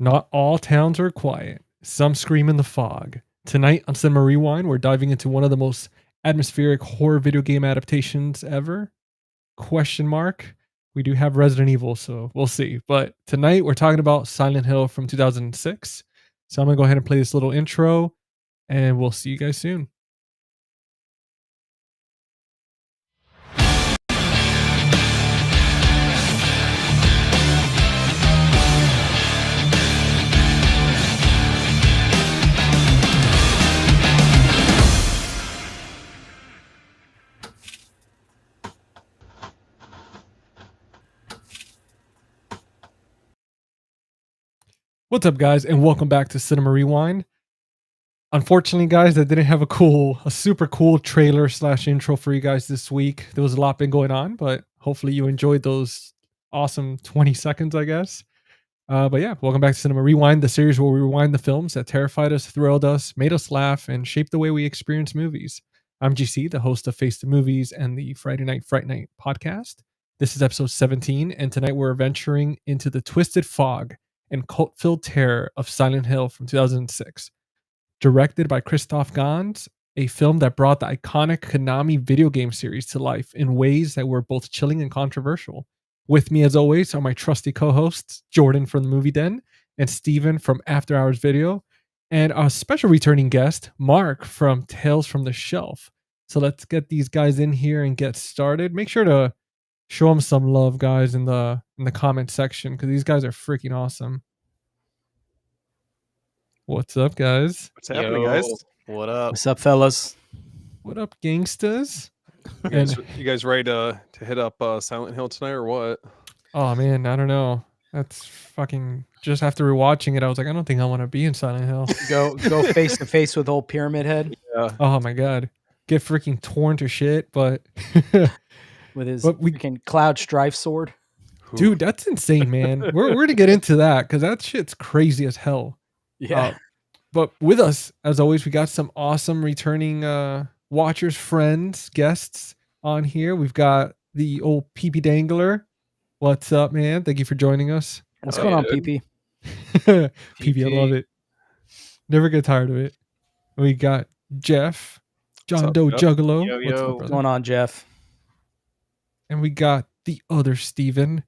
Not all towns are quiet. Some scream in the fog. Tonight on Cinema Rewind, we're diving into one of the most atmospheric horror video game adaptations ever. Question mark. We do have Resident Evil, so we'll see. But tonight we're talking about Silent Hill from 2006. So I'm going to go ahead and play this little intro, and we'll see you guys soon. What's up, guys, and welcome back to Cinema Rewind. Unfortunately, guys, I didn't have a super cool trailer / intro for you guys this week. There was a lot been going on, but hopefully you enjoyed those awesome 20 seconds, I guess. But yeah, welcome back to Cinema Rewind, the series where we rewind the films that terrified us, thrilled us, made us laugh, and shaped the way we experience movies. I'm GC, the host of Face the Movies and the Friday Night Fright Night podcast. This is episode 17, and tonight we're venturing into the twisted fog and cult-filled terror of Silent Hill from 2006. Directed by Christophe Gans, a film that brought the iconic Konami video game series to life in ways that were both chilling and controversial. With me, as always, are my trusty co-hosts, Jordan from the Movie Den and Steven from After Hours Video, and our special returning guest, Mark from Tales from the Shelf. So let's get these guys in here and get started. Make sure to show them some love, guys, in the comment section, because these guys are freaking awesome. What's up, guys? What's happening, guys? What up? What's up, fellas? What up, gangsters? You guys ready to hit up Silent Hill tonight or what? Oh man, I don't know. That's fucking. Just after rewatching it, I was like, I don't think I want to be in Silent Hill. Go face to face with old Pyramid Head. Yeah. Oh my god, get freaking torn to shit. But with his But we- freaking Cloud Strife sword. dude, that's insane, man. We're gonna get into that because that shit's crazy as hell. Yeah. But with us, as always, we got some awesome returning watchers, friends, guests on here. We've got the old PP Dangler. What's up, man? Thank you for joining us. What's going on, dude. PP? PP, I love it. Never get tired of it. We got Jeff, John up, Doe Jeff? Juggalo. Yo, What's yo. up, What's brother? going on, Jeff? And we got the other Steven.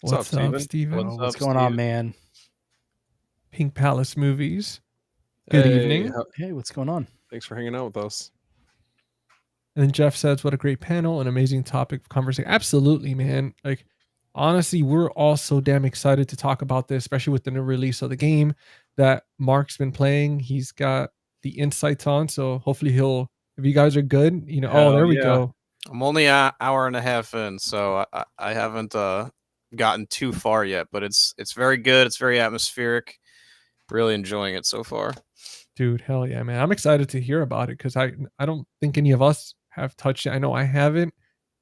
What's up, What's Steven? up, Steven? What's going on, man? Pink Palace Movies. Good Hey, evening. Hey, what's going on? Thanks for hanging out with us. And then Jeff says, what a great panel, an amazing topic of conversation. Absolutely, man. Like, honestly, we're all so damn excited to talk about this, especially with the new release of the game that Mark's been playing. He's got the insights on, so hopefully if you guys are good, oh, Hell there we yeah. go. I'm only an hour and a half in, so I haven't gotten too far yet, but it's very good. It's very atmospheric. Really enjoying it so far. Dude, hell yeah, man. I'm excited to hear about it because I don't think any of us have touched it. I know I haven't,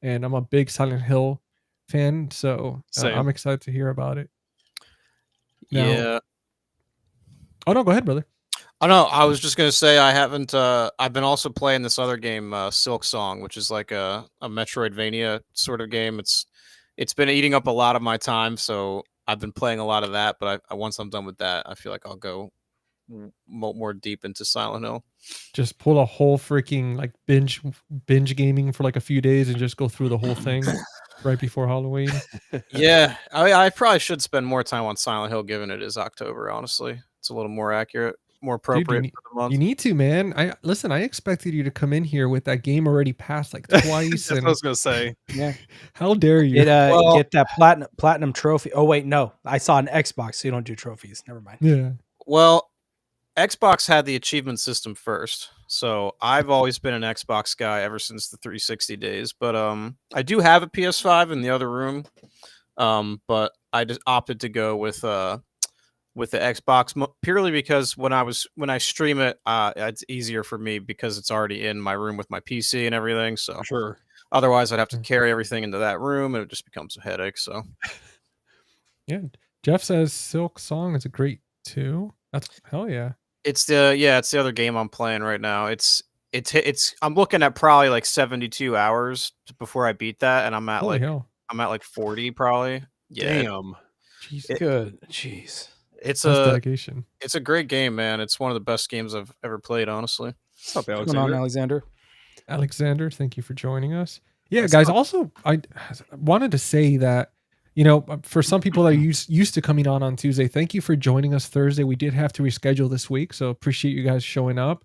and I'm a big Silent Hill fan, so Same. I'm excited to hear about it. Now- Yeah. Oh, no, go ahead, brother. Oh no, I was just gonna say I haven't. I've been also playing this other game, Silk Song, which is like a Metroidvania sort of game. It's been eating up a lot of my time, so I've been playing a lot of that. But once I'm done with that, I feel like I'll go more deep into Silent Hill. Just pull a whole freaking like binge gaming for like a few days and just go through the whole thing right before Halloween. Yeah, I probably should spend more time on Silent Hill, given it is October. Honestly, it's a little more accurate, more appropriate Dude, for the month. You need to, man. I expected you to come in here with that game already passed like twice. That's what And I was gonna say. Yeah. how dare you? Get Well- get that platinum trophy. Oh wait, no. I saw an Xbox, so you don't do trophies. Never mind. Yeah. Well, Xbox had the achievement system first, so I've always been an Xbox guy ever since the 360 days. But I do have a PS5 in the other room, but I just opted to go with the Xbox purely because when I stream it, it's easier for me because it's already in my room with my PC and everything. So Sure. otherwise, I'd have to carry everything into that room, and it just becomes a headache. So Yeah. Jeff says Silk Song is a great too. That's hell yeah. it's the other game I'm playing right now. It's I'm looking at probably like 72 hours before I beat that, and I'm at Holy hell. 40 probably. Yeah, Damn. Jesus. Good. Jeez. It's That's a dedication. it's a great game, man. It's one of the best games I've ever played, honestly. What's up, What's going on, Alexander? Alexander, thank you for joining us. Yeah, That's guys. not- Also, I wanted to say that, for some people that are used to coming on Tuesday, thank you for joining us Thursday. We did have to reschedule this week, so appreciate you guys showing up.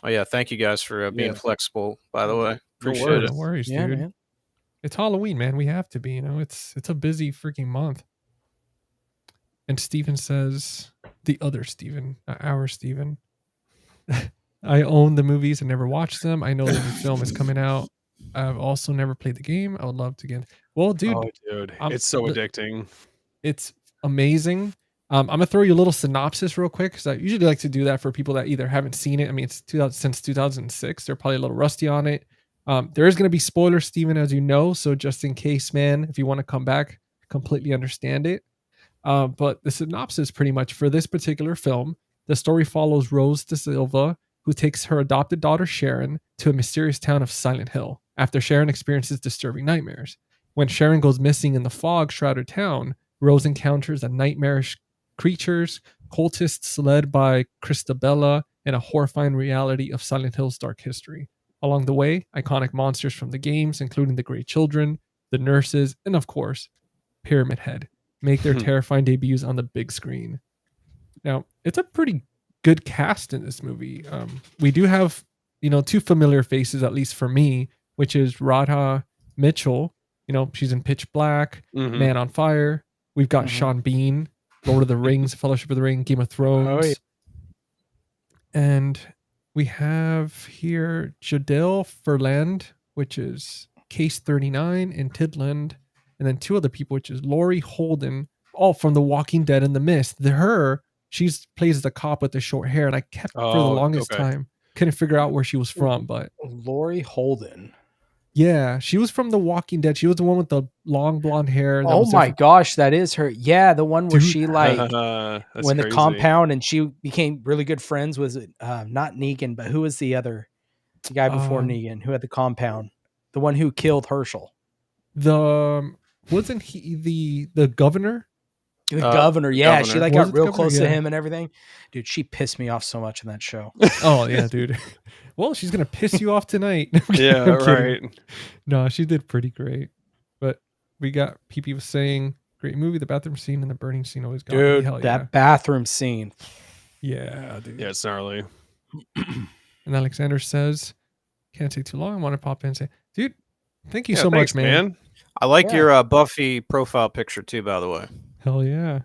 Oh yeah, thank you guys for being Yeah. flexible. By the way, No appreciate worries. it. No worries, Yeah, dude. man. It's Halloween, man. We have to be. It's a busy freaking month. And Steven says, the other Steven, not our Steven. I own the movies and never watched them. I know the new film is coming out. I've also never played the game. I would love to get. Well, dude, Oh, dude, I'm- it's so the- addicting. it's amazing. I'm gonna throw you a little synopsis real quick because I usually like to do that for people that either haven't seen it. I mean, it's since 2006. They're probably a little rusty on it. There is gonna be spoilers, Steven, as you know. So just in case, man, if you want to come back, completely understand it. But the synopsis, pretty much for this particular film, the story follows Rose De Silva, who takes her adopted daughter Sharon to a mysterious town of Silent Hill after Sharon experiences disturbing nightmares. When Sharon goes missing in the fog-shrouded town, Rose encounters a nightmarish creatures, cultists led by Christabella, and a horrifying reality of Silent Hill's dark history. Along the way, iconic monsters from the games, including the Grey Children, the nurses, and of course, Pyramid Head, make their terrifying debuts on the big screen. Now, it's a pretty good cast in this movie. We do have, two familiar faces, at least for me, which is Radha Mitchell. She's in Pitch Black, Mhm. Man on Fire. We've got Mhm. Sean Bean, Lord of the Rings, Fellowship of the Ring, Game of Thrones. yeah. And we have here Jadelle Ferland, which is Case 39 in Tidland. And then two other people, which is Laurie Holden, all from The Walking Dead and The Mist. She plays the cop with the short hair, and I kept for the Oh, longest okay. time couldn't figure out where she was from, but Laurie Holden. yeah, she was from The Walking Dead. She was the one with the long blonde hair. Oh my gosh, that is her. Yeah, the one where Dude. she like That's when the crazy. compound and she became really good friends with not Negan, but who was the guy before Negan who had the compound, the one who killed Herschel. Wasn't he the governor? The governor, yeah, she governor. like Was got it the real governor? close to Yeah. him and everything. Dude, she pissed me off so much in that show. Oh yeah, dude. Well, she's gonna piss you off tonight. Yeah, I'm kidding. right. No, she did pretty great. But we got PP was saying, great movie. The bathroom scene and the burning scene always got me. Dude, Hell that bathroom scene. yeah, dude. Yeah, it's gnarly. And Alexander says, can't take too long. I want to pop in and say, dude, thank you Yeah, so thanks, much, man. I like Yeah. your Buffy profile picture too, by the way. Hell yeah.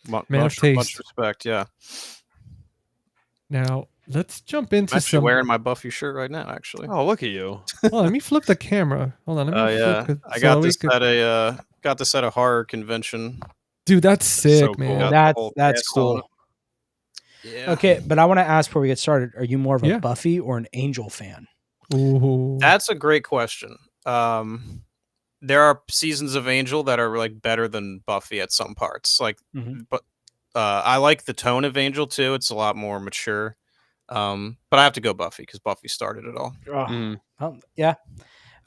Man of Much taste. respect. Yeah, Now let's jump into I'm actually some. wearing my Buffy shirt right now. Actually, Oh, look at you. Hold on, let me flip the camera. Hold on, let me oh yeah, flip. I got this at a horror convention. Dude, that's sick, so cool. man. Got the That's whole that's cast on cool. Yeah. Okay, but I want to ask before we get started, are you more of a Yeah. Buffy or an Angel fan? Ooh. That's a great question. There are seasons of Angel that are like better than Buffy at some parts. Like, Mhm. but I like the tone of Angel too. It's a lot more mature. But I have to go Buffy because Buffy started it all. Mm. Yeah,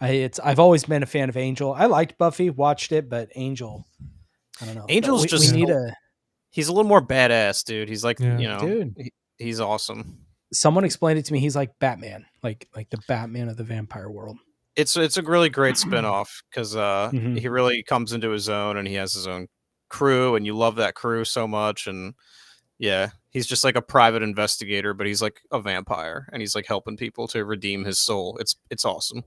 I've always been a fan of Angel. I liked Buffy, watched it, but Angel, I don't know. Angel's we just need he's a little more badass, dude. He's like, Yeah. Dude. he's awesome. someone explained it to me. He's like Batman, like the Batman of the vampire world. It's a really great spinoff because Mhm. he really comes into his own and he has his own crew, and you love that crew so much. And yeah, he's just like a private investigator, but he's like a vampire, and he's like helping people to redeem his soul. It's awesome.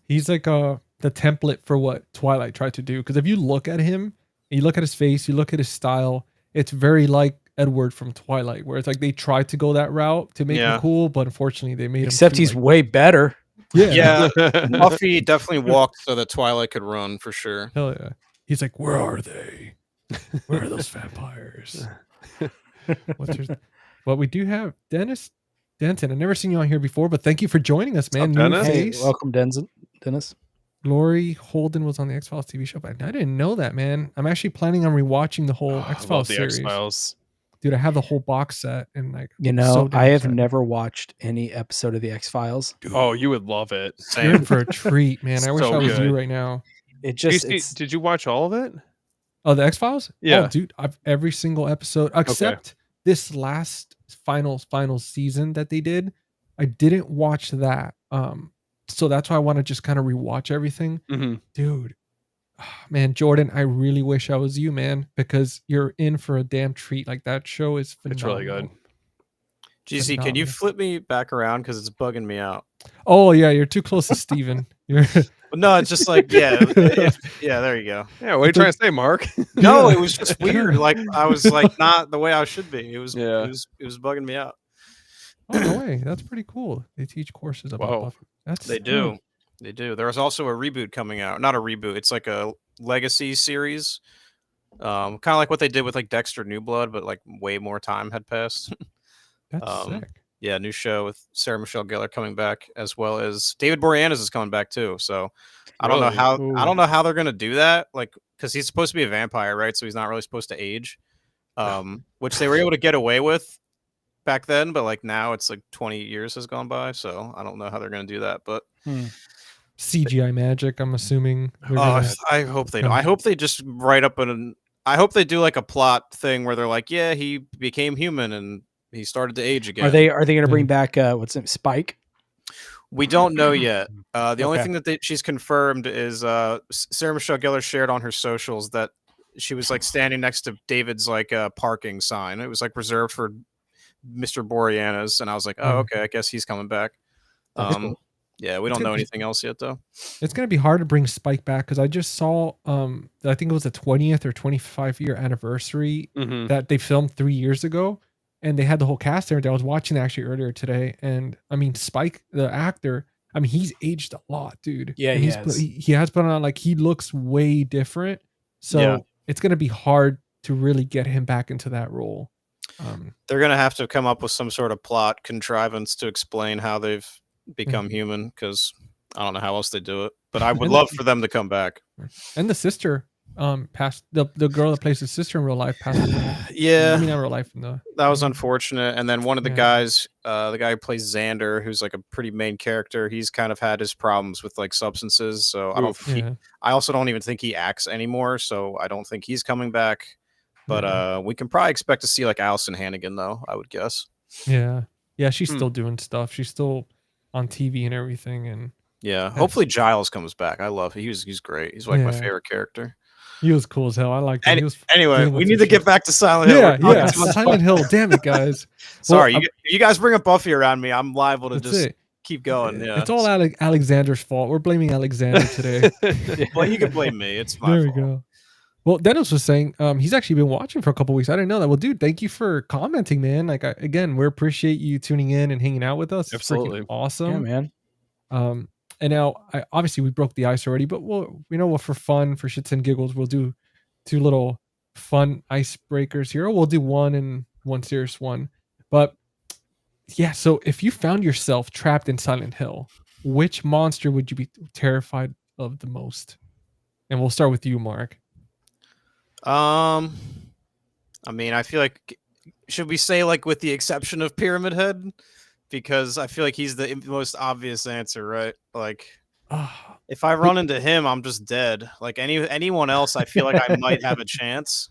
He's like the template for what Twilight tried to do. Because if you look at him, you look at his face, you look at his style, it's very like Edward from Twilight, where it's like they tried to go that route to make Yeah. him cool, but unfortunately they made Except him. he's way better. Yeah, Buffy definitely walked so that Twilight could run for sure. Hell yeah. He's like, where are they? Where are those vampires? Well, we do have Dennis Denton. I've never seen you on here before, but thank you for joining us, man. up, New Dennis? Hey, face. welcome, Dennis. Lori Holden was on the X-Files TV show, but I didn't know that, man. I'm actually planning on rewatching the whole Oh, I love X-Files the series. X-Files. Dude, I have the whole box set and like You I'm know, so damn I have excited. never watched any episode of the X-Files. Oh, you would love it. You're in Same. for a treat, man. I wish So I was you good. right now. It just Casey, did you watch all of it? Oh, the X-Files? Yeah. Oh, dude, I've every single episode except this last final season that they did. I didn't watch that. So that's why I want to just kind of rewatch everything. Mm-hmm. Dude, man, Jordan, I really wish I was you, man, because you're in for a damn treat. Like that show is phenomenal. It's really good. GC, can you Phenomenal. flip me back around because it's bugging me out? Oh yeah, you're too close to Steven. You're No, it's just like yeah, yeah. There you go. Yeah, what are you trying to say, Mark? No, Yeah. it was just weird. Like I was like not the way I should be. It was Yeah. it was bugging me out. Oh no way, that's pretty cool. They teach courses about Whoa. Buffy. That's They do. They do. There was also a reboot coming out. Not a reboot. It's like a legacy series. Kind of like what they did with like Dexter New Blood, but like way more time had passed. That's sick. Yeah, new show with Sarah Michelle Gellar coming back, as well as David Boreanaz is coming back too. So I don't know how they're gonna do that. Like, because he's supposed to be a vampire, right? So he's not really supposed to age. Which they were able to get away with back then, but like now it's like 20 years has gone by. So I don't know how they're gonna do that, but CGI magic, I'm assuming. I hope they do. I hope they just write up I hope they do like a plot thing where they're like, yeah, he became human and he started to age again. Are they going to bring back what's it, Spike? We don't know yet. The only Okay. thing that she's confirmed is Sarah Michelle Gellar shared on her socials that she was like standing next to David's like parking sign. It was like reserved for Mr. Boreanaz, and I was like, oh, okay, I guess he's coming back. Cool. Yeah, we don't know anything else yet though. It's gonna be hard to bring Spike back because I just saw I think it was the 20th or 25-year anniversary that they filmed 3 years ago, and they had the whole cast there. I was watching it actually earlier today, and I mean Spike, the actor, I mean he's aged a lot, dude. Yeah, and he has put on, like, he looks way different. So it's gonna be hard to really get him back into that role. They're gonna have to come up with some sort of plot contrivance to explain how they've become human, because I don't know how else they do it. But I would love for them to come back. And the sister passed, the girl that plays his sister in real life passed away. Yeah, I mean, not real life. that was unfortunate. And then one of the guys, the guy who plays Xander, who's like a pretty main character, he's kind of had his problems with like substances. So I don't think I also don't even think he acts anymore. So I don't think he's coming back. But we can probably expect to see like Allison Hannigan though, I would guess. Yeah, she's still doing stuff. She's still on TV and everything. And hopefully Giles comes back. I love him. He's great. He's like my favorite character. He was cool as hell. I liked him. Anyway, we need to get back to Silent Hill. Yeah, Silent Hill. Damn it, guys. Sorry, you guys bring up Buffy around me. I'm liable to just keep going. Yeah, it's all Alexander's fault. We're blaming Alexander today. Well, you can blame me. It's my fault. There we go. Well, Dennis was saying he's actually been watching for a couple weeks. I didn't know that. Well, dude, thank you for commenting, man. Like, again, we appreciate you tuning in and hanging out with us. It's Absolutely awesome. Yeah, man. And now, obviously, we broke the ice already, but we'll for fun, for shits and giggles, we'll do 2 little fun icebreakers here. We'll do one and one serious one. But yeah, so if you found yourself trapped in Silent Hill, which monster would you be terrified of the most? And we'll start with you, Mark. I mean, I feel like, should we say like with the exception of Pyramid Head? Because I feel like he's the most obvious answer, right? Like, if I run into him, I'm just dead. Like anyone else, I feel like I might have a chance.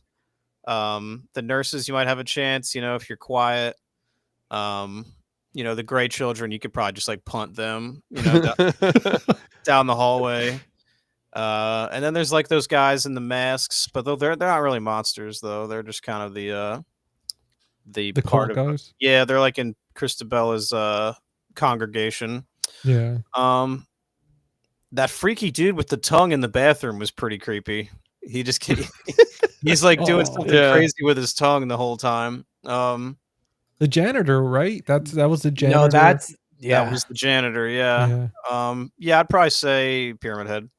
The nurses, you might have a chance, if you're quiet. The gray children, you could probably just like punt them, down the hallway. And then there's like those guys in the masks, but they're not really monsters though. They're just kind of the part of guys. Yeah, they're like in Christabella's congregation. Yeah. That freaky dude with the tongue in the bathroom was pretty creepy. He's like doing something crazy with his tongue the whole time. The janitor, right? That was the janitor. No, that was the janitor. Yeah. I'd probably say Pyramid Head.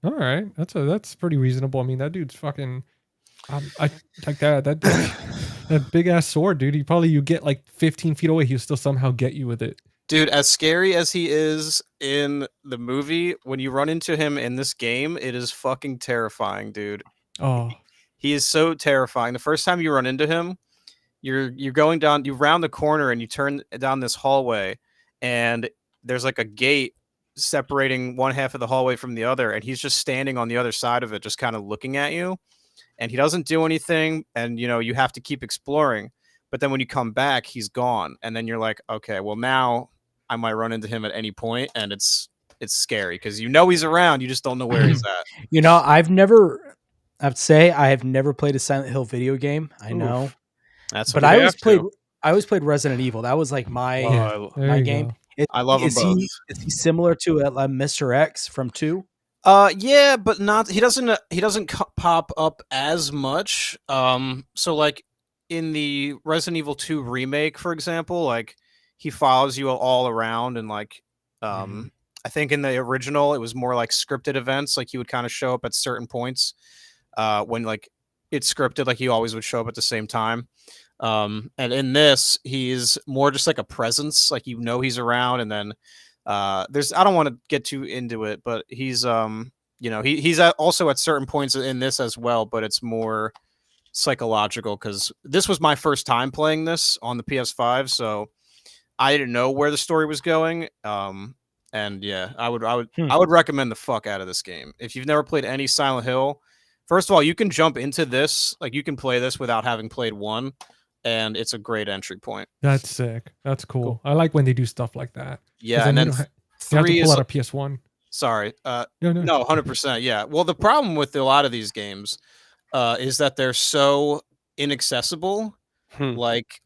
All right, that's pretty reasonable. I mean, that dude's fucking. I like that big ass sword, dude. You get like 15 feet away, he'll still somehow get you with it. Dude, as scary as he is in the movie, when you run into him in this game, it is fucking terrifying, dude. Oh, he is so terrifying. The first time you run into him, you're going down, you round the corner and you turn down this hallway, and there's like a gate separating one half of the hallway from the other, and he's just standing on the other side of it, just kind of looking at you. and he doesn't do anything, and you have to keep exploring. But then when you come back, he's gone, and then you're like, okay, well now I might run into him at any point, and it's scary because he's around, you just don't know where he's at. I'd say I have never played a Silent Hill video game. I know, That's but I always played Resident Evil. That was like my game. I love them both. Is he similar to Mr. X from 2? Yeah, but not. He doesn't pop up as much. So like in the Resident Evil 2 remake, for example, like he follows you all around, and like I think in the original it was more like scripted events. Like he would kind of show up at certain points when like it's scripted. Like he always would show up at the same time. And in this, he's more just like a presence. Like he's around, and then I don't want to get too into it, but he's he's also at certain points in this as well, but it's more psychological because this was my first time playing this on the PS5, so I didn't know where the story was going. And yeah, I would recommend the fuck out of this game if you've never played any Silent Hill. First of all, you can jump into this, like you can play this without having played 1, and it's a great entry point. That's sick. That's cool. I like when they do stuff like that. Yeah, and then 3 you have to pull out a PS1. Sorry. No, 100%. Yeah. Well, the problem with a lot of these games is that they're so inaccessible. Like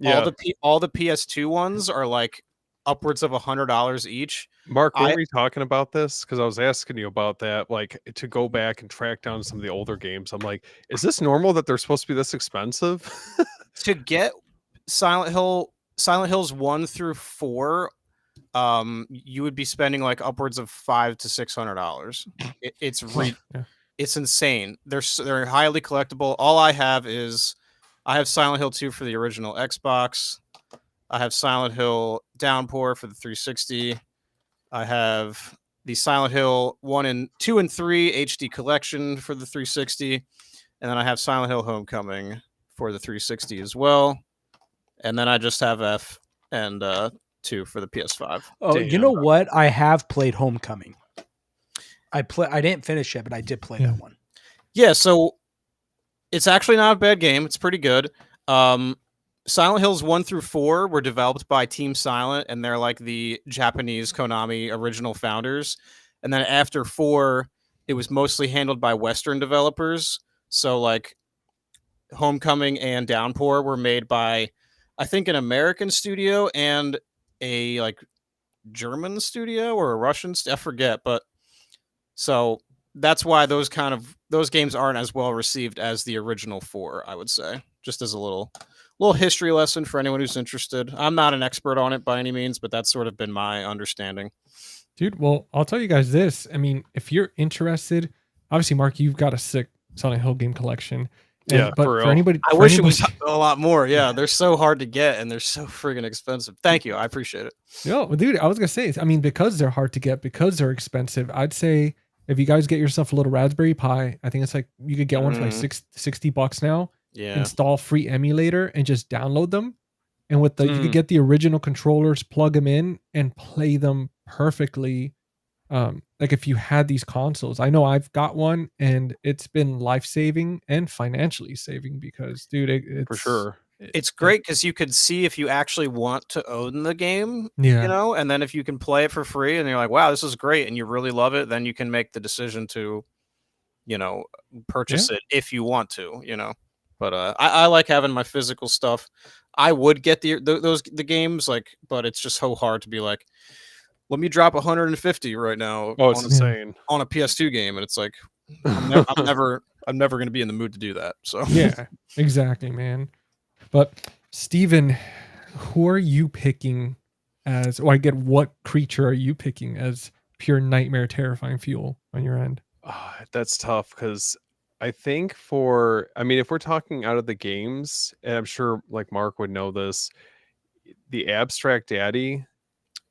all the PS2 ones are like upwards of $100 each. Mark, were we talking about this? Because I was asking you about that, like to go back and track down some of the older games. I'm like, is this normal that they're supposed to be this expensive? To get Silent Hills 1 through 4, you would be spending like upwards of $500 to $600. It's insane. They're highly collectible. All I have is Silent Hill 2 for the original Xbox. I have Silent Hill Downpour for the 360. I have the Silent Hill 2 and 3 HD collection for the 360, and then I have Silent Hill Homecoming for the 360 as well. And then I just have F and 2 for the PS5. Oh, you know what? I have played Homecoming. I didn't finish it, but I did play that one. Yeah, so it's actually not a bad game. It's pretty good. Silent Hills 1 through 4 were developed by Team Silent, and they're like the Japanese Konami original founders. And then after 4, it was mostly handled by Western developers. So like Homecoming and Downpour were made by, I think, an American studio and a like German studio or a Russian I forget, but so that's why those games aren't as well received as the original 4, I would say. Just as a little history lesson for anyone who's interested. I'm not an expert on it by any means, but that's sort of been my understanding. Dude, well, I'll tell you guys this. I mean, if you're interested, obviously, Mark, you've got a sick Silent Hill game collection. Yeah, but for anybody, I wish it was a lot more. Yeah, they're so hard to get and they're so friggin' expensive. Thank you, I appreciate it. No, dude, I was gonna say, I mean, because they're hard to get, because they're expensive, I'd say if you guys get yourself a little Raspberry Pi, I think it's like you could get one for like $60 now. Yeah. Install free emulator and just download them, and with you could get the original controllers, plug them in, and play them perfectly. Like if you had these consoles, I know I've got one, and it's been life-saving and financially saving because, dude, it's for sure. It's great because you could see if you actually want to own the game, yeah, and then if you can play it for free and you're like, wow, this is great, and you really love it, then you can make the decision to, purchase it if you want to, But I like having my physical stuff. I would get the games, but it's just so hard to be like, let me drop 150 right now. Oh, it's insane on a PS2 game, and it's like I'm never going to be in the mood to do that. So yeah, exactly, man. But Steven, who are you picking as? Or I get what creature are you picking as pure nightmare, terrifying fuel on your end? That's tough because I think if we're talking out of the games, and I'm sure like Mark would know this, the Abstract Daddy,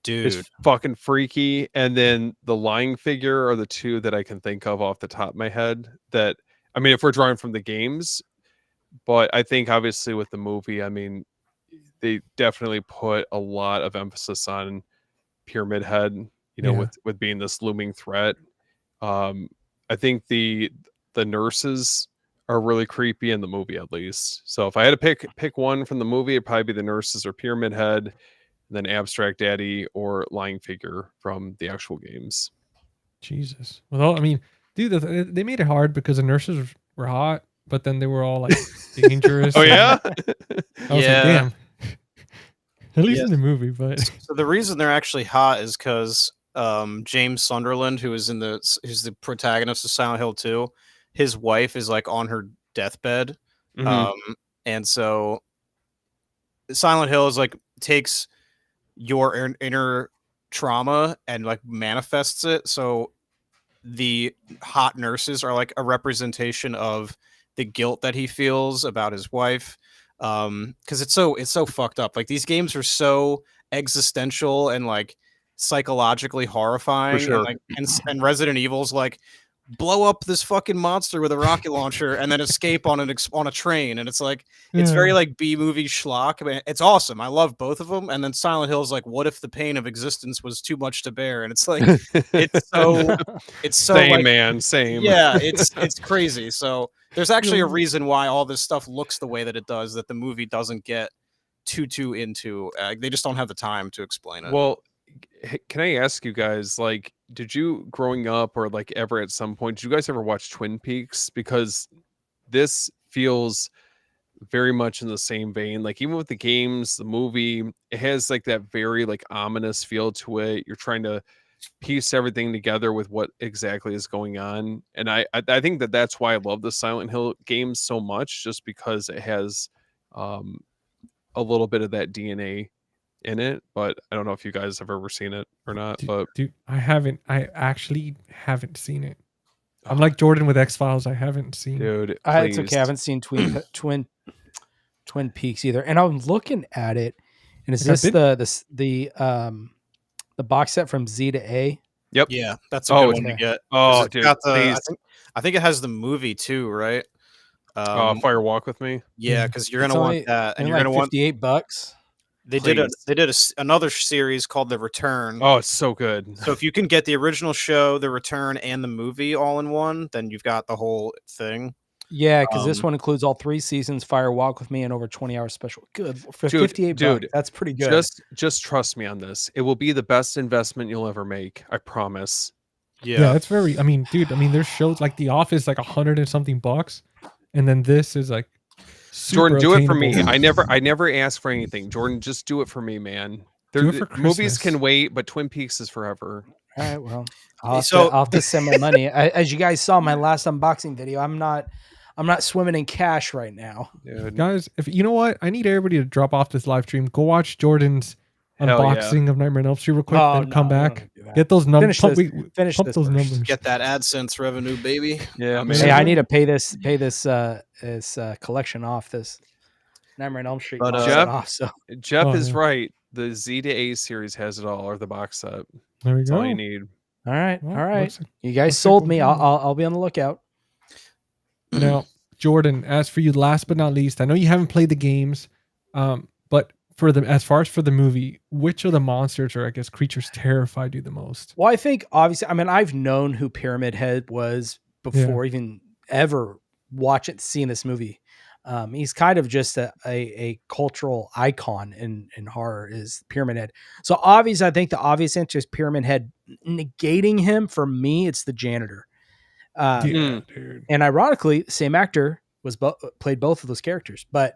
dude, is fucking freaky. And then the Lying Figure are the two that I can think of off the top of my head. That, I mean, if we're drawing from the games, but I think obviously with the movie, I mean, they definitely put a lot of emphasis on Pyramid Head, with being this looming threat. I think the nurses are really creepy in the movie, at least. So if I had to pick one from the movie, it'd probably be the nurses or Pyramid Head, and then Abstract Daddy or Lying Figure from the actual games. Jesus. Well, I mean, dude, they made it hard because the nurses were hot, but then they were all like dangerous. Oh and yeah, I was like, damn. At least Yeah. in the movie, but So the reason they're actually hot is because James Sunderland, who's the protagonist of Silent Hill 2, his wife is like on her deathbed. Mhm. And so Silent Hill is like takes your inner trauma and like manifests it. So the hot nurses are like a representation of the guilt that he feels about his wife. Because it's so fucked up. Like these games are so existential and like psychologically horrifying. sure. And like and Resident Evil's like blow up this fucking monster with a rocket launcher and then escape on on a train. And it's like it's very like B-movie schlock. I mean, it's awesome. I love both of them. And then Silent Hill's like, what if the pain of existence was too much to bear? And it's like it's so same, like, man, same. yeah, it's crazy. So there's actually a reason why all this stuff looks the way that it does, that the movie doesn't get too into. They just don't have the time to explain it. Well, can I ask you guys, like, did you growing up or like ever at some point, did you guys ever watch Twin Peaks? Because this feels very much in the same vein. Like even with the games, the movie, it has like that very like ominous feel to it. You're trying to piece everything together with what exactly is going on. And I think that's why I love the Silent Hill games so much, just because it has a little bit of that DNA in it. But I don't know if you guys have ever seen it or not. But dude, I actually haven't seen it. I'm like Jordan with X-Files. I haven't seen it. dude, It's okay. I haven't seen Twin Peaks either. And I'm looking at it, and is Like, this the box set from Z to A? Yep. Yeah, that's a good one to okay. get. Oh, It's dude, got please. I think it has the movie too, right? Fire Walk with Me. Yeah, because you're It's gonna only- want that, and only you're gonna like want. $58. They Please. did another series called The Return. Oh, it's so good. So if you can get the original show, The Return, and the movie all in one, then you've got the whole thing. Yeah, because this one includes all 3 seasons, Fire Walk with Me, and over 20-hour special. Good for Dude, $58. That's pretty good. Just trust me on this. It will be the best investment you'll ever make. I promise. Yeah, it's very. I mean, dude. I mean, there's shows like The Office, like $100 and something bucks, and then this is like. Jordan, do it for me. attainable. I never ask for anything. Jordan, just do it for me, man. Do it for Movies Christmas. can wait, but Twin Peaks is forever. All right, well, I'll I'll have to send my money. As you guys saw my last unboxing video, I'm not swimming in cash right now. Dude. Guys, if you know what, I need everybody to drop off this live stream. Go watch Jordan's Hell yeah. unboxing of Nightmare on Elm Street real quick, then come back. Do that. Get those numbers. Finish Pump this those first. numbers. Get that AdSense revenue, baby. Yeah, I'm man. Hey, I need to pay this collection off, this Nightmare on Elm Street But, box Jeff- set off. So Jeff Oh, is yeah. right. The Z to A series has it all, or the box set. There we That's go. all you need. all right, Well, all right. looks like- You guys looks like sold we'll me. do it. I'll be on the lookout. Now, Jordan, as for you, last but not least, I know you haven't played the games, but as far as for the movie, which of the monsters or I guess creatures terrified you the most? Well, I think obviously, I mean, I've known who Pyramid Head was before even ever seeing this movie. He's kind of just a cultural icon in horror, is Pyramid Head. So obviously, I think the obvious answer is Pyramid Head. Negating him, for me, it's the janitor. Yeah, Mm. dude. And ironically, the same actor played both of those characters. But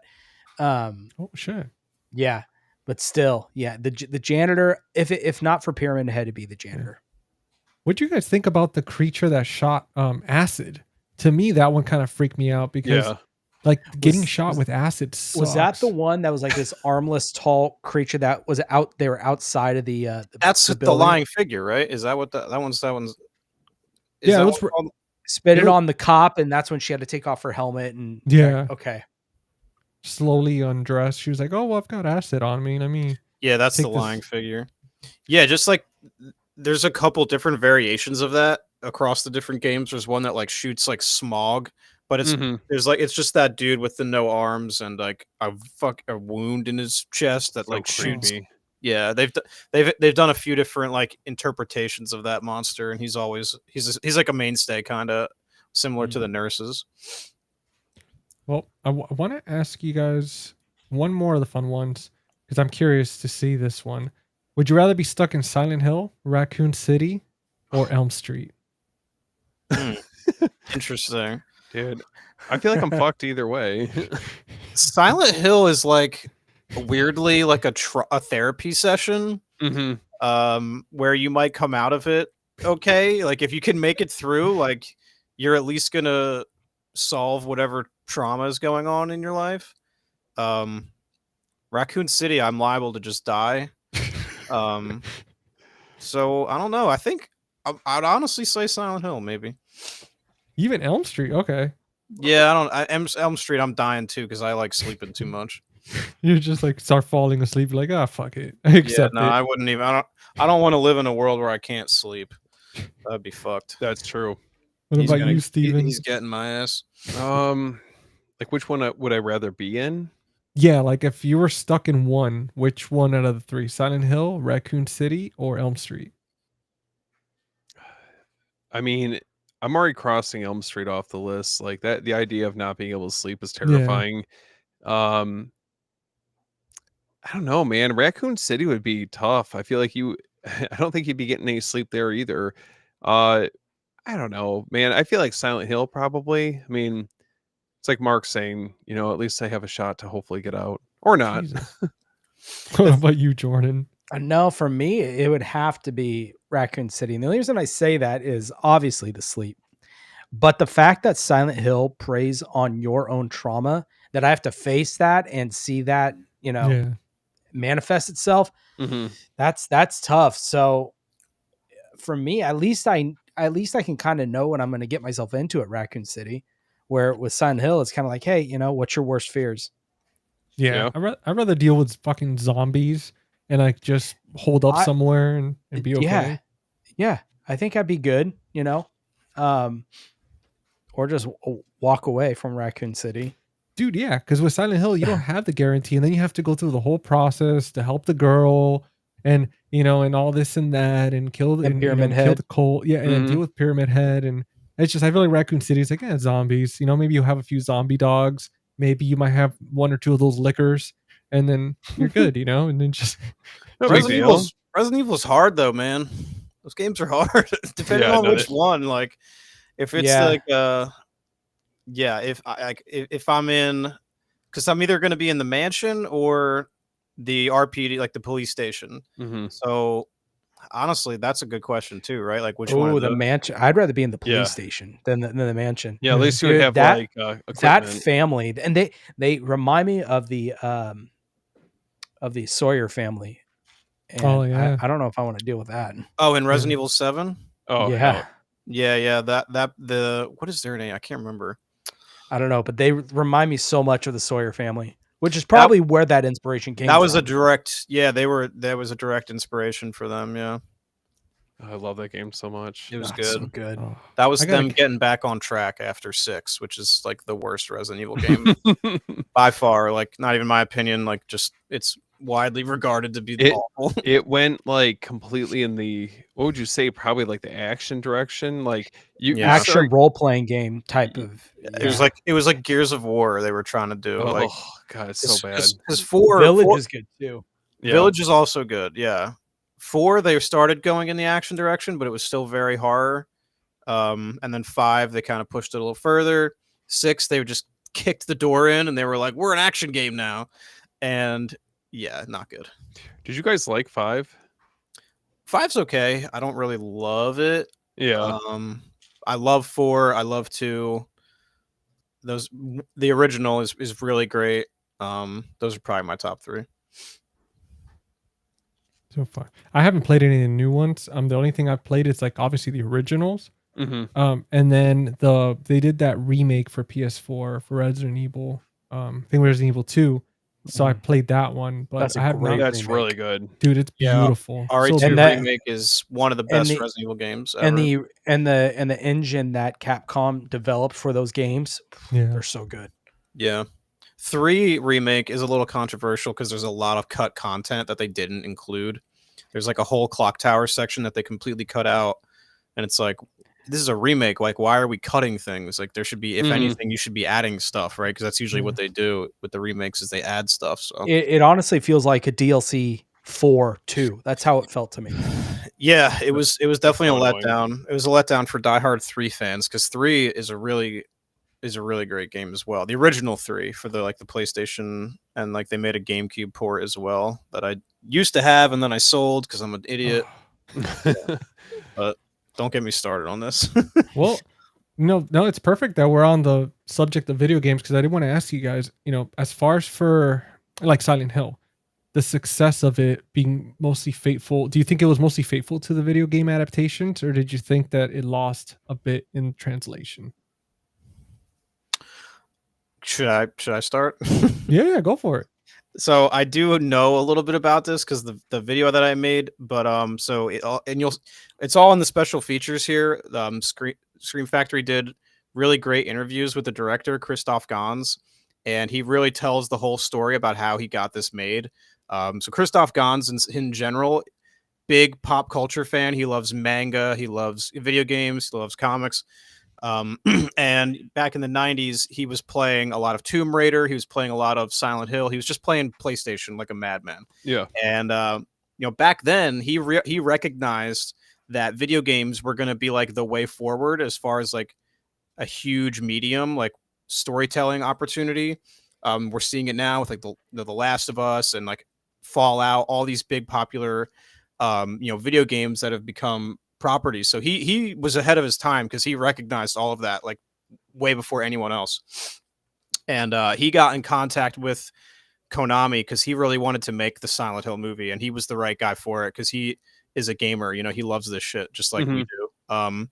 Oh shit. yeah, but still, yeah, the janitor. If not for Pyramid Head, it'd be the janitor. What do you guys think about the creature that shot acid? To me, that one kind of freaked me out because Yeah. like getting Was- shot was- with acid sucks. Was that the one that was like this armless, tall creature that was out? They were outside of the That's the building? lying figure, right? Is that what that one's? Is Yeah, that it was what called- Spit it It- on the cop, and that's when she had to take off her helmet. And Yeah. okay, slowly undressed? She was like, "Oh well, I've got acid on me." I mean, Yeah, that's Take the this- lying figure. Yeah, just like there's a couple different variations of that across the different games. There's one that like shoots like smog, but it's Mhm. it's just that dude with the no arms and like a wound in his chest that So like shoots. creepy. Yeah, they've done a few different like interpretations of that monster, and he's like a mainstay, kind of similar to the nurses. Well, I want to ask you guys one more of the fun ones because I'm curious to see this one. Would you rather be stuck in Silent Hill, Raccoon City, or Elm Street? Interesting. Dude, I feel like I'm fucked either way. Silent Hill is like weirdly like a therapy session. Where you might come out of it okay. Like if you can make it through, like you're at least gonna solve whatever trauma is going on in your life. Raccoon City, I'm liable to just die. So I don't know. I think I'd honestly say Silent Hill, maybe. Even Elm Street, okay. Yeah, Elm Street, I'm dying too because I like sleeping too much. You just like start falling asleep, like, ah, fuck it, I accept no, it. I wouldn't even. I don't want to live in a world where I can't sleep. That'd be fucked. That's true. What about you, Steven? He's getting my ass. Like which one would I rather be in? Yeah, like if you were stuck in one, which one out of the three? Silent Hill, Raccoon City, or Elm Street? I mean, I'm already crossing Elm Street off the list. Like that, the idea of not being able to sleep is terrifying. I don't know, man. Raccoon City would be tough. I feel like I don't think you'd be getting any sleep there either. I don't know, man. I feel like Silent Hill probably. I mean, it's like Mark saying, at least I have a shot to hopefully get out or not. What about you, Jordan? No, for me, it would have to be Raccoon City. And the only reason I say that is obviously the sleep. But the fact that Silent Hill preys on your own trauma, that I have to face that and see that, manifest itself, that's tough. So for me, at least I can kind of know what I'm going to get myself into at Raccoon City, where with Silent Hill, it's kind of like, hey, what's your worst fears? Yeah. I'd rather deal with fucking zombies and like just hold up somewhere and be okay. Yeah. I think I'd be good, or just walk away from Raccoon City. Dude, yeah, because with Silent Hill, you don't have the guarantee, and then you have to go through the whole process to help the girl, and and all this and that, and kill the Pyramid Head, kill the cult, and then deal with Pyramid Head, and it's just I feel like Raccoon City is like zombies. Maybe you have a few zombie dogs, maybe you might have one or two of those liquors, and then you're good, and then just Resident Evil's hard though, man. Those games are hard, depending on which one. Like, if it's if I'm in, because I'm either going to be in the mansion or the RPD, like the police station. So honestly, that's a good question too, right? Like which one? Oh, the mansion. I'd rather be in the police station than the mansion. Yeah, at least you would have that, equipment. That family, and they remind me of the Sawyer family. And I don't know if I want to deal with that. Oh, in Resident Evil 7? Oh, yeah. Yeah. What is their name? I can't remember. I don't know, but they remind me so much of the Sawyer family, which is probably where that inspiration came from. That was a direct, there was a direct inspiration for them, yeah. I love that game so much. It was good. So good. Oh, that was them getting back on track after 6, which is like the worst Resident Evil game by far. Like, not even my opinion. Like, just it's widely regarded to be awful. It went like completely in the, what would you say, probably like the action direction, like action role playing game type of. It was like Gears of War they were trying to do. Oh like, god, it's so bad. Because Village is good too. Yeah. Village is also good. Yeah, 4 they started going in the action direction, but it was still very horror. And then 5 they kind of pushed it a little further. 6 they just kicked the door in and they were like, we're an action game now, and yeah, not good. Did you guys like 5? 5's okay. I don't really love it. Yeah. I love 4. I love 2. The original is really great. Those are probably my top 3. So far, I haven't played any of the new ones. The only thing I've played is like obviously the originals. And then they did that remake for PS4 for Resident Evil. I think Resident Evil 2. So I played that one, but I have not. That's really good, dude. It's beautiful. RE2 remake is one of the best Resident Evil games ever. And the engine that Capcom developed for those games, they're so good. Yeah. 3 remake is a little controversial because there's a lot of cut content that they didn't include. There's like a whole clock tower section that they completely cut out, and it's like, this is a remake. Like, why are we cutting things? Like, there should be, if Mhm. anything, you should be adding stuff, right? Because that's usually what they do with the remakes is they add stuff. So It honestly feels like a DLC for 2. That's how it felt to me. yeah, it was definitely so a annoying. letdown. It was a letdown for Die Hard 3 fans because 3 is a really great game as well. The original 3 for the PlayStation, and like they made a GameCube port as well that I used to have and then I sold because I'm an idiot. But don't get me started on this. Well, no, it's perfect that we're on the subject of video games because I did want to ask you guys, as far as for like Silent Hill, the success of it being mostly faithful. Do you think it was mostly faithful to the video game adaptations, or did you think that it lost a bit in translation? Should I start? Yeah, go for it. So I do know a little bit about this because the video that I made, but so it's all in the special features here. Scream Factory did really great interviews with the director Christophe Gans, and he really tells the whole story about how he got this made. So Christophe Gans in general, big pop culture fan. He loves manga, he loves video games, he loves comics. And back in the 90s, he was playing a lot of Tomb Raider. He was playing a lot of Silent Hill. He was just playing PlayStation like a madman. Yeah. And, back then he recognized that video games were going to be like the way forward as far as like a huge medium, like storytelling opportunity. We're seeing it now with like the Last of Us and like Fallout, all these big popular, video games that have become properties. So he was ahead of his time because he recognized all of that like way before anyone else. And he got in contact with Konami because he really wanted to make the Silent Hill movie, and he was the right guy for it because he is a gamer. He loves this shit just like we do.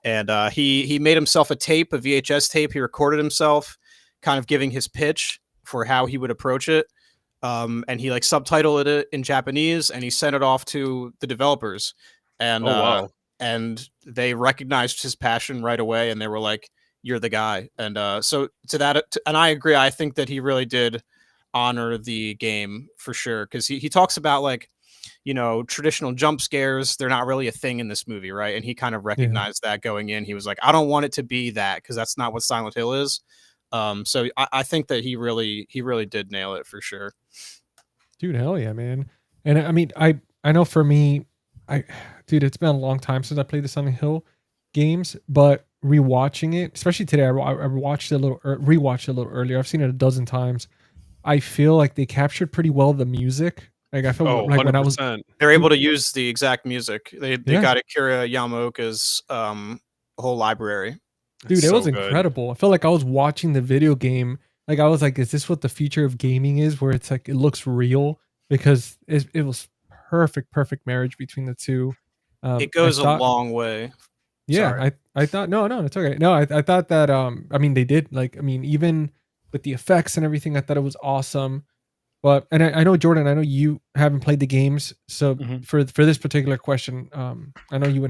And he made himself a VHS tape. He recorded himself kind of giving his pitch for how he would approach it. And he like subtitled it in Japanese, and he sent it off to the developers. And wow. And they recognized his passion right away, and they were like, "You're the guy." And so to that, and I agree. I think that he really did honor the game for sure because he talks about like, traditional jump scares. They're not really a thing in this movie, right? And he kind of recognized that going in. He was like, "I don't want it to be that because that's not what Silent Hill is." So I think that he really did nail it for sure. Dude, hell yeah, man. And I mean, I know for me, dude, it's been a long time since I played the Silent Hill games, but rewatching it, especially today, I rewatched it a little earlier. I've seen it a dozen times. I feel like they captured pretty well the music. Like I feel like 100%. when I was, they're able to use the exact music. They Yeah. got Akira Yamaoka's whole library. dude, it so was good. incredible. I felt like I was watching the video game. Like I was like, is this what the future of gaming is? Where it's like it looks real because it was perfect marriage between the two. It goes a long way. Yeah, Sorry. I thought no, it's okay. No, I thought that I mean they did like I mean even with the effects and everything, I thought it was awesome. But and I know Jordan, I know you haven't played the games, so for this particular question, I know you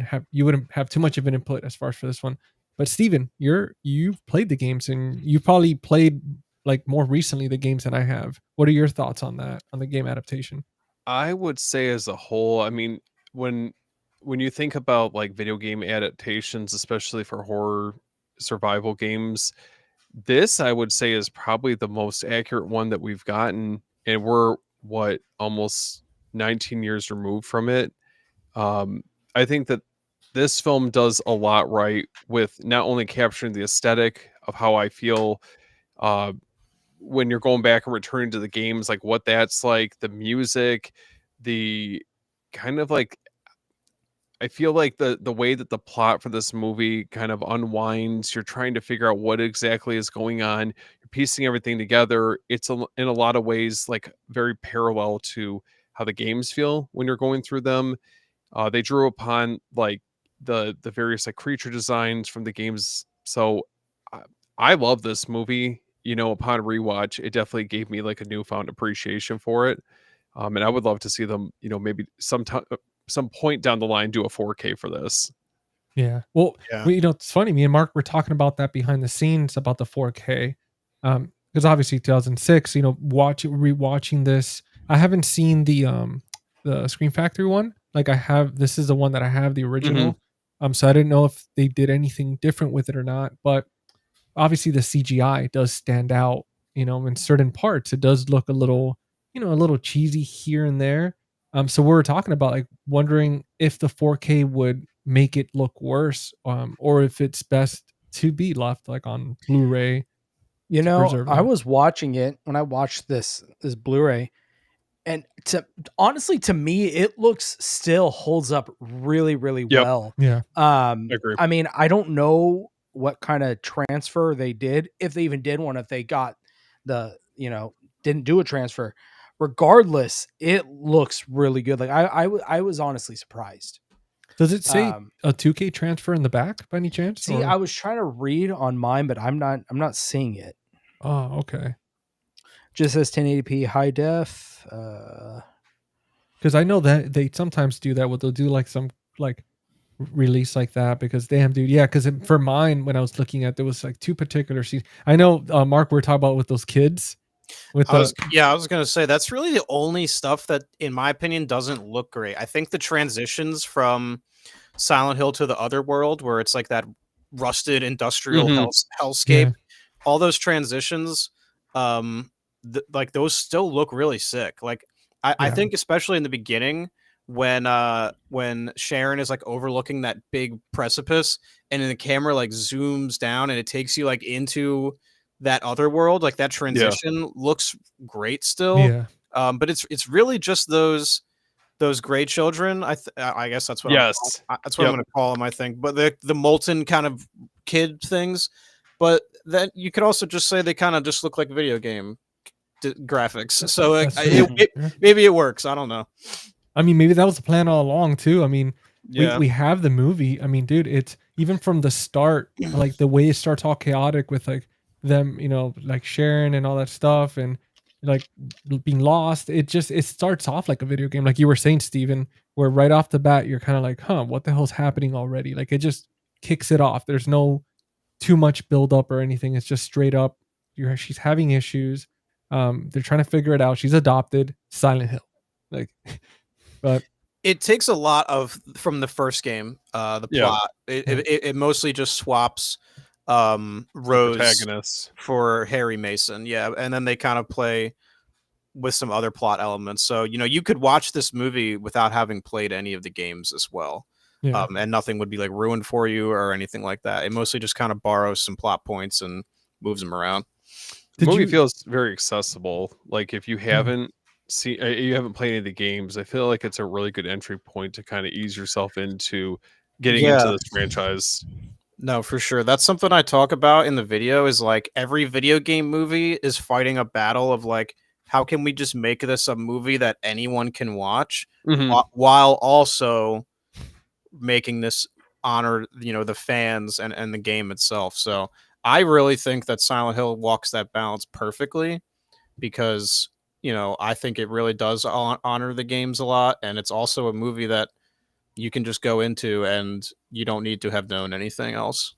wouldn't have too much of an input as far as for this one. But Steven, you've played the games and you probably played like more recently the games than I have. What are your thoughts on that, on the game adaptation? I would say as a whole, I mean, when you think about like video game adaptations, especially for horror survival games, this I would say is probably the most accurate one that we've gotten, and we're almost 19 years removed from it. I think that this film does a lot right with not only capturing the aesthetic of how I feel when you're going back and returning to the games, like what that's like, the music, the kind of like I feel like the way that the plot for this movie kind of unwinds, you're trying to figure out what exactly is going on. You're piecing everything together. It's in a lot of ways like very parallel to how the games feel when you're going through them. They drew upon like the various like creature designs from the games. So I love this movie. Upon rewatch, it definitely gave me like a newfound appreciation for it. And I would love to see them, maybe some point down the line do a 4K for this. Yeah. Well, Yeah. it's funny. Me and Mark were talking about that behind the scenes about the 4K. Because obviously 2006, rewatching this. I haven't seen the Scream Factory one. Like this is the one that I have, the original. So I didn't know if they did anything different with it or not. But obviously the CGI does stand out, in certain parts. It does look a little, a little cheesy here and there. So we were talking about like wondering if the 4K would make it look worse, or if it's best to be left like on Blu-ray to preserve I that. was watching it when I watched this Blu-ray, and honestly, to me, it still holds up really, really well. Yeah. Agree. I mean, I don't know what kind of transfer they did, if they even did one, if they got didn't do a transfer. Regardless, it looks really good. Like I was honestly surprised. Does it say a 2K transfer in the back by any chance? See, I was trying to read on mine, but I'm not seeing it. Oh, okay. Just says 1080p high def. Because I know that they sometimes do that. They'll do like some like release like that. Because damn, dude, yeah. Because for mine, when I was looking at, there was like two particular scenes. I know, Mark, we're talking about with those kids. I was gonna say that's really the only stuff that, in my opinion, doesn't look great. I think the transitions from Silent Hill to the other world, where it's like that rusted industrial hellscape, all those transitions, like those still look really sick. Like I think especially in the beginning when Sharon is like overlooking that big precipice and then the camera like zooms down and it takes you like into that other world, like that transition looks great still. Yeah. But it's really just those gray children. I guess that's what that's what I'm going to call them. I think, but the molten kind of kid things. But then you could also just say they kind of just look like video game graphics. So maybe it works. I don't know. I mean, maybe that was the plan all along too. I mean, we have the movie. I mean, dude, it's even from the start, like the way it starts all chaotic with like them, like Sharon and all that stuff, and like being lost. It starts off like a video game, like you were saying, Steven, where right off the bat you're kind of like, huh, what the hell's happening already? Like it just kicks it off. There's no too much build up or anything. It's just straight up. She's having issues. They're trying to figure it out. She's adopted. Silent Hill, like. But it takes a lot from the first game, the plot. It mostly just swaps Rose for Harry Mason. Yeah. And then they kind of play with some other plot elements. So, you could watch this movie without having played any of the games as well. Yeah. And nothing would be like ruined for you or anything like that. It mostly just kind of borrows some plot points and moves them around. The movie feels very accessible. Like if you haven't you haven't played any of the games, I feel like it's a really good entry point to kind of ease yourself into getting into this franchise. No, for sure. That's something I talk about in the video, is like every video game movie is fighting a battle of like, how can we just make this a movie that anyone can watch while also making this honor, the fans and the game itself. So I really think that Silent Hill walks that balance perfectly, because I think it really does honor the games a lot. And it's also a movie that you can just go into and you don't need to have known anything else.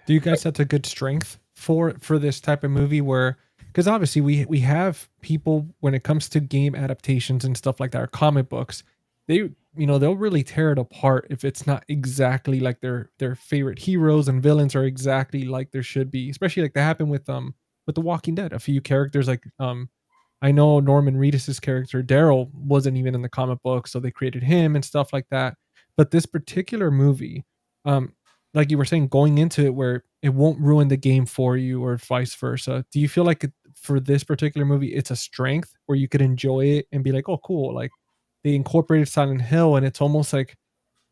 Do you guys that's a good strength for this type of movie where, because obviously we have people when it comes to game adaptations and stuff like that, or comic books, they'll really tear it apart if it's not exactly like their favorite heroes and villains are exactly like there should be, especially like that happened with The Walking Dead. A few characters like I know Norman Reedus's character Daryl wasn't even in the comic book, so they created him and stuff like that. But this particular movie, like you were saying, going into it where it won't ruin the game for you or vice versa. Do you feel like for this particular movie, it's a strength where you could enjoy it and be like, oh, cool. Like they incorporated Silent Hill and it's almost like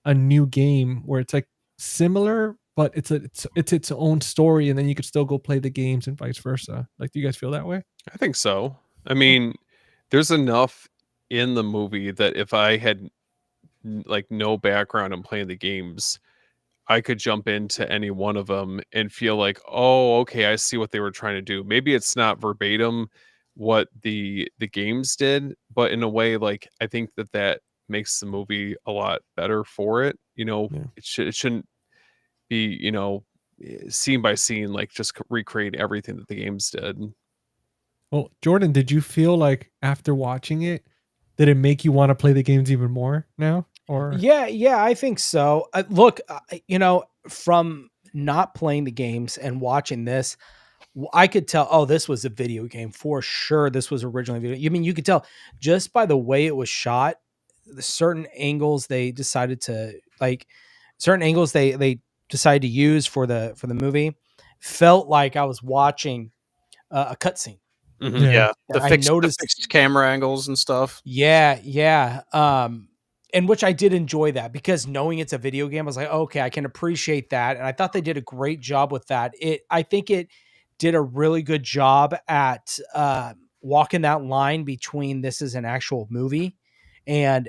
a new game where it's like similar, but it's its own story. And then you could still go play the games and vice versa. Like, do you guys feel that way? I think so. I mean, there's enough in the movie that if I had like no background in playing the games, I could jump into any one of them and feel like, oh, okay, I see what they were trying to do. Maybe it's not verbatim what the games did, but in a way, like I think that makes the movie a lot better for it. It shouldn't be, scene by scene, like just recreate everything that the games did. Well, Jordan, did you feel like after watching it, did it make you want to play the games even more now? Or Yeah, I think so. Look, from not playing the games and watching this, I could tell, oh, this was a video game for sure. This was originally video. You mean you could tell just by the way it was shot, the certain angles they decided to they decided to use for the movie felt like I was watching a cutscene. Mhm. Yeah, the I fixed, noticed- the fixed camera angles and stuff. Yeah. And which I did enjoy that because knowing it's a video game, I was like, okay, I can appreciate that. And I thought they did a great job with that. I think it did a really good job at walking that line between this is an actual movie and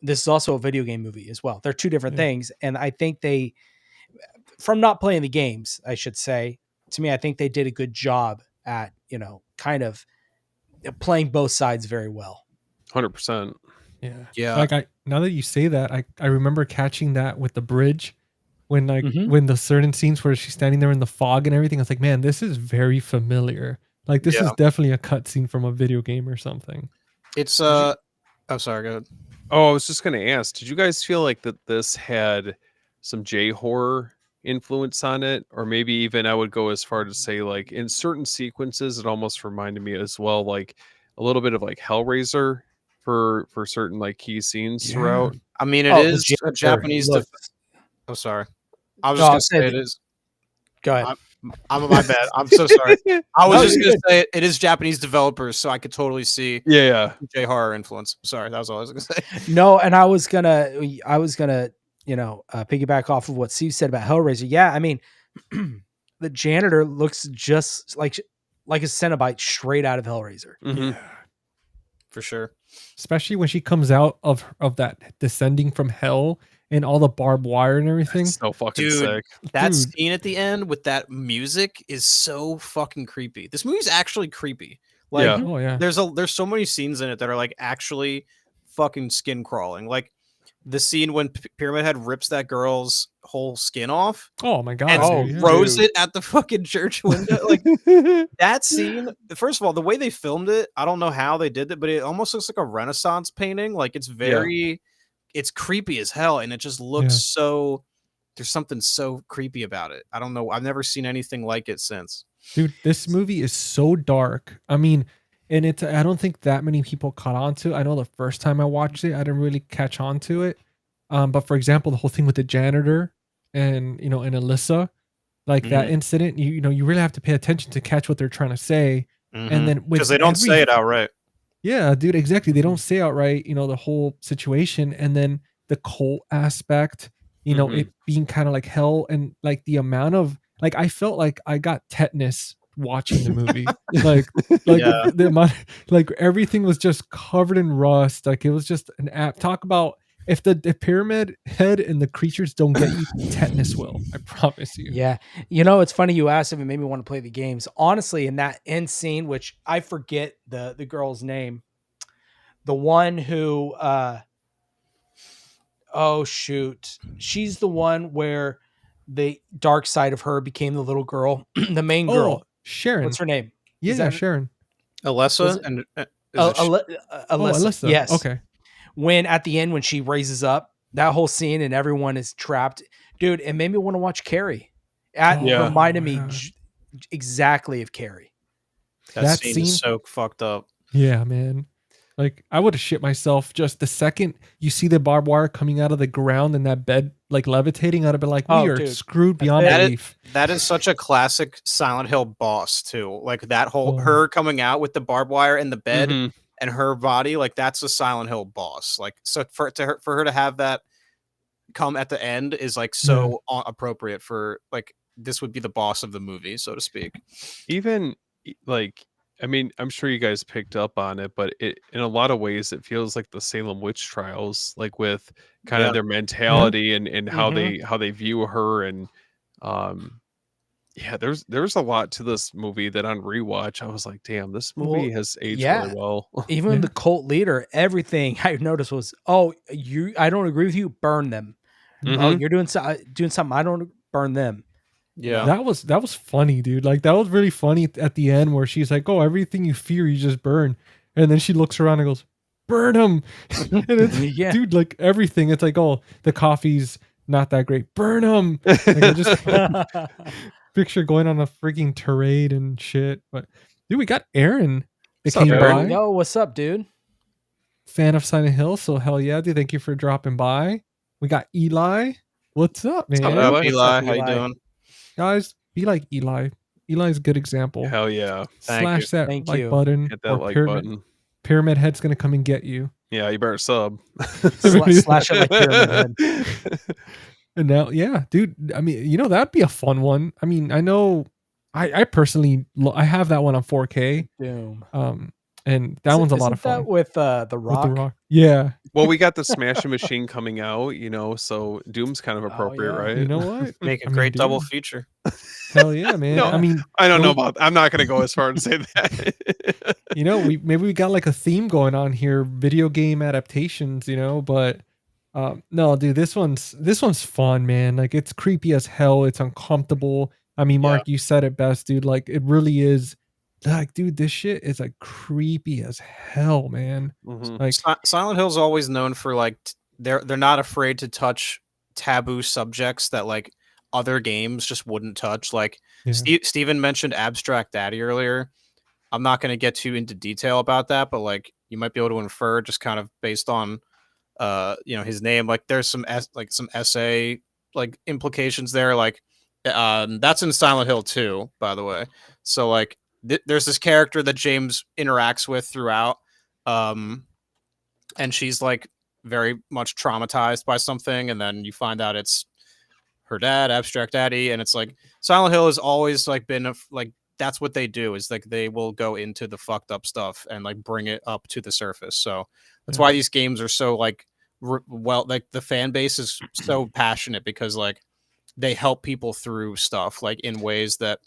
this is also a video game movie as well. They're two different things. And I think they, from not playing the games, I should say, to me, I think they did a good job at, kind of playing both sides very well. 100%. Yeah. Like now that you say that, I remember catching that with the bridge when Mhm. when the certain scenes where she's standing there in the fog and everything. I was like, man, this is very familiar. Like this is definitely a cutscene from a video game or something. It's oh, sorry, go ahead. Oh, I was just gonna ask, did you guys feel like that this had some J horror influence on it? Or maybe even I would go as far to say like in certain sequences, it almost reminded me as well, like a little bit of like Hellraiser for certain like key scenes throughout. I mean, it Oh, is a Japanese. Oh, sorry. I was just gonna say it is. Go ahead. I'm my bad. I'm so sorry. I was No, just you're gonna say it is Japanese developers, so I could totally see Yeah. J horror influence. Sorry, that was all I was gonna say. No, and I was gonna, piggyback off of what Steve said about Hellraiser. Yeah, I mean, the janitor looks just like a Cenobite straight out of Hellraiser. Mhm. For sure. Especially when she comes out of that descending from hell and all the barbed wire and everything. That's so fucking Dude, sick. that Dude. scene at the end with that music is so fucking creepy. This movie's actually creepy. Like, Yeah. Oh yeah. there's so many scenes in it that are like actually fucking skin crawling. Like the scene when Pyramid Head rips that girl's whole skin off Oh my god. and dude, yeah. throws it at the fucking church window. Like that scene. First of all, the way they filmed it, I don't know how they did it, but it almost looks like a Renaissance painting. Like it's very, it's creepy as hell, and it just looks so. There's something so creepy about it. I don't know. I've never seen anything like it since. Dude, this movie is so dark. I mean, and I don't think that many people caught on to it. I know the first time I watched it, I didn't really catch on to it. But for example, the whole thing with the janitor and and Alyssa, like that incident, you really have to pay attention to catch what they're trying to say. And then Because they don't say it outright. Yeah, dude, exactly. They don't say outright, the whole situation, and then the cult aspect, it being kind of like hell, and like the amount of like I felt like I got tetanus watching the movie. The amount, like everything was just covered in rust. Like it was just an app. Talk about if the Pyramid Head and the creatures don't get you, tetanus will. I promise you. Yeah. It's funny you asked if it made me want to play the games. Honestly, in that end scene, which I forget the girl's name, the one who oh shoot. She's the one where the dark side of her became the little girl, the main girl. Sharon. What's her name? Yeah, Sharon. Alessa and Alyssa. Yes. Okay. When at the end, when she raises up, that whole scene and everyone is trapped, dude, it made me want to watch Carrie. Reminded me exactly of Carrie. That scene is so fucked up. Yeah, man. Like I would have shit myself just the second you see the barbed wire coming out of the ground and that bed like levitating. I'd have been like, we are screwed beyond belief. That is such a classic Silent Hill boss too. Like that whole her coming out with the barbed wire in the bed and her body, like that's a Silent Hill boss. Like so for her to have that come at the end is like so appropriate for like this would be the boss of the movie, so to speak. Even like I mean, I'm sure you guys picked up on it, but it in a lot of ways it feels like the Salem witch trials, like with kind of their mentality and how they view her, and there's a lot to this movie that on rewatch I was like, damn, this movie has aged really well. Even the cult leader, everything I noticed was, I don't agree with you, burn them. Oh, you're doing something I don't, burn them. Yeah, that was funny, dude. Like that was really funny at the end where she's like, "Oh, everything you fear, you just burn," and then she looks around and goes, burn them. And it's, Yeah. dude, like everything. It's like, oh, the coffee's not that great. Burn them. Like, I just picture going on a freaking tirade and shit. But dude, we got Aaron that What's up, came Aaron? by. Yo, what's up, dude? Fan of Silent Hill. So hell yeah, dude. Thank you for dropping by. We got Eli. What's up, man? What's Eli? up, Eli? How you Eli? doing? Guys, be like Eli. Eli's a good example. Hell yeah. Thank Slash you. that Thank like you. button. Hit that Or like pyramid, button. Pyramid Head's gonna come and get you. Yeah, you better sub. Slash it like Pyramid Head. And now, yeah, dude. I mean, that'd be a fun one. I mean, I know, I personally, I have that one on 4K. Doom. And that one's a lot of fun. That with The With Rock? the Rock. Yeah. Well, we got the Smashing Machine coming out, so Doom's kind of appropriate, yeah. right? You know what? Make a I mean, great double dude, feature. Hell yeah, man. No, I mean, I don't know well, about. I'm not going to go as far to say that. maybe we got like a theme going on here, video game adaptations, but no, dude, this one's fun, man. Like, it's creepy as hell. It's uncomfortable. I mean, Mark, you said it best, dude. Like, it really is. Like, dude, this shit is like creepy as hell, man. Mhm. Like, Silent Hill's always known for like they're not afraid to touch taboo subjects that like other games just wouldn't touch. Like yeah. Steven mentioned Abstract Daddy earlier. I'm not going to get too into detail about that, but like you might be able to infer just kind of based on his name. Like there's some essay like implications there. Like that's in Silent Hill 2, by the way. So like there's this character that James interacts with throughout, and she's like very much traumatized by something, and then you find out it's her dad, Abstract Daddy, and it's like Silent Hill has always like been like that's what they do, is like they will go into the fucked up stuff and like bring it up to the surface. So that's why these games are so like like the fan base is so passionate, because like they help people through stuff like in ways that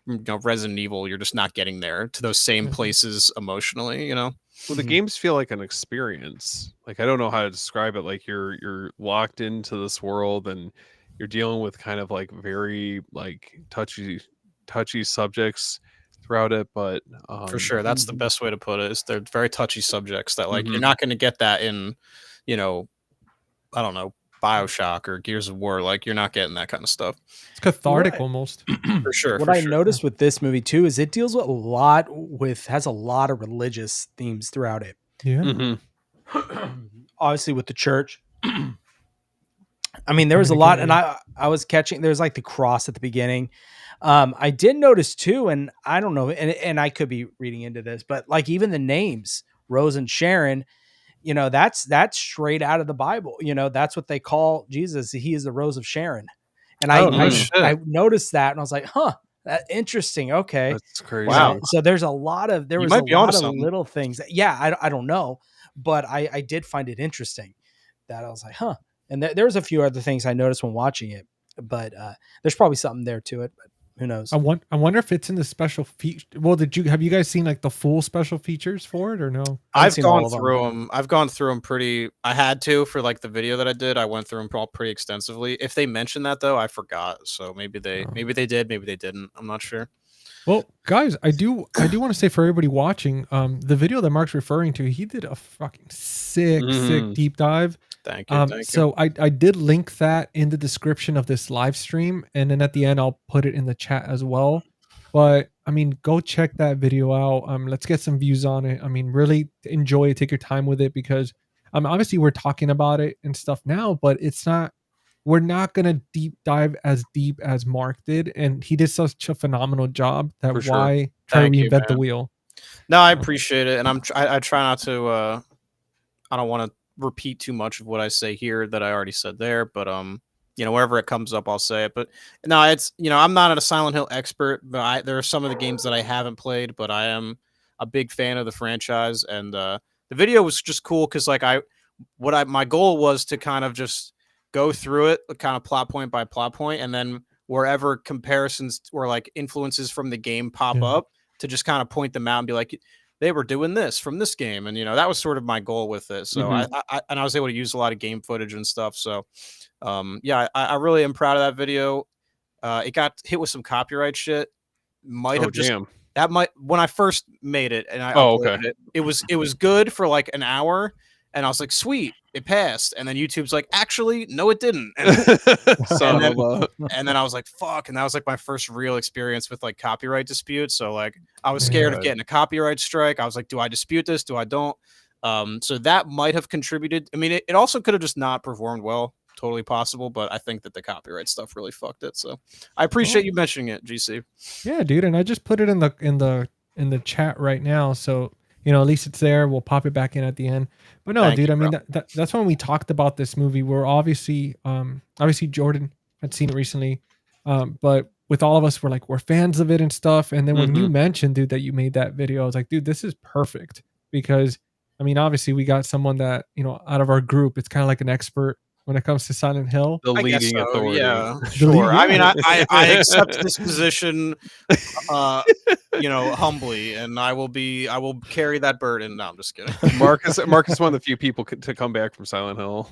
Resident Evil, you're just not getting there to those same places emotionally, Well, the games feel like an experience. Like, I don't know how to describe it. Like, you're locked into this world and you're dealing with kind of like very like touchy subjects throughout it. But for sure, that's the best way to put it. Is they're very touchy subjects that like you're not going to get that in, I don't know, BioShock or Gears of War. Like, you're not getting that kind of stuff. It's cathartic almost. For sure. What I noticed with this movie too is it deals with has a lot of religious themes throughout it. Yeah. Obviously with the church. I mean, there was a lot, and I was catching, there's like the cross at the beginning. I did notice too, and I don't know, and I could be reading into this, but like even the names, Rose and Sharon, that's straight out of the Bible. That's what they call Jesus. He is the Rose of Sharon. And I noticed that, and I was like, interesting. Okay. That's crazy. Wow. So there was a lot of little things. I don't know, but I did find it interesting that I was like, and there's a few other things I noticed when watching it, but there's probably something there to it, but who knows? I wonder if it's in the special feature. Well, have you guys seen like the full special features for it or no? I've gone through them. I've gone through them I had to for like the video that I did. I went through them all pretty extensively. If they mentioned that though, I forgot. So maybe they did, maybe they didn't. I'm not sure. Well, guys, I do want to say for everybody watching, the video that Mark's referring to, he did a fucking sick deep dive. Thank you. So I did link that in the description of this live stream, and then at the end I'll put it in the chat as well. But I mean, go check that video out. Let's get some views on it. I mean, really enjoy it. Take your time with it, because obviously we're talking about it and stuff now, but we're not gonna deep dive as deep as Mark did, and he did such a phenomenal job that try to reinvent the wheel. No, I appreciate it, and I try not to. I don't want to repeat too much of what I say here that I already said there, but wherever it comes up, I'll say it. But no, it's I'm not a Silent Hill expert, but there are some of the games that I haven't played, but I am a big fan of the franchise, and the video was just cool because like my goal was to kind of just go through it, kind of plot point by plot point, and then wherever comparisons or like influences from the game pop up, to just kind of point them out and be like, they were doing this from this game, and that was sort of my goal with it. So I was able to use a lot of game footage and stuff. So I really am proud of that video. It got hit with some copyright shit. Might have that might when I first made it and I Oh, uploaded okay. it was good for like an hour, and I was like, sweet, it passed. And then YouTube's like, actually, no, it didn't. Son then- of a. And then I was like, fuck. And that was like my first real experience with like copyright disputes. So like I was scared of Right. getting a copyright strike. I was like, do I dispute this? Do I don't? So that might have contributed. I mean, it also could have just not performed well. Totally possible, but I think that the copyright stuff really fucked it. So I appreciate you mentioning it, GC. Yeah, dude, and I just put it in the chat right now, so at least it's there. We'll pop it back in at the end. But no, Thank dude, you, I mean bro. that's when we talked about this movie. We're obviously Jordan had seen it recently, but with all of us, we're fans of it and stuff. And then when you mentioned, dude, that you made that video, I was like, dude, this is perfect because I mean, obviously, we got someone that out of our group. It's kind of like an expert when it comes to Silent Hill. The I guess leading so, authority. yeah, The sure. lead- I mean, yeah. I accept this position, humbly, and I will carry that burden. No, I'm just kidding. Marcus is one of the few people to come back from Silent Hill.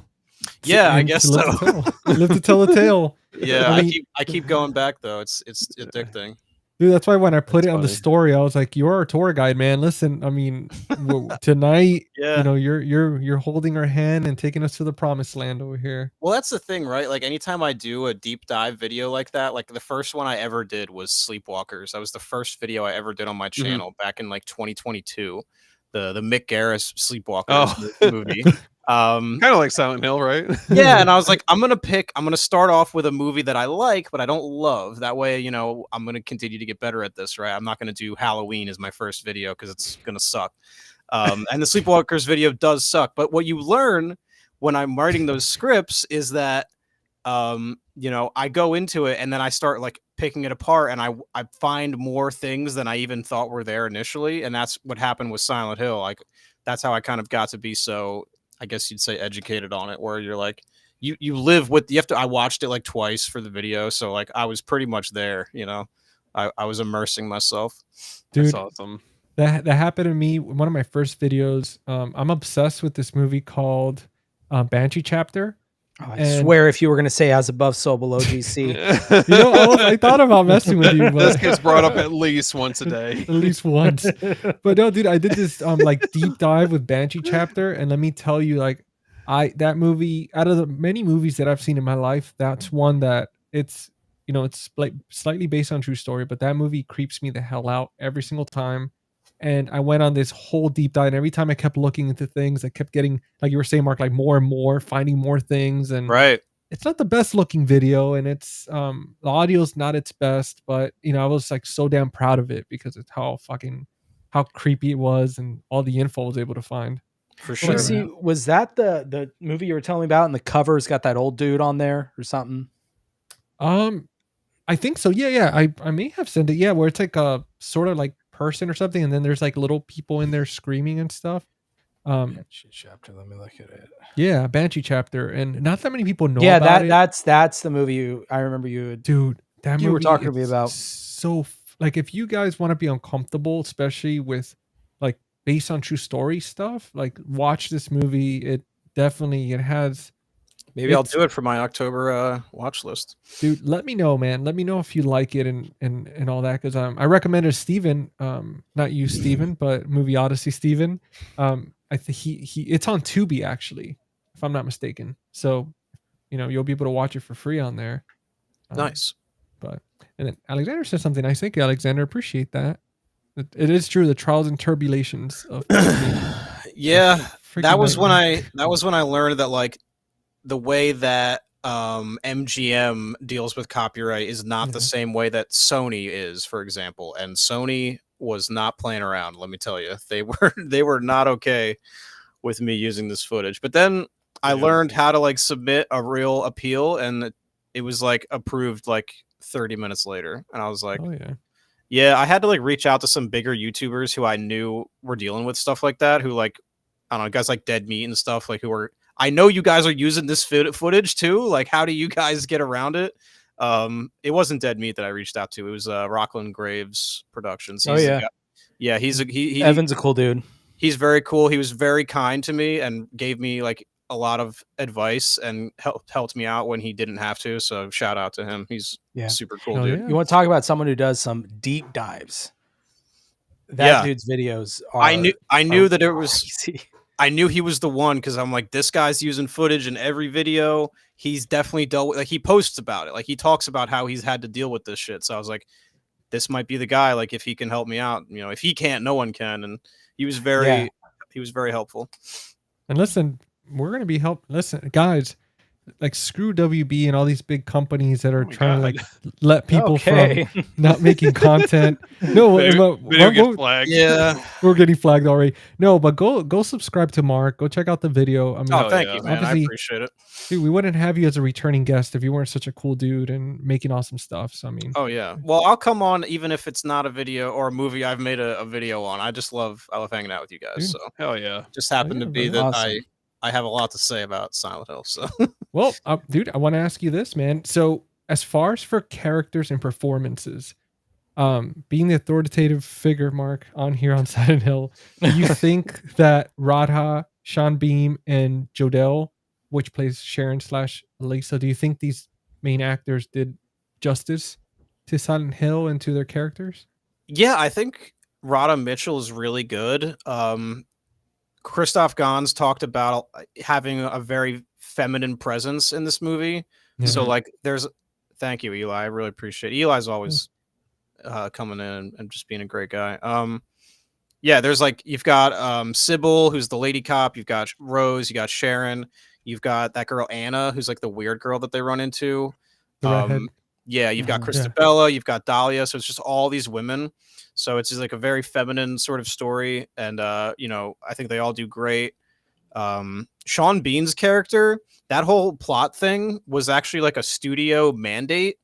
Yeah, I And guess to so. live to tell the tale. Yeah, I I mean- keep going back though. It's addicting. Dude, that's why when I put That's it on the funny. story, I was like, "You're our tour guide, man. Listen, I mean, tonight, Yeah. you're holding our hand and taking us to the promised land over here." Well, that's the thing, right? Like anytime I do a deep dive video like that, like the first one I ever did was Sleepwalkers. That was the first video I ever did on my channel back in like 2022. The Mick Garris Sleepwalkers movie. Kind of like Silent Hill, right? Yeah, and I was like, I'm gonna start off with a movie that I like, but I don't love. That way, I'm gonna continue to get better at this, right? I'm not gonna do Halloween as my first video because it's gonna suck. And the Sleepwalkers video does suck. But what you learn when I'm writing those scripts is that I go into it and then I start like picking it apart and I find more things than I even thought were there initially. And that's what happened with Silent Hill. Like that's how I kind of got to be so, I guess you'd say, educated on it, where you're like, you live with, I watched it like twice for the video. So like I was pretty much there, I was immersing myself. Dude, That's awesome. That happened to me. One of my first videos. I'm obsessed with this movie called Banshee Chapter. Oh, I swear, if you were going to say "as above, so below," GC, I thought about messing with you, but This gets brought up at least once a day. at least once. But no, dude, I did this like deep dive with Banshee Chapter, and let me tell you, like, that movie, out of the many movies that I've seen in my life, that's one that it's like slightly based on true story, but that movie creeps me the hell out every single time. And I went on this whole deep dive, and every time I kept looking into things, I kept getting, like you were saying, Mark, like more and more, finding more things. And Right. it's not the best looking video, and it's the audio's not its best, but I was like so damn proud of it because it's how creepy it was and all the info I was able to find. For sure. see, was that the movie you were telling me about? And the cover's got that old dude on there or something. I think so. Yeah. I may have sent it. Yeah, where it's like a sort of like person or something, and then there's like little people in there screaming and stuff. Banshee Chapter. Let me look at it. Yeah, Banshee Chapter, and not that many people know. Yeah, about it. that's the movie I remember you. Dude, that movie You were talking to me is about. so like if you guys want to be uncomfortable, especially with like based on true story stuff, like watch this movie. It has. Maybe I'll do it for my October watch list. Dude, let me know, man. Let me know if you like it and all that, because I recommended Steven, not you, Steven, but Movie Odyssey Steven. I think he it's on Tubi actually, if I'm not mistaken. So, you'll be able to watch it for free on there. Nice. But and then Alexander says something nice. Thank you, Alexander. Appreciate that. It is true, the trials and tribulations of Yeah, freaking that was when nightmare. I learned that like the way that MGM deals with copyright is not the same way that Sony is, for example. And Sony was not playing around, let me tell you. They were not okay with me using this footage. But then I learned how to like submit a real appeal, and it was like approved like 30 minutes later. And I was like, Oh yeah. yeah, I had to like reach out to some bigger YouTubers who I knew were dealing with stuff like that, who like, I don't know, guys like Dead Meat and stuff, like who were, I know you guys are using this footage too. Like, how do you guys get around it? It wasn't Dead Meat that I reached out to. It was Rockland Graves Productions. Oh yeah, yeah. Evan's a cool dude. He's very cool. He was very kind to me and gave me like a lot of advice and helped me out when he didn't have to. So shout out to him. He's super cool, Hell dude. yeah. You want to talk about someone who does some deep dives? That dude's videos are. I knew that it was. Crazy. I knew he was the one because I'm like, this guy's using footage in every video. He's definitely dealt with, like, he posts about it. Like, he talks about how he's had to deal with this shit. So I was like, this might be the guy. Like, if he can help me out, if he can't, no one can. And he was very helpful. And listen, we're gonna be Listen, guys, like screw WB and all these big companies that are trying to like let people from not making content. No, get flagged. Yeah, we're getting flagged already. No, but go subscribe to Mark. Go check out the video. I mean, thank you, man. I appreciate it. Dude, we wouldn't have you as a returning guest if you weren't such a cool dude and making awesome stuff. So I mean, oh yeah. Well, I'll come on even if it's not a video or a movie I've made a video on. I love hanging out with you guys. Dude. So hell yeah. Just happened to be that awesome. I have a lot to say about Silent Hill. So well, dude, I want to ask you this, man. So as far as for characters and performances, being the authoritative figure, Mark, on here on Silent Hill, do you think that Radha, Sean Beam, and Jodelle, which plays Sharon / Lisa, do you think these main actors did justice to Silent Hill and to their characters? Yeah, I think Radha Mitchell is really good. Christophe Gans talked about having a very feminine presence in this movie. Yeah. So like thank you, Eli. I really appreciate it. Eli's always coming in and just being a great guy. Yeah, there's like, you've got Sybil, who's the lady cop. You've got Rose, you got Sharon. You've got that girl, Anna, who's like the weird girl that they run into. Yeah, you've got Christabella, you've got Dahlia. So it's just all these women. So it's just like a very feminine sort of story. And, I think they all do great. Sean Bean's character, that whole plot thing was actually like a studio mandate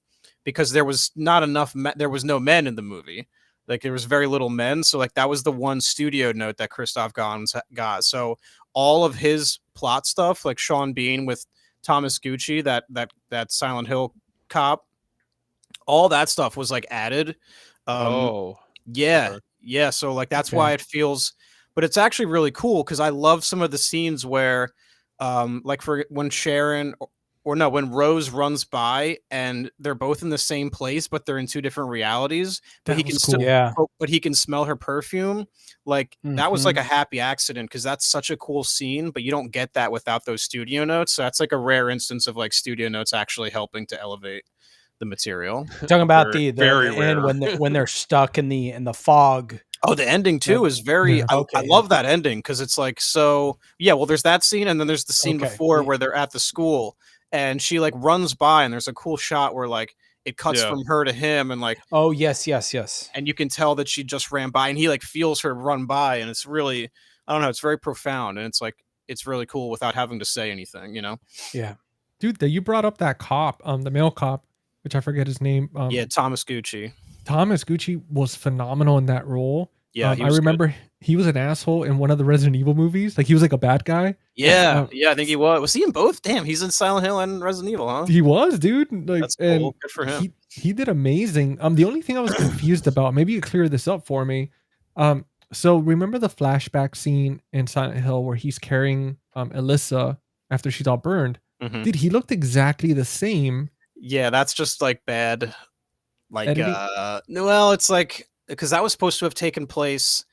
because there was not enough, there was no men in the movie. Like there was very little men. So like that was the one studio note that Christophe Gans got. So all of his plot stuff, like Sean Bean with Thomas Gucci, that Silent Hill cop, all that stuff was like added. Yeah. So like that's why it feels, but it's actually really cool because I love some of the scenes where, like for when Sharon when Rose runs by and they're both in the same place, but they're in two different realities. But he can but he can smell her perfume. Like that was like a happy accident because that's such a cool scene, but you don't get that without those studio notes. So that's like a rare instance of like studio notes actually helping to elevate the material. Talking about the end when they're stuck in the fog. Oh, the ending too is very. I love that ending because it's like so. Yeah, well, there's that scene, and then there's the scene before where they're at the school, and she like runs by, and there's a cool shot where like it cuts from her to him, and like yes, and you can tell that she just ran by, and he like feels her run by, and it's really, I don't know, it's very profound, and it's like it's really cool without having to say anything, Yeah, dude, that you brought up that cop, the male cop, which I forget his name. Thomas Gucci. Thomas Gucci was phenomenal in that role. Yeah, I remember he was an asshole in one of the Resident Evil movies. Like he was like a bad guy. Yeah, I think he was. Was he in both? Damn, he's in Silent Hill and Resident Evil, huh? He was, dude. Like, that's cool. Good for him. He did amazing. The only thing I was confused about, maybe you clear this up for me. So remember the flashback scene in Silent Hill where he's carrying Alyssa after she's all burned? Mm-hmm. Dude, he looked exactly the same. Yeah, that's just like bad. Like, well, it's like because that was supposed to have taken place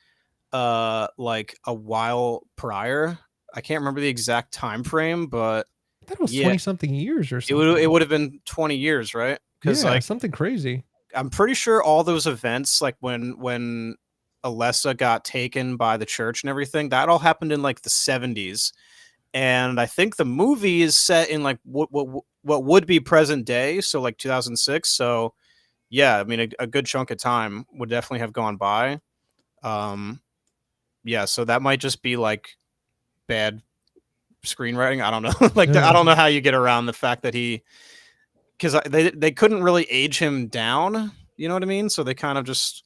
like a while prior. I can't remember the exact time frame, but I thought it was 20 something years or something. It would have been 20 years, right? Because like something crazy. I'm pretty sure all those events, like when Alessa got taken by the church and everything, that all happened in like the 70s. And I think the movie is set in like what would be present day, so like 2006. So yeah, I mean a good chunk of time would definitely have gone by. Yeah, so that might just be like bad screenwriting. I don't know. I don't know how you get around the fact that because they couldn't really age him down. You know what I mean? So they kind of just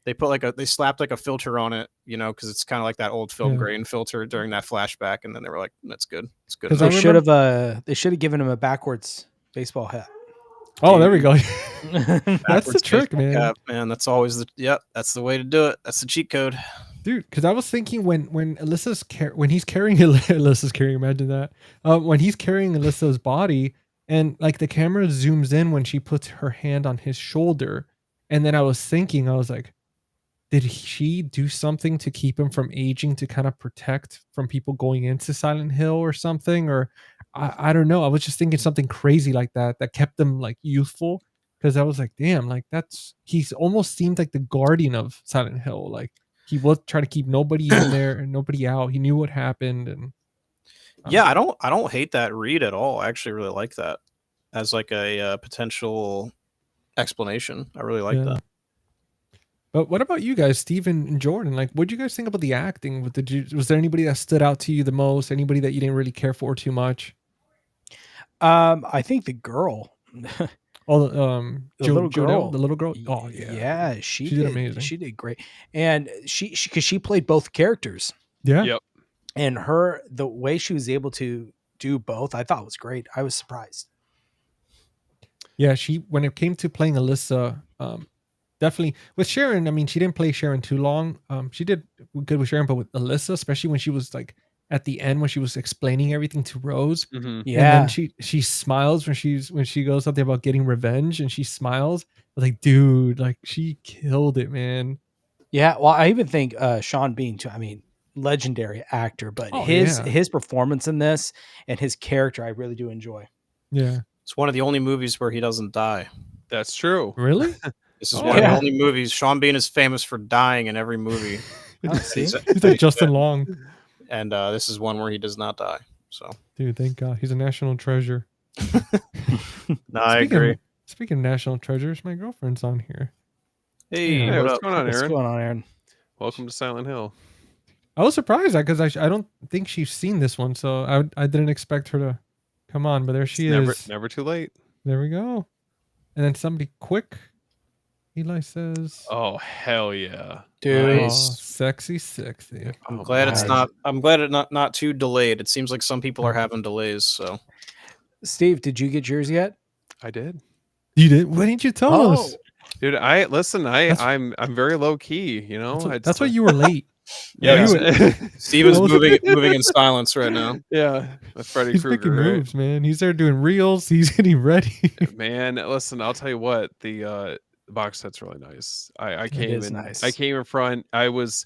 they slapped like a filter on it, because it's kind of like that old film grain filter during that flashback, and then they were like, "That's good. It's good." They should have given him a backwards baseball hat. Oh, there we go. That's the trick, man. Cap, man, that's always that's the way to do it. That's the cheat code, dude. Because I was thinking when he's carrying Alyssa's carrying, imagine that when he's carrying Alyssa's body, and like the camera zooms in when she puts her hand on his shoulder, and then I was thinking, I was like, did she do something to keep him from aging to kind of protect from people going into Silent Hill or something? Or I don't know. I was just thinking something crazy like that kept them like youthful. Because I was like, damn, like he's almost seemed like the guardian of Silent Hill. Like he would try to keep nobody in there and nobody out. He knew what happened, and Yeah, I don't hate that read at all. I actually really like that as like a potential explanation. I really like that. But what about you guys, Steven and Jordan? Like, what did you guys think about the acting? Was there anybody that stood out to you the most? Anybody that you didn't really care for too much? I think the girl. Oh, the little girl. the little girl. Oh yeah, yeah, she did amazing. She did great, and because she played both characters. Yeah. Yep. And the way she was able to do both, I thought was great. I was surprised. Yeah, when it came to playing Alyssa, definitely with Sharon. I mean, she didn't play Sharon too long. She did good with Sharon, but with Alyssa, especially when she was like at the end when she was explaining everything to Rose. Mm-hmm. Yeah, and then she smiles when she goes something about getting revenge, and she smiles. I was like, dude, like she killed it, man. Yeah, well, I even think Sean Bean too. I mean, legendary actor, but his performance in this and his character, I really do enjoy. Yeah, it's one of the only movies where he doesn't die. That's true. Really? This is one of the only movies. Sean Bean is famous for dying in every movie. He's like Justin Long. And this is one where he does not die. So, dude, thank God, he's a national treasure. No, I agree. Speaking of national treasures, my girlfriend's on here. Hey, what's going on, Aaron? What's going on, Aaron? Welcome to Silent Hill. I was surprised because I don't think she's seen this one, so I didn't expect her to come on, but there she is. Never too late. There we go. And then somebody quick. Eli says, "Oh hell yeah, dude, nice. Sexy. I'm glad it's not. I'm glad it's not too delayed. It seems like some people are having delays. So, Steve, did you get yours yet? I did. You did? Why didn't you tell us, dude? I'm very low key. You know, that's why you were late. Yeah, Steven's moving in silence right now. Yeah, that's Freddy He's Krueger. Making moves, man. He's there doing reels. He's getting ready. Man, listen, I'll tell you what, the box set's really nice. I came in. Nice. I came in front. I was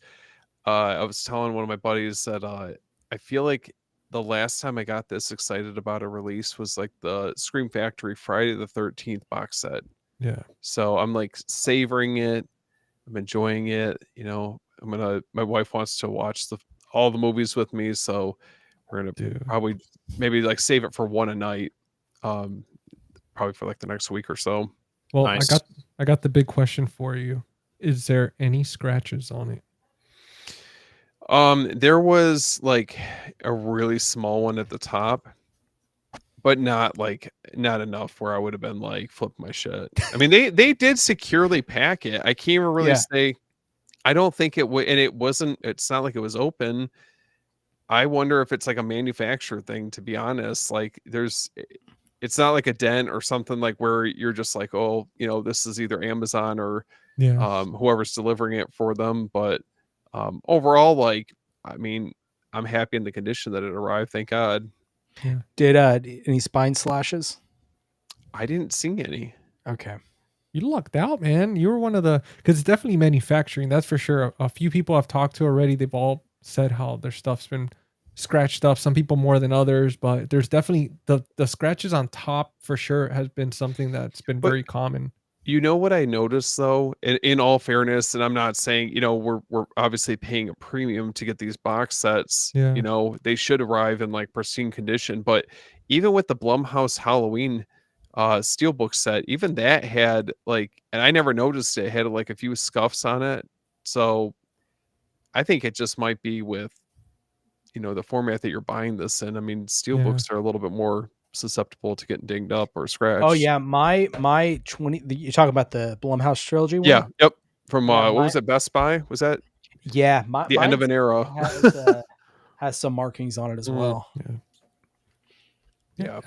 telling one of my buddies that I feel like the last time I got this excited about a release was like the Scream Factory Friday the 13th box set. Yeah. So I'm like savoring it. I'm enjoying it. You know, my wife wants to watch all the movies with me, so we're gonna probably maybe like save it for one a night, probably for like the next week or so. Well, nice. I got the big question for you. Is there any scratches on it? There was like a really small one at the top, but not enough where I would have been like flip my shit. I mean, they did securely pack it. I can't even really say. I don't think it would, and it wasn't. It's not like it was open. I wonder if it's like a manufacturer thing. To be honest, like it's not like a dent or something like where you're just like, oh, you know, this is either Amazon or whoever's delivering it for them. But overall, like, I mean, I'm happy in the condition that it arrived. Thank God. Yeah. Did any spine slashes? I didn't see any. Okay. You lucked out, man. You were one of because it's definitely manufacturing. That's for sure. A few people I've talked to already, they've all said how their stuff's been scratched up. Some people more than others, but there's definitely the scratches on top for sure has been something that's been very common. You know what I noticed though, in all fairness, and I'm not saying, you know, we're obviously paying a premium to get these box sets. Yeah. You know, they should arrive in like pristine condition. But even with the Blumhouse Halloween steelbook set, even that had like, and I never noticed it had like a few scuffs on it. So I think it just might be with, you know, the format that you're buying this in. I mean, steelbooks are a little bit more susceptible to getting dinged up or scratched. Oh yeah, my 20. You're talking about the Blumhouse trilogy one? Yeah. Yep. From what was it? Best Buy? Was that? Yeah, the end of an era. Has some markings on it as well. Yeah.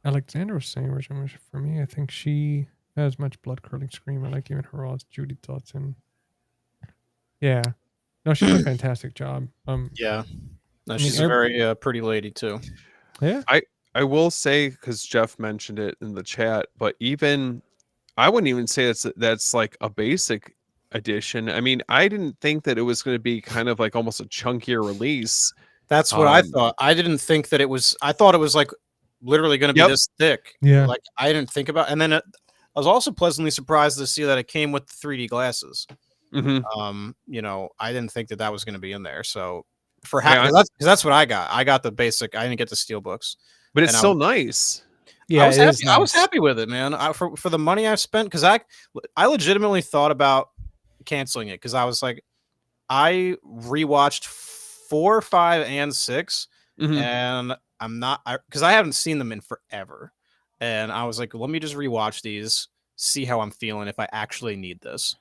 Alexandra was saying, which for me, I think she has much blood curdling scream. I like giving her odds. Judy Dodson. Yeah. No, she did a fantastic job. Yeah. No, she's a very pretty lady too. Yeah. I will say, because Jeff mentioned it in the chat, but even I wouldn't even say that's like a basic edition. I mean, I didn't think that it was going to be kind of like almost a chunkier release. That's what I thought. I didn't think that it was. I thought it was like literally going to be this thick. Yeah. Like I didn't think about. And then I was also pleasantly surprised to see that it came with the 3D glasses. You know, I didn't think that was going to be in there. So for that's what I got. I got the basic. I didn't get the steelbooks, but it's still nice. Yeah, I was happy. I was happy with it, man. For the money I've spent, because I legitimately thought about canceling it because I was like, I rewatched 4, 5, and 6, and I'm not because I haven't seen them in forever, and I was like, let me just rewatch these, see how I'm feeling if I actually need this.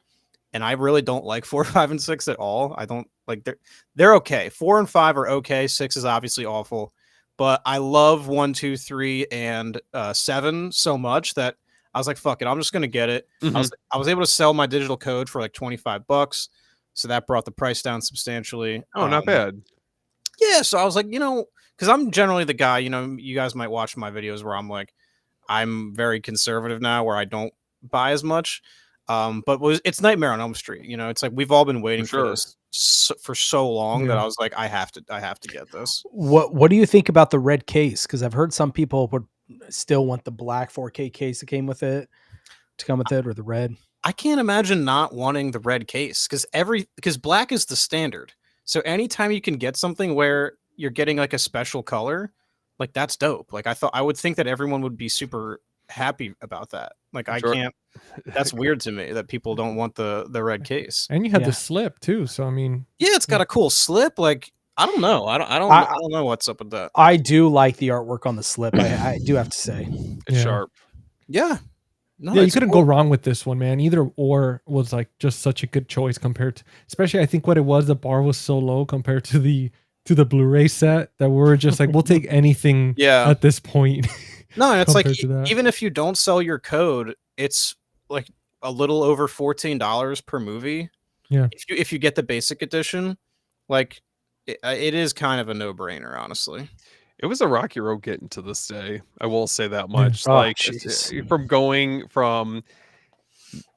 And I really don't like 4, 5, and 6 at all. I don't like they're okay. 4 and 5 are okay. 6 is obviously awful. But I love 1, 2, 3, and 7 so much that I was like, "Fuck it, I'm just gonna get it." I was able to sell my digital code for like $25, so that brought the price down substantially. Oh, not bad. Yeah, so I was like, you know, because I'm generally the guy, you know, you guys might watch my videos where I'm like, I'm very conservative now, where I don't buy as much. But it's Nightmare on Elm Street. You know, it's like we've all been waiting for this for so long that I was like, I have to get this. What do you think about the red case? Because I've heard some people would still want the black 4K case that came with it to come with it, or the red. I can't imagine not wanting the red case because black is the standard. So anytime you can get something where you're getting like a special color, like that's dope. Like I would think that everyone would be super happy about that. Like I can't. That's weird to me that people don't want the red case. And you had the slip too, so I mean, yeah, it's got a cool slip. Like I don't know. I don't know what's up with that. I do like the artwork on the slip. I do have to say, it's sharp. Yeah. No, yeah, you couldn't go wrong with this one, man. Either or was like just such a good choice compared to, especially I think what it was, the bar was so low compared to the Blu-ray set that we were just like, we'll take anything at this point. No, and it's like even if you don't sell your code, it's like a little over $14 per movie. Yeah. If you get the basic edition, like it is kind of a no-brainer, honestly. It was a rocky road getting to this day. I will say that much. Like from going from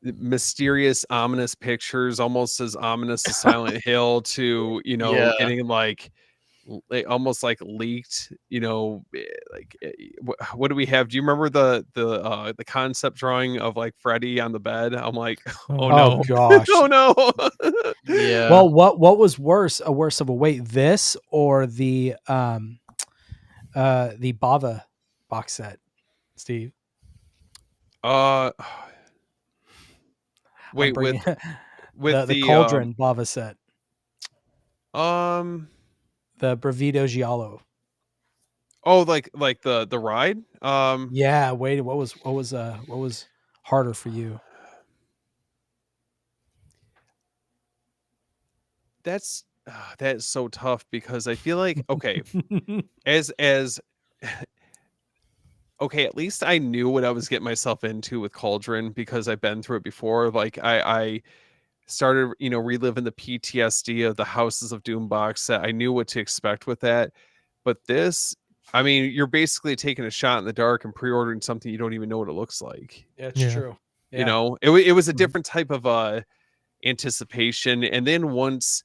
mysterious, ominous pictures, almost as ominous as Silent Hill, to getting like almost like leaked, like what do we have? Do you remember the concept drawing of like Freddy on the bed? I'm like, oh no, gosh, oh no. Yeah. Well, what was worse of a wait, this or the Bava box set, Steve? Wait, with the Cauldron Bava set. The Bravido Giallo. Oh, like the ride? Yeah, wait, what was harder for you? That's so tough because I feel like okay, as okay, at least I knew what I was getting myself into with Cauldron because I've been through it before. Like I started, reliving the PTSD of the Houses of Doom box set. I knew what to expect with that. But this, I mean, you're basically taking a shot in the dark and pre-ordering something you don't even know what it looks like. Yeah, it's true. Yeah. It was a different type of anticipation. And then once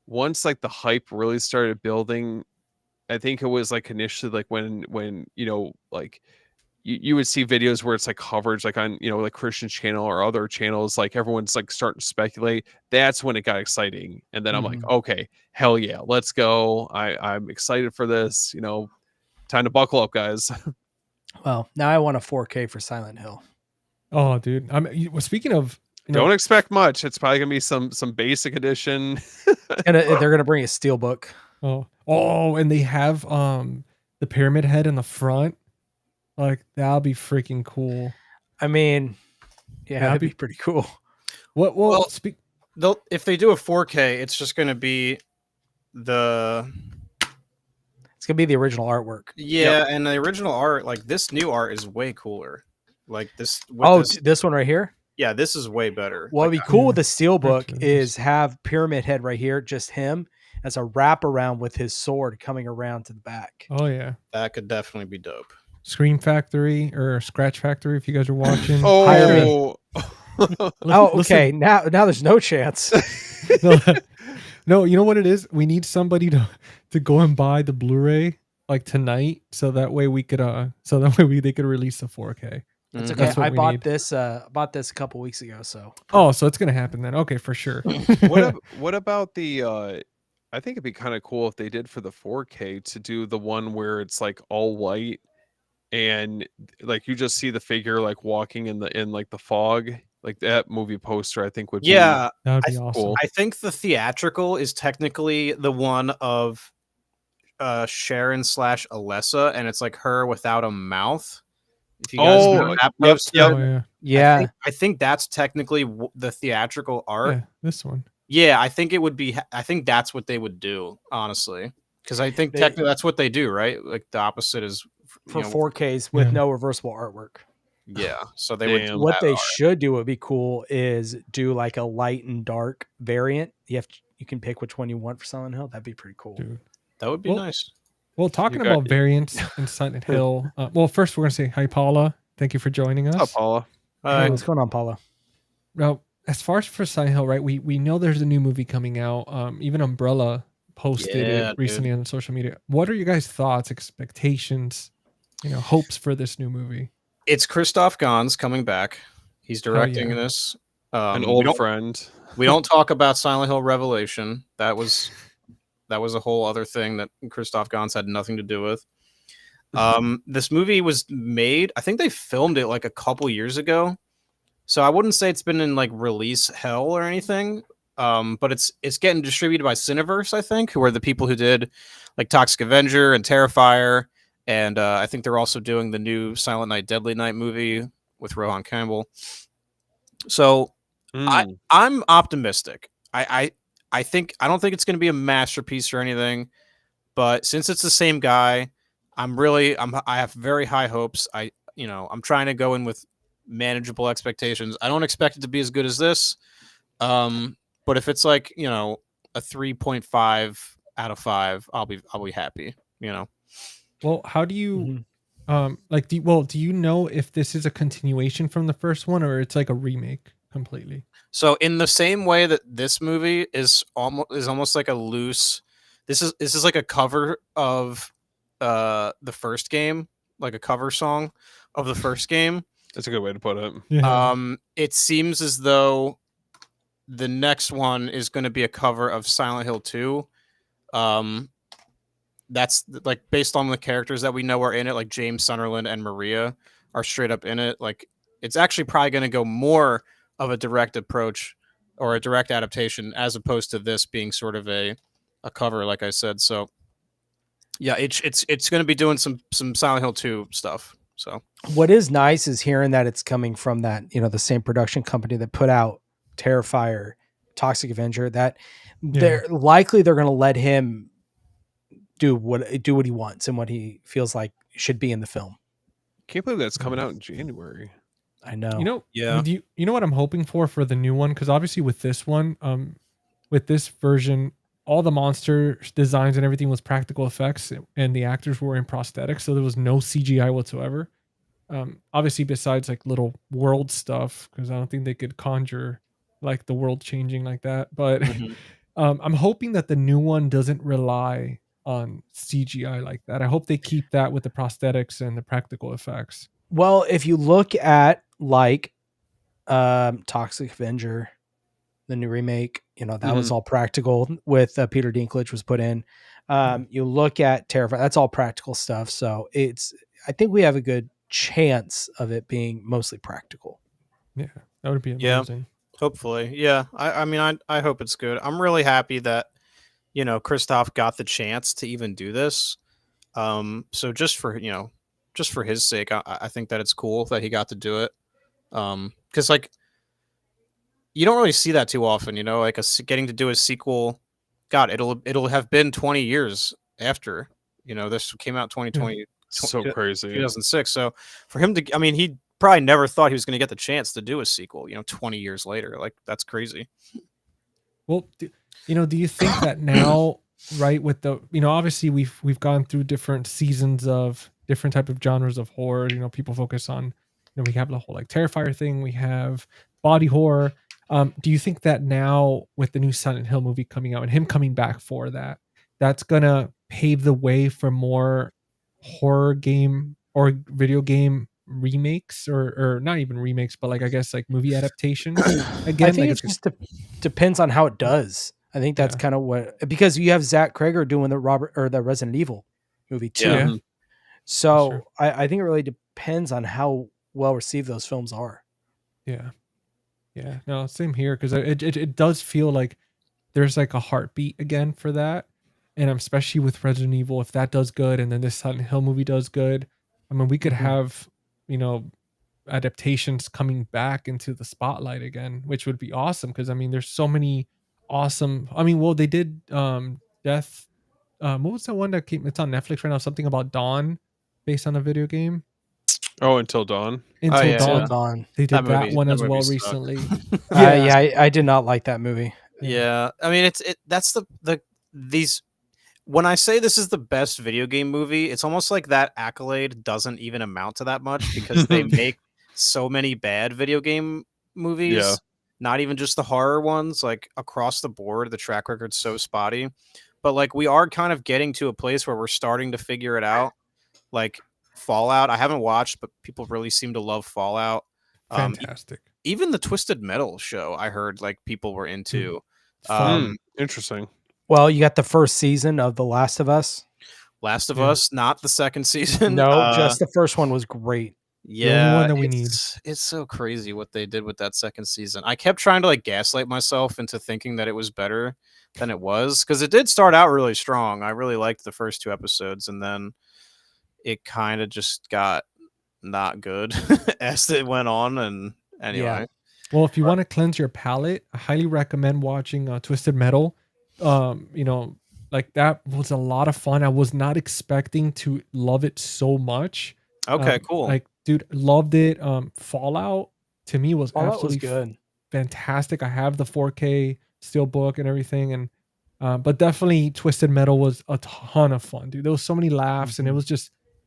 like the hype really started building, I think it was like initially like when like you would see videos where it's like coverage like on like Christian's channel or other channels, like everyone's like starting to speculate. That's when it got exciting, and then I'm like, okay, hell yeah, let's go. I'm excited for this. Time to buckle up, guys. Well, now I want a 4K for Silent Hill. Oh, dude, speaking of, don't expect much. It's probably gonna be some basic edition. They're gonna bring a steelbook. Oh, and they have the pyramid head in the front. Like that'll be freaking cool. I mean, yeah, that'd be pretty cool. Well, if they do a 4K, it's just going to be it's going to be the original artwork. Yeah, and the original art, like this new art, is way cooler. Like this. This one right here. Yeah, this is way better. What'd be cool with the steelbook is have Pyramid Head right here, just him as a wraparound with his sword coming around to the back. Oh yeah, that could definitely be dope. Scream Factory or Scratch Factory, if you guys are watching. Oh, Okay. Now there's no chance. No, you know what it is? We need somebody to go and buy the Blu-ray like tonight, so that way we could they could release the 4K. That's Mhm. okay. That's what I we bought need. this a couple weeks ago. So Oh, so it's gonna happen then. Okay, for sure. What about the I think it'd be kind of cool if they did for the 4K to do the one where it's like all white and like you just see the figure like walking in like the fog. Like that movie poster I think would Yeah, That would be I- awesome. cool. I think the theatrical is technically the one of Sharon / Alessa, and it's like her without a mouth. If you guys know Oh, that yep, poster, yep. Oh yeah. yeah, I think that's technically the theatrical art. Yeah, this one. Yeah, I think it would be. I think that's what they would do, honestly, because I think They- technically that's what they do, right? Like the opposite is for you know, 4Ks with Yeah. no reversible artwork. yeah. So they would. Damn. Do What that they art. should do would be cool is do like a light and dark variant. You can pick which one you want for Silent Hill. That'd be pretty cool. Dude. That would be Well, nice. Well, talking You got- about variants in Silent Hill. Well, first we're gonna say hi, Paula. Thank you for joining us. What's up, Paula? Hey, what's going on, Paula? Now, as far as for Silent Hill, right? We know there's a new movie coming out. Even Umbrella posted Yeah, it recently on social media. What are you guys' thoughts, expectations, hopes for this new movie? It's Christophe Gans coming back. He's directing yeah. this. An we old don't- friend. We don't talk about Silent Hill Revelation. That was a whole other thing that Christophe Gans had nothing to do with. This movie was made. I think they filmed it like a couple years ago, so I wouldn't say it's been in like release hell or anything. But it's getting distributed by Cineverse, I think, who are the people who did like Toxic Avenger and Terrifier, and I think they're also doing the new Silent Night, Deadly Night movie with Rohan Campbell. So Mm. I'm optimistic. I don't think it's going to be a masterpiece or anything, but since it's the same guy, I have very high hopes. I'm trying to go in with manageable expectations. I don't expect it to be as good as this. But if it's like, a 3.5 out of 5, I'll be happy, Well, how do you Mhm. do you know if this is a continuation from the first one or it's like a remake completely? So in the same way that this movie is almost like a loose, this is like a cover of the first game, like a cover song of the first game. That's a good way to put it. Yeah. It seems as though the next one is going to be a cover of Silent Hill 2. That's like based on the characters that we know are in it, like James Sunderland and Maria are straight up in it. Like it's actually probably going to go more of a direct approach or a direct adaptation as opposed to this being sort of a cover, like I said. So yeah, it's going to be doing some Silent Hill 2 stuff. So What is nice is hearing that it's coming from that, the same production company that put out Terrifier, Toxic Avenger, that they're going to let him do what he wants and what he feels like should be in the film. Can't believe that's coming out in January. I know. Yeah. Do you know what I'm hoping for the new one? Because obviously with this one, with this version, all the monster designs and everything was practical effects, and the actors were in prosthetics, so there was no CGI whatsoever. Obviously, besides like little world stuff, because I don't think they could conjure like the world changing like that. But I'm hoping that the new one doesn't rely on CGI like that. I hope they keep that with the prosthetics and the practical effects. Well, if you look at like Toxic Avenger, the new remake, that was all practical with Peter Dinklage was put in. You look at Terrifier, that's all practical stuff. So I think we have a good chance of it being mostly practical. Yeah, that would be amazing. Hopefully. Yeah. I mean, I hope it's good. I'm really happy that, Christophe got the chance to even do this. So just for his sake, I think that it's cool that he got to do it. Cause like, you don't really see that too often, like getting to do a sequel. God, it'll have been 20 years after, this came out 2020, So crazy. 2006. So for him to, I mean, he probably never thought he was going to get the chance to do a sequel, 20 years later. Like that's crazy. Well, do you think that now, right, with the, obviously we've gone through different seasons of different type of genres of horror. People focus on, we have the whole like Terrifier thing. We have body horror. Do you think that now with the new Silent Hill movie coming out and him coming back for that, that's gonna pave the way for more horror game or video game remakes or not even remakes, but like I guess like movie adaptations again? I think Like it just depends on how it does. I think that's kind of what, because you have Zach Krager doing the Resident Evil movie too. Yeah. So Sure. I think it really depends on how well received those films are. Yeah. No, same here because it does feel like there's like a heartbeat again for that, and especially with Resident Evil, if that does good, and then this Silent Hill movie does good, I mean, we could have adaptations coming back into the spotlight again, which would be awesome because I mean, there's so many awesome. I mean, well, they did Death. What was that one that came? It's on Netflix right now. Something about Dawn, based on a video game. Oh, Until Dawn. Until Dawn. Dawn. They did that movie- one that as well movie sucked. recently. I did not like that movie. Yeah, I mean that's these. When I say this is the best video game movie, it's almost like that accolade doesn't even amount to that much because they make so many bad video game movies. Yeah. Not even just the horror ones, like across the board, the track record's so spotty. But like we are kind of getting to a place where we're starting to figure it out. Like Fallout, I haven't watched, but people really seem to love Fallout. Fantastic. Even the Twisted Metal show, I heard like people were into. Interesting. Well, you got the first season of The Last of Us. Last of Us, not the second season. No, just the first one was great. Yeah, one that we need. It's so crazy what they did with that second season. I kept trying to like gaslight myself into thinking that it was better than it was because it did start out really strong. I really liked the first 2 episodes, and then it kind of just got not good as it went on. And anyway, Yeah. Well, if you want to cleanse your palate, I highly recommend watching Twisted Metal. Like that was a lot of fun. I was not expecting to love it so much. okay, cool. Like, dude, loved it. Fallout to me was Fallout was absolutely good. fantastic. I have the 4K steelbook and everything, and but definitely Twisted Metal was a ton of fun, dude. There was so many laughs, and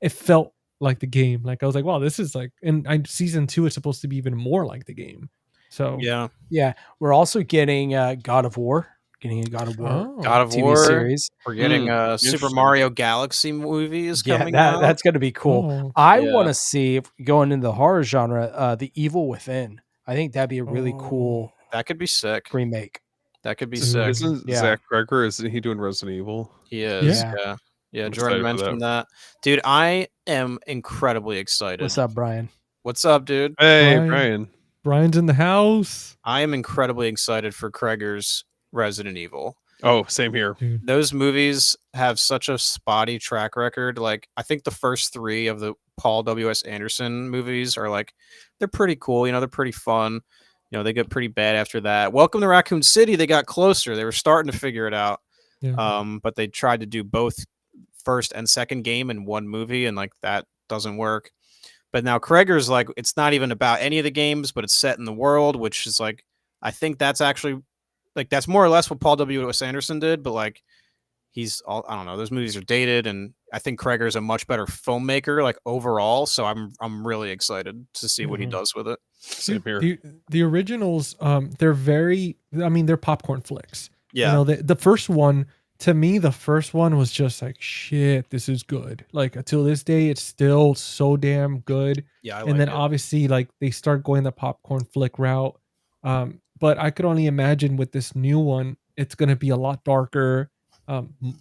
it felt like the game. Like I was like, wow, this is like, and season 2 is supposed to be even more like the game. So yeah, we're also getting God of War. Getting a God of War God of TV War series. We're getting a Super interesting. Mario Galaxy movie is coming out. That's going to be cool. Oh. I Yeah. want to see, if going into the horror genre, The Evil Within. I think that'd be a really cool That could be sick. remake. That could be Dude. sick. Isn't Yeah. Zach Greger? Isn't he doing Resident Evil? He is. Yeah. Yeah. I'm Jordan excited for mentioned that. Dude, I am incredibly excited. What's up, Brian? What's up, dude? Hey, Brian. Brian. Brian's in the house. I am incredibly excited for Kreger's Resident Evil. Oh, same here. Dude. Those movies have such a spotty track record. Like, I think the first 3 of the Paul W.S. Anderson movies are like, they're pretty cool. You know, they're pretty fun. You know, they get pretty bad after that. Welcome to Raccoon City, they got closer. They were starting to figure it out. Yeah. But they tried to do both first and second game in one movie, and like that doesn't work. But now Kreger's like, it's not even about any of the games, but it's set in the world, which is like, I think that's actually like, that's more or less what Paul W.S. Anderson did, but like I don't know, those movies are dated, and I think Kreger's a much better filmmaker, like overall. So I'm really excited to see what he does with it. Same here. The originals, they're they're popcorn flicks. Yeah. You know, the first one, to me, the first one was just like, shit, this is good. Like, until this day, it's still so damn good. Yeah. And then obviously, like, they start going the popcorn flick route. But I could only imagine with this new one, it's going to be a lot darker,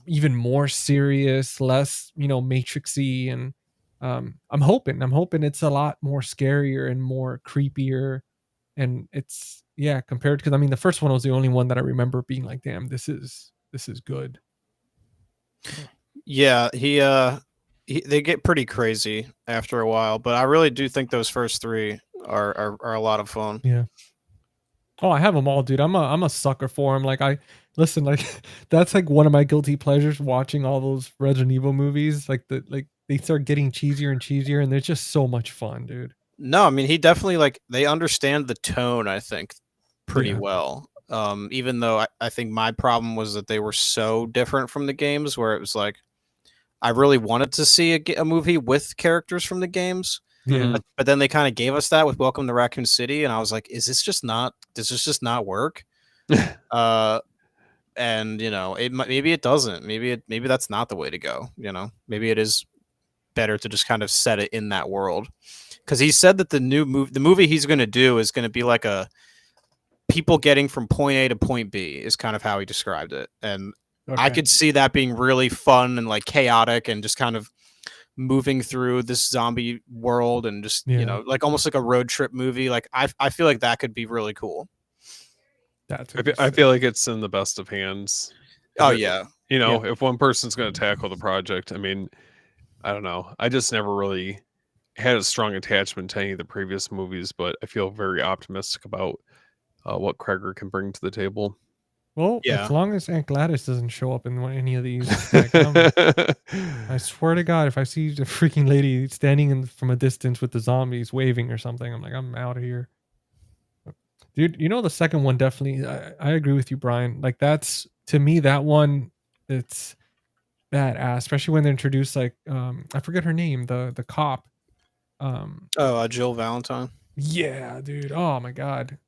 even more serious, less, matrixy. And I'm hoping it's a lot more scarier and more creepier. And it's, compared, because I mean, the first one was the only one that I remember being like, damn, this is good. Yeah, they get pretty crazy after a while, but I really do think those first 3 are a lot of fun. Yeah. Oh, I have them all, dude. I'm a sucker for them. Like, that's like one of my guilty pleasures, watching all those Resident Evil movies. Like they start getting cheesier and cheesier, and they're just so much fun, dude. No, I mean, he definitely, like, they understand the tone, I think, pretty well. Even though I think my problem was that they were so different from the games, where it was like, I really wanted to see a movie with characters from the games, Yeah. But then they kind of gave us that with Welcome to Raccoon City, and I was like, does this just not work? And maybe it doesn't. Maybe that's not the way to go. Maybe it is better to just kind of set it in that world. Because he said that the movie he's going to do is going to be like a people getting from point A to point B is kind of how he described it, and I could see that being really fun and like chaotic and just kind of moving through this zombie world and just like almost like a road trip movie. Like I feel like that could be really cool. I feel like it's in the best of hands. If one person's going to tackle the project, I mean, I don't know. I just never really had a strong attachment to any of the previous movies, but I feel very optimistic about what Kreger can bring to the table. Well, as long as Aunt Gladys doesn't show up in any of these, I swear to God, if I see the freaking lady standing from a distance with the zombies waving or something, I'm like, I'm out of here. Dude, the second one definitely, I agree with you, Brian. Like that's, to me, that one, it's badass, especially when they introduce like, I forget her name, the cop. Jill Valentine. Yeah, dude. Oh my God.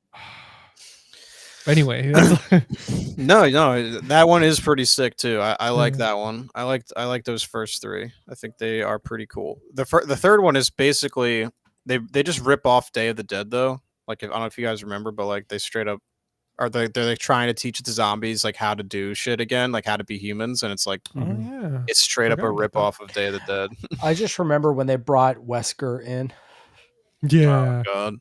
Anyway, no, that one is pretty sick too. I like that one. I like those first three. I think they are pretty cool. The third one is basically they just rip off Day of the Dead though. Like I don't know if you guys remember, but like they straight up they're like trying to teach the zombies like how to do shit again, like how to be humans, and it's like it's straight up a rip off of Day of the Dead. I just remember when they brought Wesker in. Yeah. Oh, God.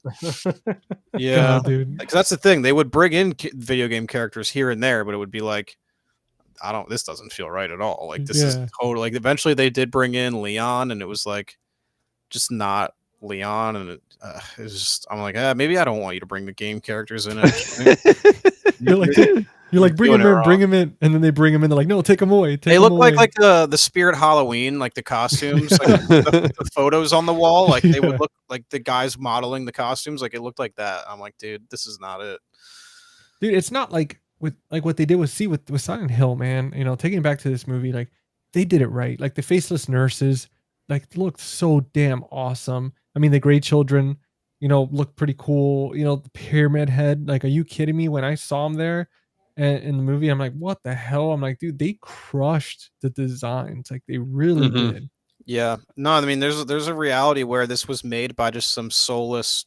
Yeah, God, dude. Because that's the thing. They would bring in video game characters here and there, but it would be like, this doesn't feel right at all. Like this is totally like. Eventually, they did bring in Leon, and it was like, just not Leon, and it was just. I'm like, maybe I don't want you to bring the game characters in. You're like bring him in, and then they bring him in. They're like, no, take him away. They look like the Spirit Halloween, like the costumes, like the photos on the wall. Like they would look like the guys modeling the costumes. Like it looked like that. I'm like, dude, this is not it. Dude, it's not like what they did with Silent Hill, man. Taking it back to this movie, like they did it right. Like the faceless nurses, like looked so damn awesome. I mean, the Grey Children, looked pretty cool. The Pyramid Head. Like, are you kidding me? When I saw him there. And in the movie, I'm like, what the hell? I'm like, dude, they crushed the designs. Like they really did. Yeah. No, I mean, there's a reality where this was made by just some soulless,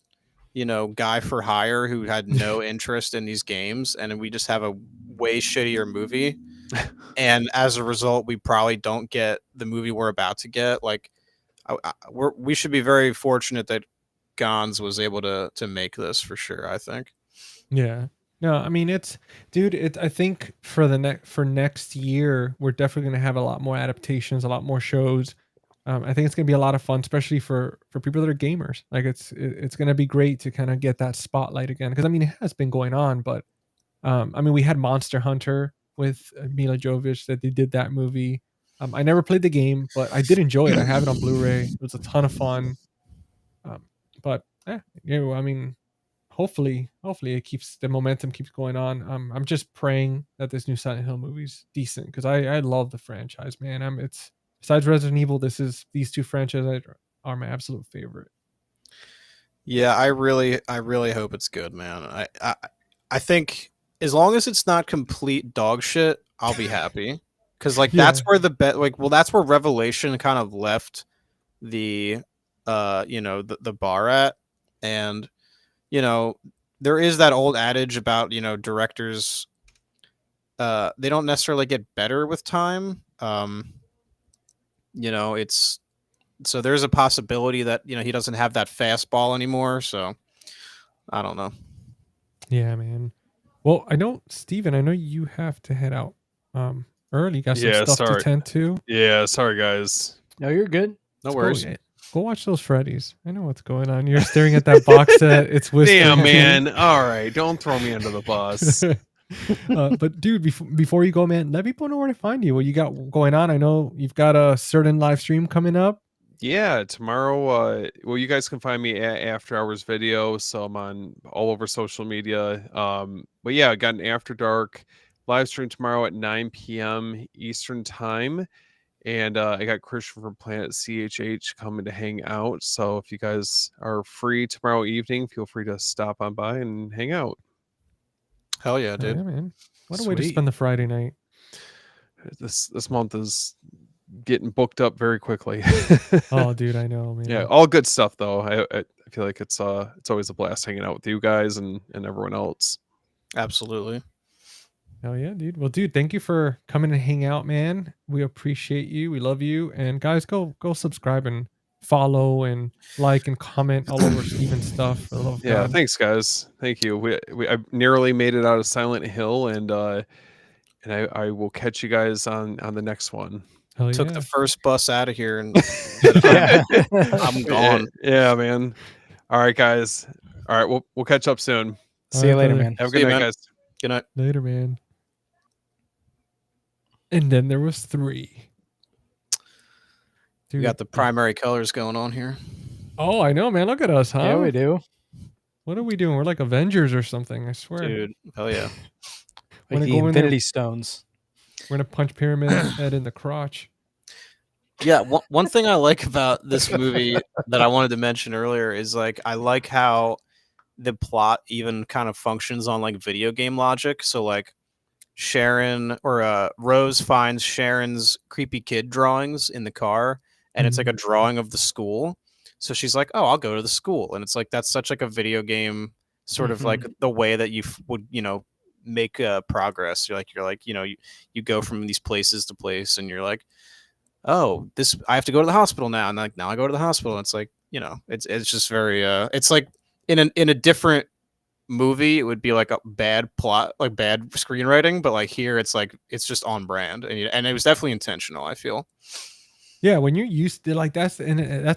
guy for hire who had no interest in these games. And we just have a way shittier movie. And as a result, we probably don't get the movie we're about to get. Like we should be very fortunate that Gans was able to make this for sure, I think. Yeah. No, I mean I think for next year we're definitely going to have a lot more adaptations, a lot more shows. I think it's going to be a lot of fun, especially for people that are gamers. Like it's going to be great to kind of get that spotlight again, because I mean it has been going on, but I mean we had Monster Hunter with Mila Jovovich that they did that movie. I never played the game, but I did enjoy it. I have it on Blu-ray. It was a ton of fun. But I mean. Hopefully the momentum keeps going on. I'm just praying that this new Silent Hill movie's decent, because I love the franchise, man. It's besides Resident Evil, these two franchises are my absolute favorite. Yeah, I really hope it's good, man. I think as long as it's not complete dog shit, I'll be happy. Because that's where that's where Revelation kind of left the the bar at, and there is that old adage about, directors, they don't necessarily get better with time. It's, so there's a possibility that, he doesn't have that fastball anymore. So I don't know. Yeah, man. Well, Steven, I know you have to head out early. You got some stuff to tend to. Yeah, sorry guys. No, you're good. No worries. Go watch those Freddy's. I know what's going on. You're staring at that box set. It's whispering. Damn, man. All right. Don't throw me under the bus. But dude, before you go, man, let people know where to find you. What you got going on? I know you've got a certain live stream coming up. Yeah, tomorrow. Well, you guys can find me at After Hours Video. So I'm on all over social media. But yeah, I got an After Dark live stream tomorrow at 9 p.m. Eastern time. And I got Christian from Planet CHH coming to hang out. So if you guys are free tomorrow evening, feel free to stop on by and hang out. Hell yeah, Oh, dude. yeah, man. What a way to Sweet. spend the Friday night. This month is getting booked up very quickly. Oh, dude, I know, man. Yeah, all good stuff though. I feel like it's always a blast hanging out with you guys and everyone else. Absolutely. Hell yeah, dude. Well, dude, thank you for coming and hang out, man. We appreciate you. We love you. And guys, go subscribe and follow and like and comment all over Steven's stuff. For the love of Yeah, God. thanks guys. Thank you. I nearly made it out of Silent Hill, and I will catch you guys on the next one. Hell Took yeah. the first bus out of here and Yeah. I'm gone. Yeah, man. All right, guys. All right, we'll catch up soon. See you All right, later, brother. man. Have a See good you, night, man. guys. Good night. Later, man. And then there was 3. We got the primary colors going on here. Oh, I know, man. Look at us, huh? Yeah, we do. What are we doing? We're like Avengers or something, I swear. Dude, hell yeah. Wanna Like the go in there? Infinity Stones. We're gonna punch Pyramid Head in the crotch. Yeah, one thing I like about this movie that I wanted to mention earlier is like I like how the plot even kind of functions on like video game logic. So like Sharon or Rose finds Sharon's creepy kid drawings in the car, and it's like a drawing of the school. So she's like, "Oh, I'll go to the school," and it's like that's such like a video game sort of like the way that you would make progress. You're like you go from these places to place, and you're like, oh, this I have to go to the hospital now, and like now I go to the hospital. And it's like it's just very it's like in a different movie it would be like a bad plot, like bad screenwriting, but like here it's like it's just on brand, and it was definitely intentional, I feel. Yeah, when you're used to like that's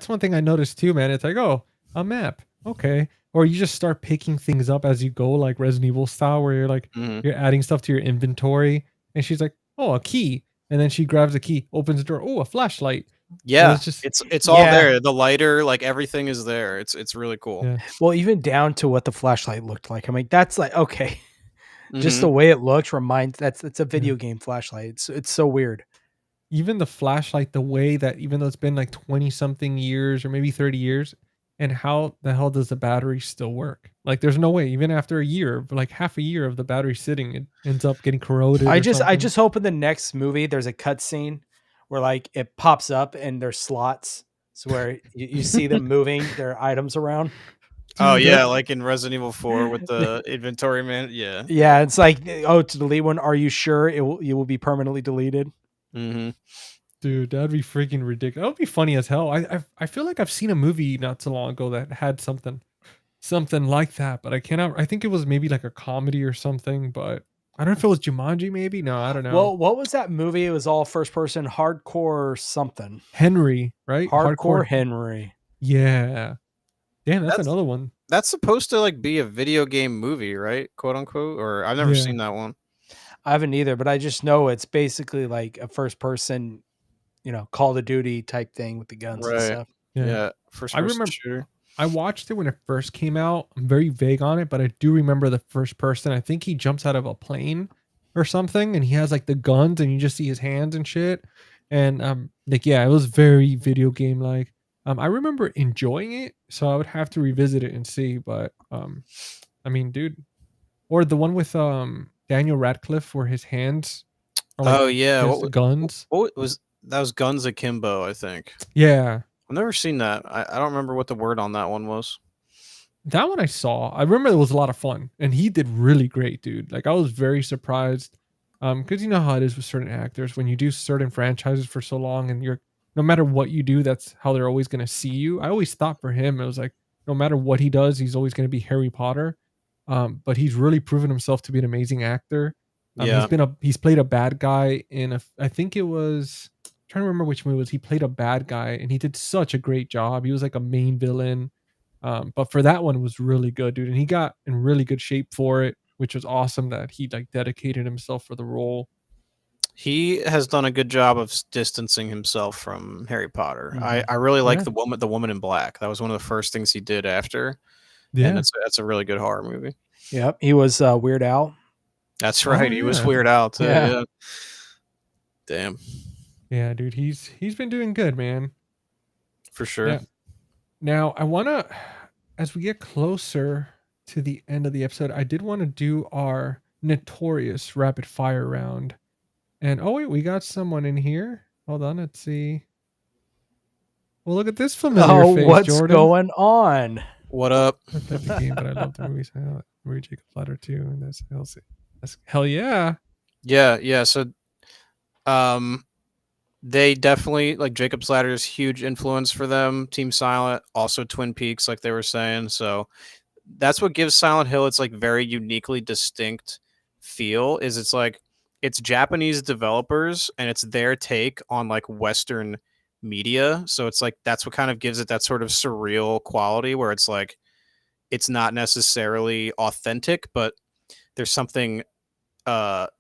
one thing I noticed too, man. It's like, oh, a map, okay, or you just start picking things up as you go, like Resident Evil style, where you're like you're adding stuff to your inventory, and she's like, oh, a key, and then she grabs a key, opens the door, oh, a flashlight. Yeah, it's just it's all there. The lighter, like everything is there. It's really cool. Yeah. Well, even down to what the flashlight looked like. I mean, that's like okay. Just the way it looks reminds that's a video game flashlight. It's so weird. Even the flashlight, the way that even though it's been like 20 something years or maybe 30 years, and how the hell does the battery still work? Like there's no way, even after a year, like half a year of the battery sitting, it ends up getting corroded. I just hope in the next movie there's a cutscene where like it pops up and there's slots. So where you see them moving their items around. Oh yeah, like in Resident Evil 4 with the inventory man. Yeah. Yeah, it's like, oh, to delete one, are you sure you will be permanently deleted? Dude, that'd be freaking ridiculous. That would be funny as hell. I feel like I've seen a movie not so long ago that had something like that, but I think it was maybe like a comedy or something, but I don't know if it was Jumanji maybe. No, I don't know. Well, what was that movie? It was all first person, hardcore something. Henry, right? Hardcore Henry. Yeah. Damn, that's another one. That's supposed to like be a video game movie, right? Quote unquote. Or I've never seen that one. I haven't either, but I just know it's basically like a first person, Call of Duty type thing with the guns and stuff. Yeah. First person shooter. I watched it when it first came out. I'm very vague on it, but I do remember the first person. I think he jumps out of a plane or something, and he has like the guns, and you just see his hands and shit. And it was very video game like. I remember enjoying it, so I would have to revisit it and see. But I mean, dude, or the one with Daniel Radcliffe, where his hands are like guns. What was that? Was Guns Akimbo, I think. Yeah. I've never seen that. I don't remember what the word on that one was. That one I saw. I remember it was a lot of fun, and he did really great, dude. Like I was very surprised, because you know how it is with certain actors when you do certain franchises for so long, and you're no matter what you do, that's how they're always going to see you. I always thought for him, it was like no matter what he does, he's always going to be Harry Potter. But he's really proven himself to be an amazing actor. He's played a bad guy in I think it was. Trying to remember which movie it was. He played a bad guy and he did such a great job. He was like a main villain. But for that one, it was really good, dude. And he got in really good shape for it, which was awesome that he like dedicated himself for the role. He has done a good job of distancing himself from Harry Potter. I really like the woman in black. That was one of the first things he did after. Yeah. And that's a really good horror movie. Yep. He was Weird Al. That's right. He was Weird Al too. Yeah. Damn. Yeah, dude, he's been doing good, man. For sure. Yeah. Now I wanna, as we get closer to the end of the episode, I did want to do our notorious rapid fire round. And oh wait, we got someone in here. Hold on, let's see. Well, look at this familiar Oh, face, what's Jordan. going on? What up? What type of game? But I love the movies. I read Jacob's Ladder too, and that's hell yeah. Yeah. So, they definitely like Jacob's Ladder is huge influence for them. Team Silent, also Twin Peaks, like they were saying. So that's what gives Silent Hill its like very uniquely distinct feel. Is it's like it's Japanese developers and it's their take on like Western media. So it's like that's what kind of gives it that sort of surreal quality where it's like it's not necessarily authentic, but there's something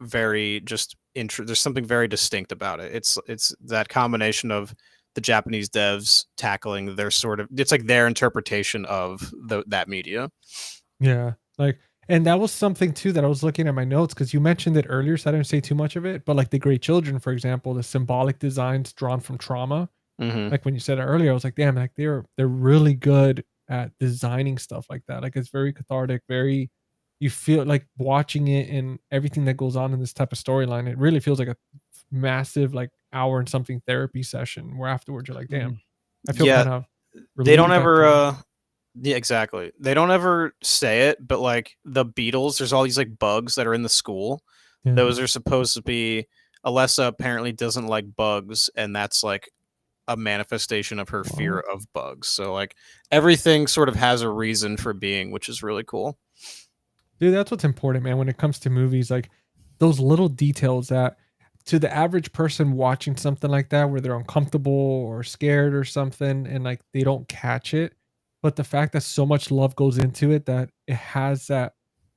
very just there's something very distinct about it. It's that combination of the Japanese devs tackling their sort of it's like their interpretation of that media. Yeah, like, and that was something too that I was looking at my notes because you mentioned it earlier, so I didn't say too much of it. But like the Great Children, for example, the symbolic designs drawn from trauma. Mm-hmm. Like when you said it earlier, I was like, damn, like they're really good at designing stuff like that. Like it's very cathartic, very, you feel like watching it and everything that goes on in this type of storyline. It really feels like a massive like hour and something therapy session where afterwards you're like, damn, I feel kind of They don't relieved ever after. yeah, exactly. They don't ever say it, but like the Beatles, there's all these like bugs that are in the school. Yeah. Those are supposed to be Alessa apparently doesn't like bugs, and that's like a manifestation of her fear of bugs. So like everything sort of has a reason for being, which is really cool. Dude, that's what's important, man, when it comes to movies, like those little details that to the average person watching something like that where they're uncomfortable or scared or something and like they don't catch it, but the fact that so much love goes into it that it has that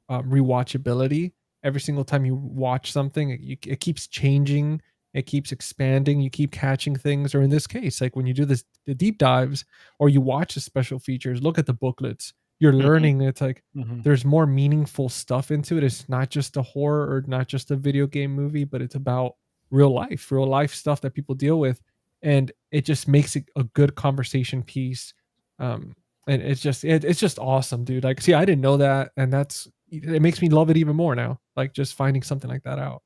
rewatchability every single time you watch something, it keeps changing, it keeps expanding, you keep catching things, or in this case, like when you do the deep dives or you watch the special features, look at the booklets, you're learning. It's like there's more meaningful stuff into it. It's not just a horror or not just a video game movie, but it's about real life stuff that people deal with, and it just makes it a good conversation piece. And it's just awesome, dude. Like, see, I didn't know that, and it makes me love it even more now. Like just finding something like that out.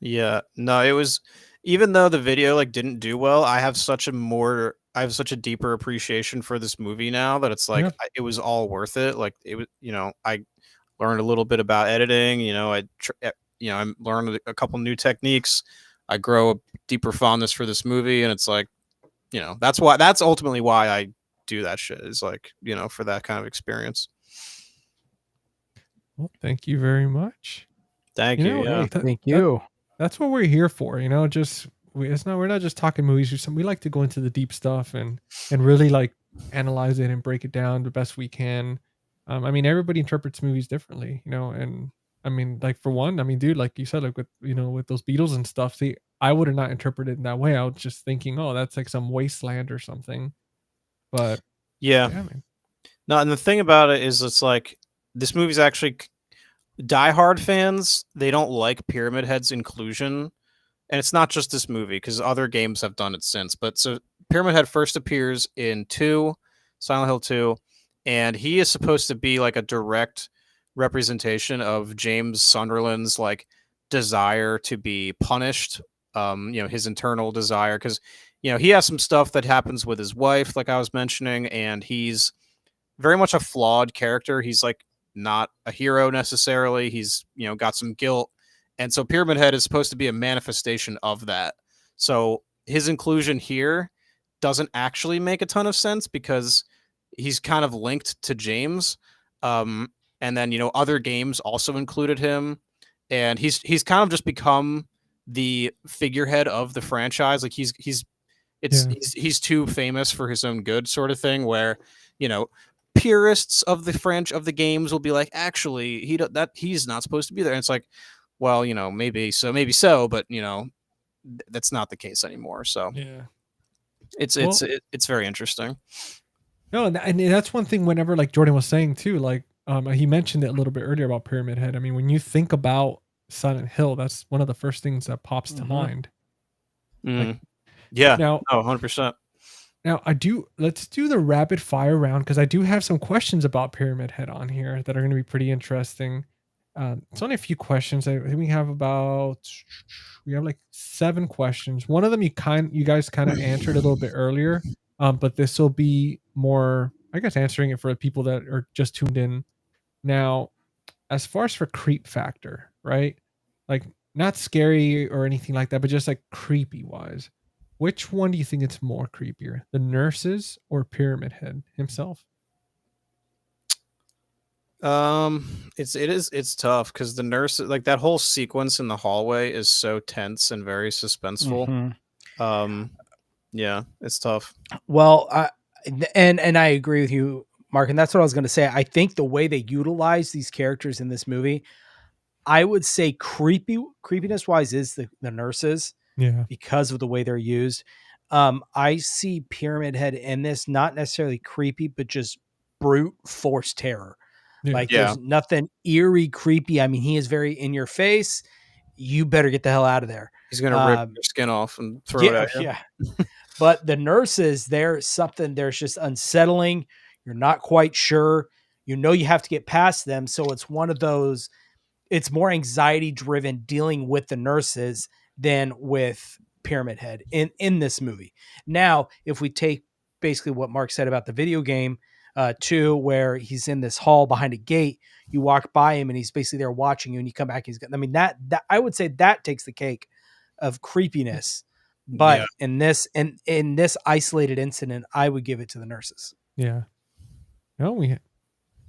Yeah, no, it was even though the video like didn't do well, I have such a deeper appreciation for this movie now that it's like Yeah. it was all worth it. Like it was, I learned a little bit about editing. I learned a couple new techniques. I grow a deeper fondness for this movie, and it's like, that's ultimately why I do that shit is like, for that kind of experience. Well, thank you very much. Thank you. Yeah. Thank you. That's what we're here for, just we're not just talking movies. We like to go into the deep stuff and really like analyze it and break it down the best we can. I mean, everybody interprets movies differently, and I mean, like for one, I mean, dude, like you said, like with those Beatles and stuff, see, I would have not interpreted it in that way. I was just thinking, oh, that's like some wasteland or something. But yeah, man. No, and the thing about it is, it's like this movie's actually diehard fans. They don't like Pyramid Head's inclusion, and it's not just this movie because other games have done it since. But so Pyramid Head first appears in Silent Hill 2, and he is supposed to be like a direct representation of James Sunderland's like desire to be punished. His internal desire, because he has some stuff that happens with his wife, like I was mentioning, and he's very much a flawed character. He's like not a hero necessarily. He's got some guilt, and so Pyramid Head is supposed to be a manifestation of that. So his inclusion here doesn't actually make a ton of sense because he's kind of linked to James, and then other games also included him, and he's kind of just become the figurehead of the franchise. Like he's too famous for his own good, sort of thing. Where purists of the games will be like, actually, he's not supposed to be there. And it's like, well, maybe so, but that's not the case anymore. So yeah, it's very interesting. No, and that's one thing. Whenever like Jordan was saying too, like he mentioned it a little bit earlier about Pyramid Head. I mean, when you think about Silent Hill, that's one of the first things that pops to mind. Like, Yeah. now, Oh, 100%. now let's do the rapid fire round because I do have some questions about Pyramid Head on here that are going to be pretty interesting. It's only a few questions. I think we have like 7 questions. One of them you guys kind of answered a little bit earlier. But this will be more, I guess, answering it for the people that are just tuned in. Now, as far as for creep factor, right? Like, not scary or anything like that, but just like creepy wise. Which one do you think it's more creepier? The nurses or Pyramid Head himself? It's tough because the nurse, like that whole sequence in the hallway is so tense and very suspenseful. Yeah, it's tough. Well, and I agree with you, Mark, and that's what I was going to say. I think the way they utilize these characters in this movie, I would say creepiness wise is the nurses. Yeah. Because of the way they're used. I see Pyramid Head in this not necessarily creepy, but just brute force terror. Yeah. Like there's nothing eerie, creepy. I mean, he is very in your face. You better get the hell out of there. He's gonna rip your skin off and throw it at you. Yeah. But the nurses, there's just unsettling. You're not quite sure. You know you have to get past them. So it's one of those, it's more anxiety driven dealing with the nurses than with Pyramid Head in this movie. Now, if we take basically what Mark said about the video game, too, where he's in this hall behind a gate, you walk by him and he's basically there watching you, and you come back. That I would say that takes the cake of creepiness. But in this isolated incident, I would give it to the nurses. Yeah. No,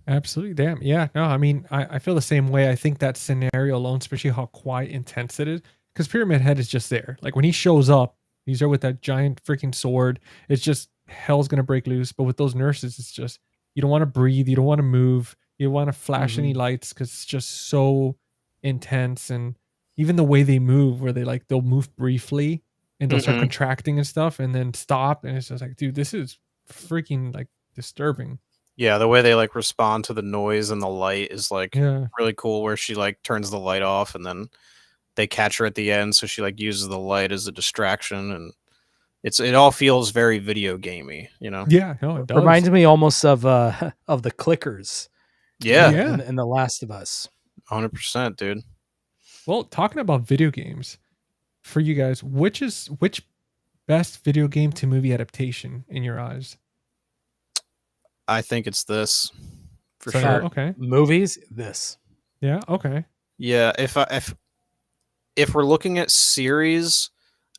absolutely. Damn. Yeah. No, I mean, I feel the same way. I think that scenario alone, especially how quiet, intense it is, because Pyramid Head is just there. Like when he shows up, he's there with that giant freaking sword. It's just hell's gonna break loose. But with those nurses, it's just you don't want to breathe, you don't want to move, you don't want to flash any lights because it's just so intense. And even the way they move, where they'll move briefly and they'll start contracting and stuff, and then stop, and it's just like, dude, this is freaking like disturbing. Yeah, the way they like respond to the noise and the light is like really cool, where she like turns the light off and then they catch her at the end, so she like uses the light as a distraction, and it all feels very video gamey, you know? Yeah, no, it does. Reminds me almost of the clickers. Yeah. In The Last of Us. 100%, dude. Well, talking about video games, for you guys, which best video game to movie adaptation in your eyes? I think it's this for sure. Okay. Movies, this. Yeah. Okay. Yeah. If we're looking at series,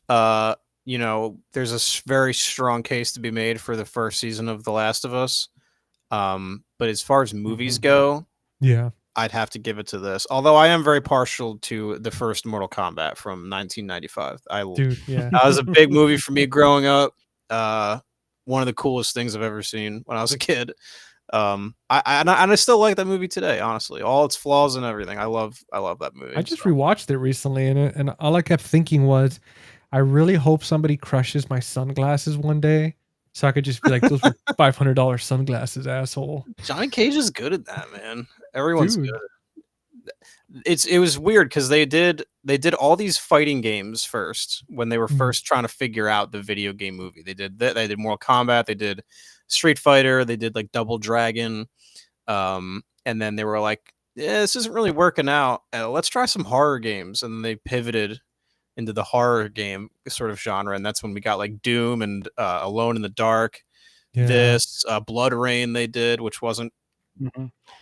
you know, there's a very strong case to be made for the first season of The Last of Us. But as far as movies go, yeah, I'd have to give it to this. Although I am very partial to the first Mortal Kombat from 1995. That was a big movie for me growing up. One of the coolest things I've ever seen when I was a kid. I still like that movie today, honestly. All its flaws and everything. I love that movie. I just rewatched it recently, and all I kept thinking was, I really hope somebody crushes my sunglasses one day, so I could just be like, those were $500 sunglasses, asshole. Johnny Cage is good at that, man. Everyone's good. It was weird because they did all these fighting games first when they were first trying to figure out the video game movie. They did Mortal Kombat, they did Street Fighter, they did like Double Dragon, and then they were like, yeah, this isn't really working out. Let's try some horror games, and they pivoted into the horror game sort of genre, and that's when we got like Doom and Alone in the Dark. This Blood Rain they did, which wasn't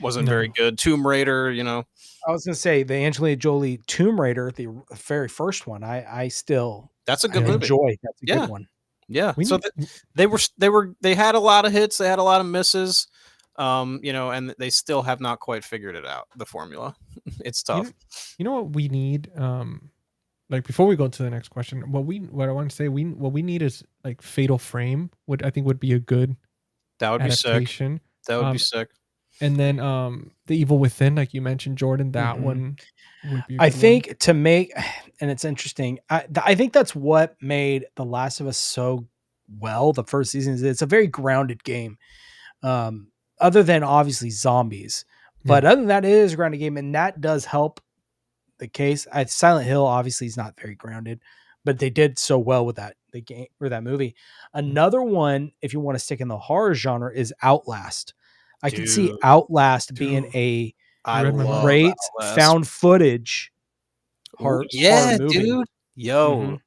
very good. Tomb Raider, you know. I was gonna say the Angelina Jolie Tomb Raider, the very first one. I still that's a good movie. Enjoy. That's a good one. Yeah. So they had a lot of hits, they had a lot of misses, you know, and they still have not quite figured it out. The formula, it's tough. You know what we need? Like before we go to the next question, what I want to say, what we need is like Fatal Frame. I think would be a good adaptation. That would be sick. And then The Evil Within, like you mentioned, Jordan, that one would be I think to make, and it's interesting, I think that's what made The Last of Us so well. The first season is it's a very grounded game. Other than obviously zombies. But other than that, it is a grounded game, and that does help the case. Silent Hill obviously is not very grounded, but they did so well with that the game or that movie. Another one, if you want to stick in the horror genre, is Outlast. I can see Dude. Outlast being a I read my mind. love great Outlast. found footage horror movie. dude. Yo, Mhm.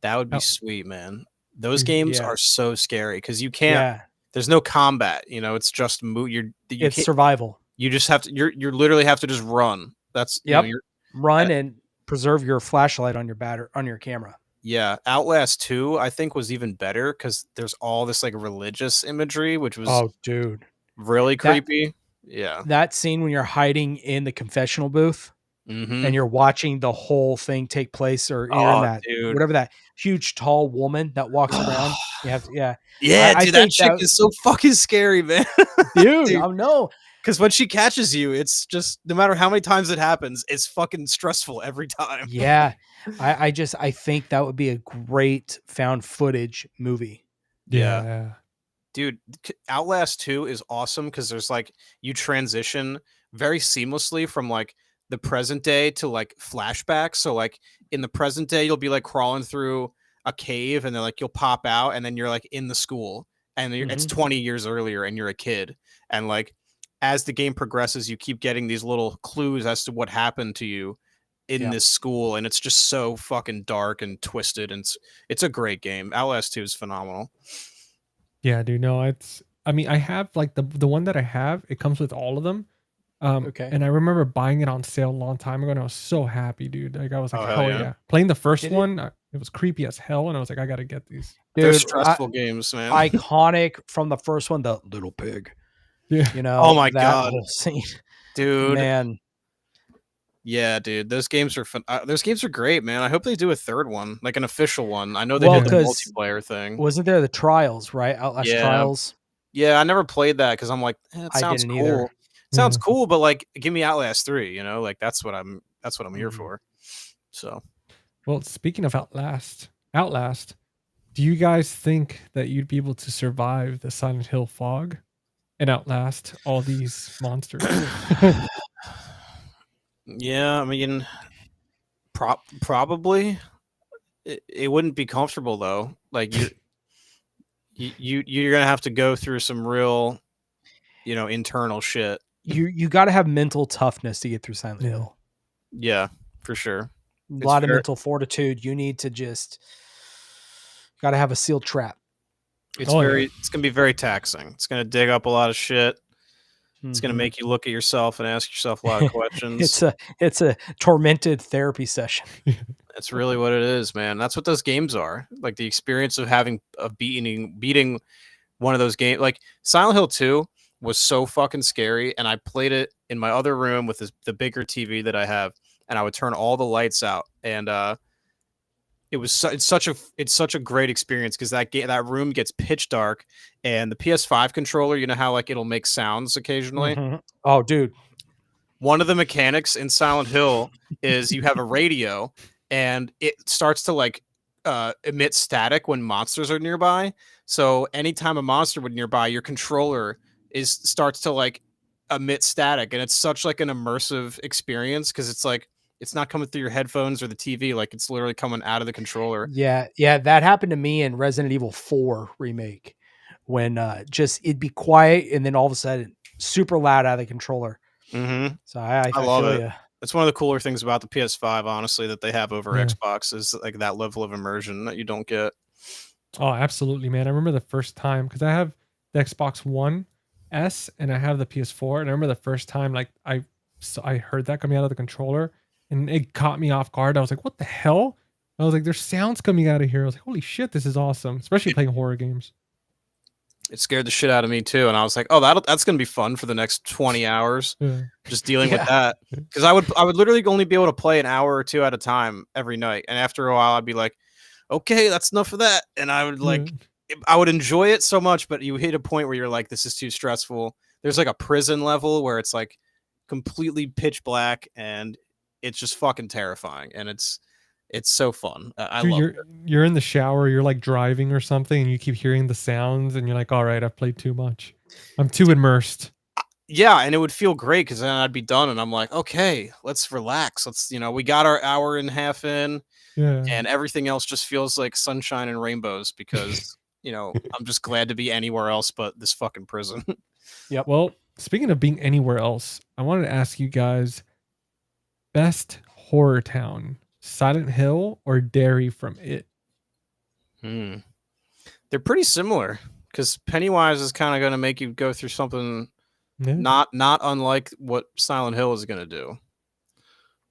that would be Oh. sweet, man. Those Mm, games yeah. are so scary because you can't. Yeah, There's no combat. It's just you it's can't. survival. You just have to. You literally have to just run. That's Yep. you're Run and preserve your flashlight on your camera. Yeah, Outlast 2 I think was even better because there's all this like religious imagery, which was Oh, dude. really That- creepy. Yeah. That scene when you're hiding in the confessional booth Mm-hmm. and you're watching the whole thing take place, or you're in that dude. whatever that huge tall woman that walks around. You have to, yeah. Yeah, I dude, that think chick that- is so fucking scary, man. Dude, I know. Because when she catches you, it's just no matter how many times it happens, it's fucking stressful every time. Yeah. I think that would be a great found footage movie. Yeah. Dude, Outlast 2 is awesome because there's like you transition very seamlessly from like the present day to like flashbacks. So like in the present day, you'll be like crawling through a cave and then like you'll pop out and then you're like in the school and it's 20 years earlier and you're a kid. And like as the game progresses, you keep getting these little clues as to what happened to you in this school. And it's just so fucking dark and twisted. And it's a great game. Outlast 2 is phenomenal. Yeah, dude. No, I have like the one that I have, it comes with all of them. Okay. And I remember buying it on sale a long time ago, and I was so happy, dude. Like I was like, Oh, hell hell yeah. yeah. Playing the first Did it- one, it was creepy as hell, and I was like, I gotta get these. They're Dude, stressful games, man. iconic from the first one, the little pig. Yeah. You know, Oh my that God. whole scene. Dude. Man. Yeah, dude. Those games are fun. Those games are great, man. I hope they do a third one, like an official one. I know they Well, did the 'cause multiplayer thing. Wasn't there the Trials, right? Outlast Yeah. Trials. Yeah, I never played that because I'm like, it I sounds didn't cool. either. It sounds Yeah. cool, but like, give me Outlast 3. Like that's what I'm here Mhm. for. So Well, speaking of Outlast, do you guys think that you'd be able to survive the Silent Hill fog and outlast all these monsters? yeah, I mean, probably it wouldn't be comfortable though. Like you're gonna have to go through some real, internal shit. You got to have mental toughness to get through Silent Yeah. Hill. Yeah, for sure. A It's lot of fair. mental fortitude. You need to just got to have a sealed trap. It's Oh, yeah. it's gonna be very taxing. It's gonna dig up a lot of shit. It's gonna Mhm. make you look at yourself and ask yourself a lot of questions. it's a tormented therapy session. That's really what it is, man. That's what those games are. Like the experience of beating one of those games. Like Silent Hill 2 was so fucking scary, and I played it in my other room with the bigger TV that I have, and I would turn all the lights out, and it's such a great experience because that room gets pitch dark, and the PS5 controller, you know how like it'll make sounds occasionally. Mhm. Oh, dude. One of the mechanics in Silent Hill is you have a radio and it starts to like emit static when monsters are nearby. So anytime a monster would nearby, your controller starts to like emit static, and it's such like an immersive experience because it's like it's not coming through your headphones or the TV, like it's literally coming out of the controller. Yeah, that happened to me in Resident Evil 4 remake when just it'd be quiet and then all of a sudden super loud out of the controller. Mm-hmm. So I love feel it. ya. It's one of the cooler things about the PS5, honestly, that they have over Yeah. Xbox is like that level of immersion that you don't get. Oh, absolutely, man. I remember the first time because I have the Xbox One S and I have the PS4, and I remember the first time like I heard that coming out of the controller, and it caught me off guard. I was like, "What the hell?" I was like, "There's sounds coming out of here." I was like, "Holy shit, this is awesome!" Especially playing horror games. It scared the shit out of me too, and I was like, "Oh, that's gonna be fun for the next 20 hours, Yeah. just dealing with Yeah. that." Because I would literally only be able to play an hour or two at a time every night, and after a while, I'd be like, "Okay, that's enough of that," and I would like, I would enjoy it so much, but you hit a point where you're like, "This is too stressful." There's like a prison level where it's like completely pitch black, and it's just fucking terrifying, and it's so fun. I Dude, love it. you're in the shower, you're like driving or something, and you keep hearing the sounds, and you're like, "All right, I've played too much. I'm too immersed." Yeah, and it would feel great because then I'd be done, and I'm like, okay, let's relax. We got our hour and a half in. Yeah. and everything else just feels like sunshine and rainbows because I'm just glad to be anywhere else but this fucking prison. Yep. Well, speaking of being anywhere else, I wanted to ask you guys best horror town, Silent Hill or Derry from It? They're pretty similar because Pennywise is kind of going to make you go through something Yeah. not unlike what Silent Hill is going to do.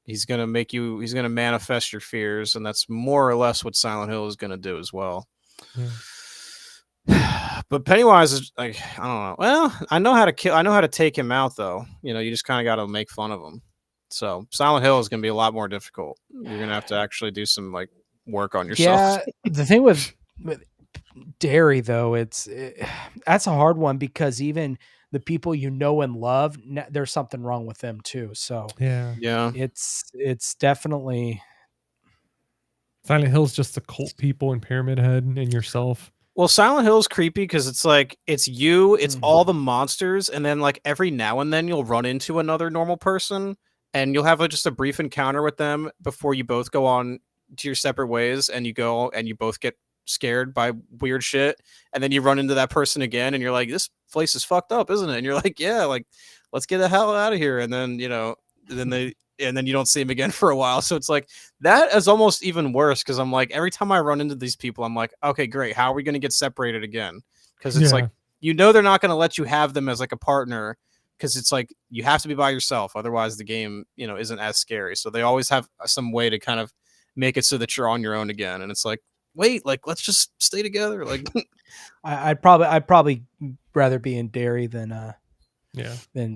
He's going to manifest your fears, and that's more or less what Silent Hill is going to do as well. Yeah. But Pennywise is like, I don't know. Well, I know how to take him out though. You just kind of got to make fun of him. So Silent Hill is going to be a lot more difficult. You're going to have to actually do some like work on yourself. Yeah, the thing with Derry though, that's a hard one because even the people you know and love, there's something wrong with them too. So Yeah. it's definitely Silent Hill's just the cult people and Pyramid Head and yourself. Well, Silent Hill is creepy because it's like it's you, it's all the monsters, and then like every now and then you'll run into another normal person, and you'll have just a brief encounter with them before you both go on to your separate ways, and you go and you both get scared by weird shit, and then you run into that person again, and you're like, "This place is fucked up, isn't it?" And you're like, "Yeah, like let's get the hell out of here," and then then you don't see him again for a while. So it's like that is almost even worse because I'm like, every time I run into these people, I'm like, okay, great. How are we going to get separated again? Because it's like, they're not going to let you have them as like a partner because it's like you have to be by yourself. Otherwise, the game, isn't as scary. So they always have some way to kind of make it so that you're on your own again. And it's like, wait, like, let's just stay together. Like, I'd probably rather be in Derry than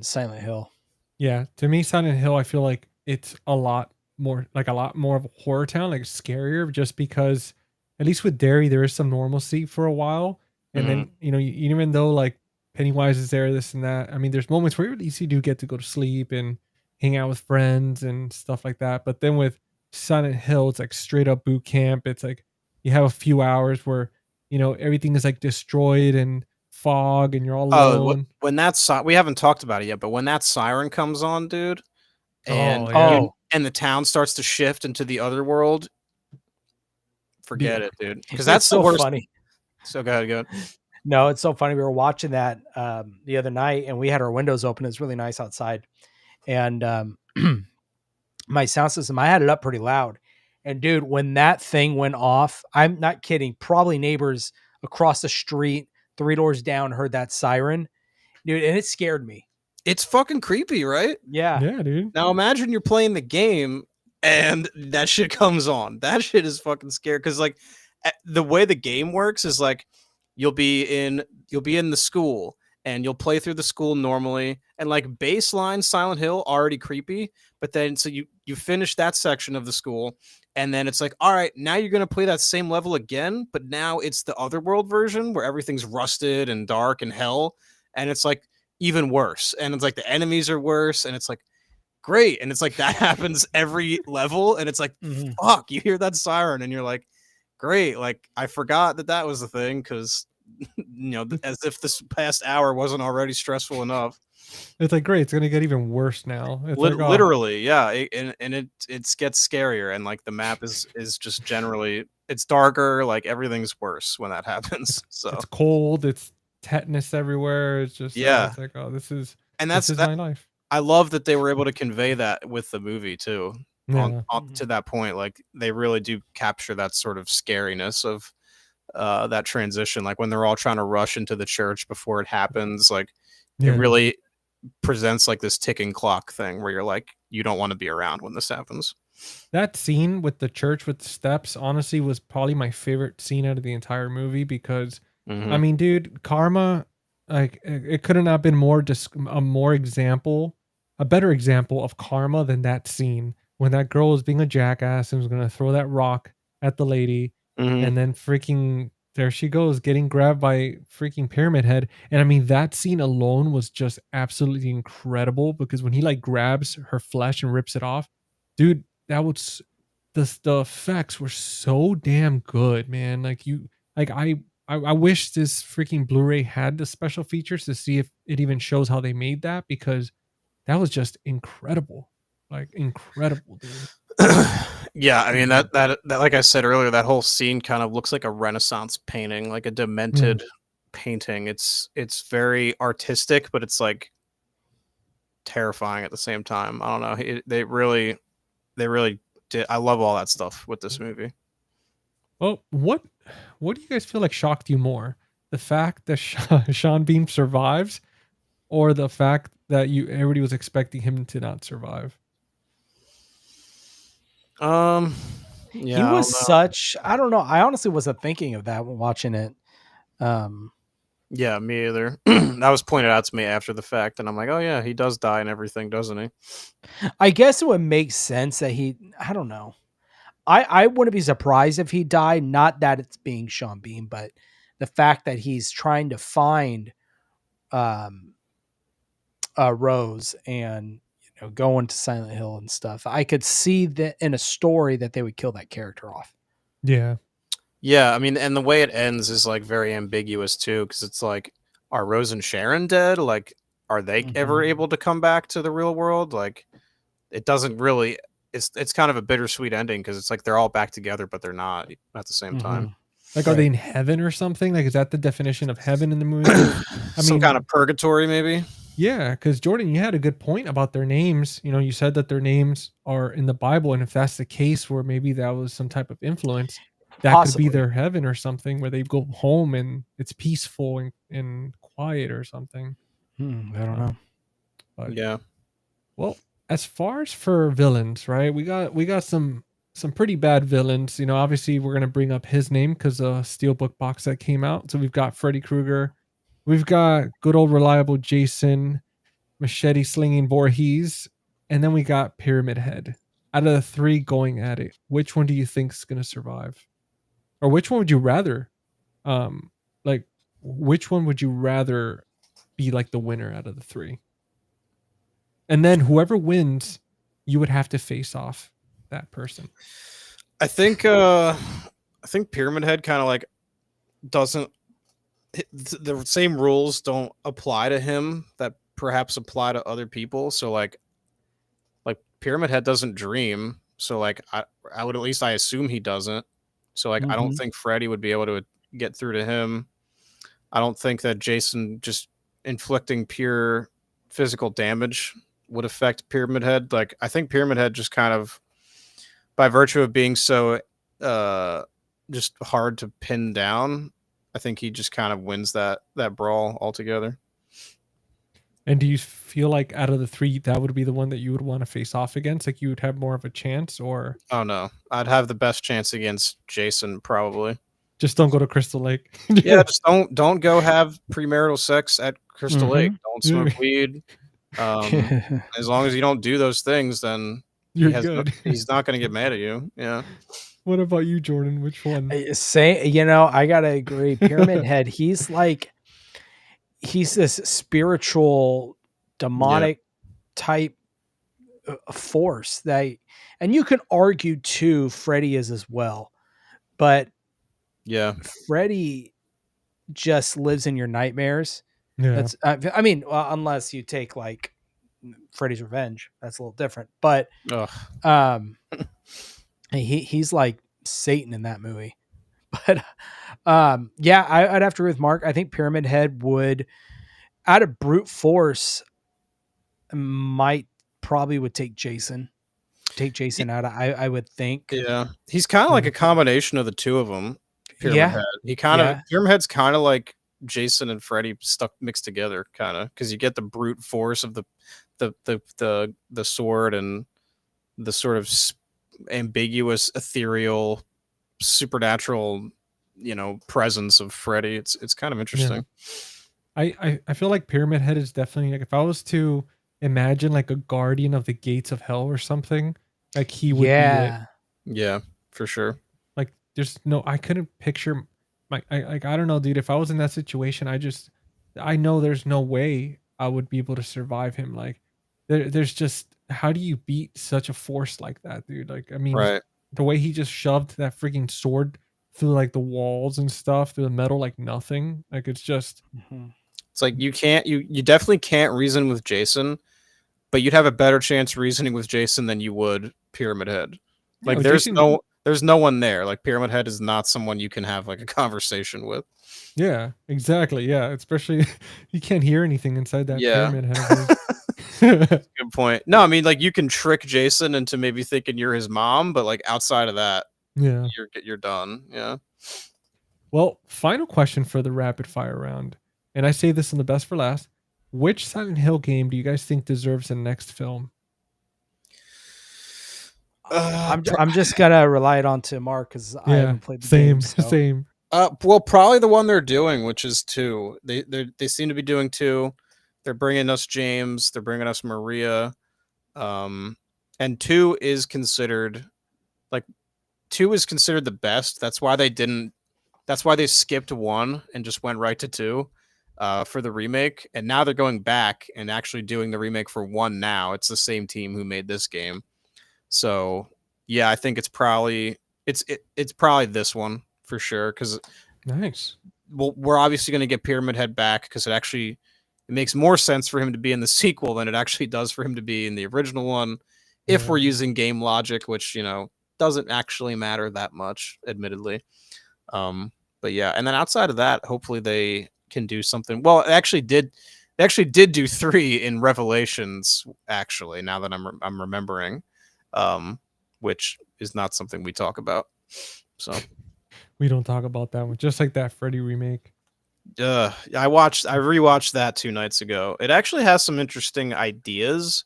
Silent Hill. Yeah. To me, Silent Hill, I feel like it's a lot more of a horror town, like scarier, just because at least with Derry, there is some normalcy for a while. And then, even though like Pennywise is there, this and that, I mean, there's moments where at least you do get to go to sleep and hang out with friends and stuff like that. But then with Silent Hill, it's like straight up boot camp. It's like you have a few hours where, everything is like destroyed and fog and you're all alone. When we haven't talked about it yet, but when that siren comes on, dude, and and the town starts to shift into the other world, forget it, dude. Because that's so the worst. Funny. So go ahead. No, it's so funny. We were watching that the other night, and we had our windows open. It's really nice outside, and my sound system, I had it up pretty loud. And dude, when that thing went off, I'm not kidding. Probably neighbors across the street, 3 doors down, heard that siren, dude, and it scared me. It's fucking creepy, right? Yeah, dude. Now imagine you're playing the game and that shit comes on. That shit is fucking scary because like the way the game works is like you'll be in the school and you'll play through the school normally, and like baseline Silent Hill already creepy, but then so you finish that section of the school, and then it's like, all right, now you're gonna play that same level again, but now it's the otherworld version where everything's rusted and dark and hell, and it's like even worse, and it's like the enemies are worse, and it's like great, and it's like that happens every level, and it's like fuck, you hear that siren and you're like, great, like I forgot that was the thing because as if this past hour wasn't already stressful enough. It's like great, it's gonna get even worse now. It's literally, yeah, it gets scarier, and like the map is just generally it's darker, like everything's worse when that happens. So it's cold, it's tetanus everywhere. It's just it's like, oh, this is my life. I love that they were able to convey that with the movie too. On to that point, like they really do capture that sort of scariness of that transition, like when they're all trying to rush into the church before it happens, like it really presents like this ticking clock thing where you're like, you don't want to be around when this happens. That scene with the church with the steps honestly was probably my favorite scene out of the entire movie because I mean, dude, karma, like it could have not been a better example of karma than that scene when that girl was being a jackass and was going to throw that rock at the lady, and then freaking there she goes getting grabbed by freaking Pyramid Head. And I mean, that scene alone was just absolutely incredible because when he like grabs her flesh and rips it off, dude, that was the effects were so damn good, man. I wish this freaking Blu-ray had the special features to see if it even shows how they made that, because that was just incredible. Like incredible, dude. Yeah, I mean that like I said earlier, that whole scene kind of looks like a Renaissance painting, like a demented painting. It's very artistic, but it's like terrifying at the same time. I don't know. They really did. I love all that stuff with this movie. Well, what do you guys feel like shocked you more? The fact that Sean Bean survives, or the fact that everybody was expecting him to not survive? Yeah, He was such. I don't know. I honestly wasn't thinking of that when watching it. Yeah, me either. That was pointed out to me after the fact, and I'm like, oh yeah, he does die and everything, doesn't he? I guess it would make sense that he. I don't know. I wouldn't be surprised if he died. Not that it's being Sean Bean, but the fact that he's trying to find Rose and going to Silent Hill and stuff. I could see that in a story that they would kill that character off. Yeah. Yeah, I mean, and the way it ends is like very ambiguous too, because it's like, are Rose and Sharon dead? Like, are they ever able to come back to the real world? Like, it doesn't really. It's kind of a bittersweet ending because it's like they're all back together, but they're not at the same time. Like, are they in heaven or something? Like, is that the definition of heaven in the movie? Some kind of purgatory, maybe. Yeah, because Jordan, you had a good point about their names. You said that their names are in the Bible, and if that's the case, where maybe that was some type of influence, that Possibly. could be their heaven or something, where they go home and it's peaceful and quiet or something. I don't know. But, yeah. Well, as far as for villains, right? We got some pretty bad villains. Obviously we're gonna bring up his name because a Steelbook box set came out. So we've got Freddy Krueger, we've got good old reliable Jason, machete slinging Voorhees, and then we got Pyramid Head. Out of the three going at it, which one do you think is gonna survive, or which one would you rather, which one would you rather be like the winner out of the three? And then whoever wins, you would have to face off that person. I think Pyramid Head kind of like doesn't. The same rules don't apply to him that perhaps apply to other people. So like Pyramid Head doesn't dream. So like I would, at least I assume he doesn't. So like I don't think Freddy would be able to get through to him. I don't think that Jason just inflicting pure physical damage would affect Pyramid Head. Like, I think Pyramid Head just kind of, by virtue of being so just hard to pin down, I think he just kind of wins that brawl altogether. And do you feel like out of the three, that would be the one that you would want to face off against? Like, you would have more of a chance, or? Oh no, I'd have the best chance against Jason probably. Just don't go to Crystal Lake. Yeah, just don't go have premarital sex at Crystal Lake. Don't smoke weed. As long as you don't do those things, then you're good. He's not going to get mad at you. Yeah. What about you, Jordan? Which one? I gotta agree. Pyramid Head. He's this spiritual, demonic type force and you can argue too, Freddy is as well, but yeah, Freddy just lives in your nightmares. Yeah. Unless you take like Freddy's Revenge, that's a little different. But he's like Satan in that movie. But I'd have to agree with Mark. I think Pyramid Head would, out of brute force, would take Jason. Out. I would think. Yeah, he's kind of like a combination of the two of them. Pyramid Head. He kind of Pyramid Head's kind of like Jason and Freddy mixed together, kind of, because you get the brute force of the sword and the sort of ambiguous, ethereal, supernatural, presence of Freddy. It's kind of interesting. Yeah. I feel like Pyramid Head is definitely, like, if I was to imagine like a guardian of the gates of hell or something, like he would be it. Yeah, for sure. Like, I couldn't picture I don't know, dude. If I was in that situation, I know there's no way I would be able to survive him. Like, there's just, how do you beat such a force like that, dude? Like, I mean, right. The way he just shoved that freaking sword through like the walls and stuff, through the metal, like nothing. Like, it's just, it's like you definitely can't reason with Jason, but you'd have a better chance reasoning with Jason than you would Pyramid Head. Like there's no one there. Like Pyramid Head is not someone you can have like a conversation with. Yeah, exactly. Yeah, especially you can't hear anything inside that Yeah. pyramid head of his. Good point. No, I mean like you can trick Jason into maybe thinking you're his mom, but like outside of that, Yeah. you're done. Yeah. Well, final question for the rapid fire round, and I say this in the best for last. Which Silent Hill game do you guys think deserves a next film? I'm just gonna rely it on to Mark because I haven't played the game. So. Same. Well, probably the one they're doing, which is 2. They seem to be doing 2. They're bringing us James. They're bringing us Maria. And 2 is considered the best. That's why they skipped 1 and just went right to 2 for the remake. And now they're going back and actually doing the remake for 1 now. It's the same team who made this game. So yeah, I think it's probably this one for sure. Because Nice. we're obviously going to get Pyramid Head back because it makes more sense for him to be in the sequel than it actually does for him to be in the original one. If we're using game logic, which doesn't actually matter that much, admittedly. But yeah, and then outside of that, hopefully they can do something. Well, they actually did do 3 in Revelations. Actually, now that I'm remembering, which is not something we talk about. So we don't talk about that one. Just like that Freddy remake. I rewatched that 2 nights ago. It actually has some interesting ideas.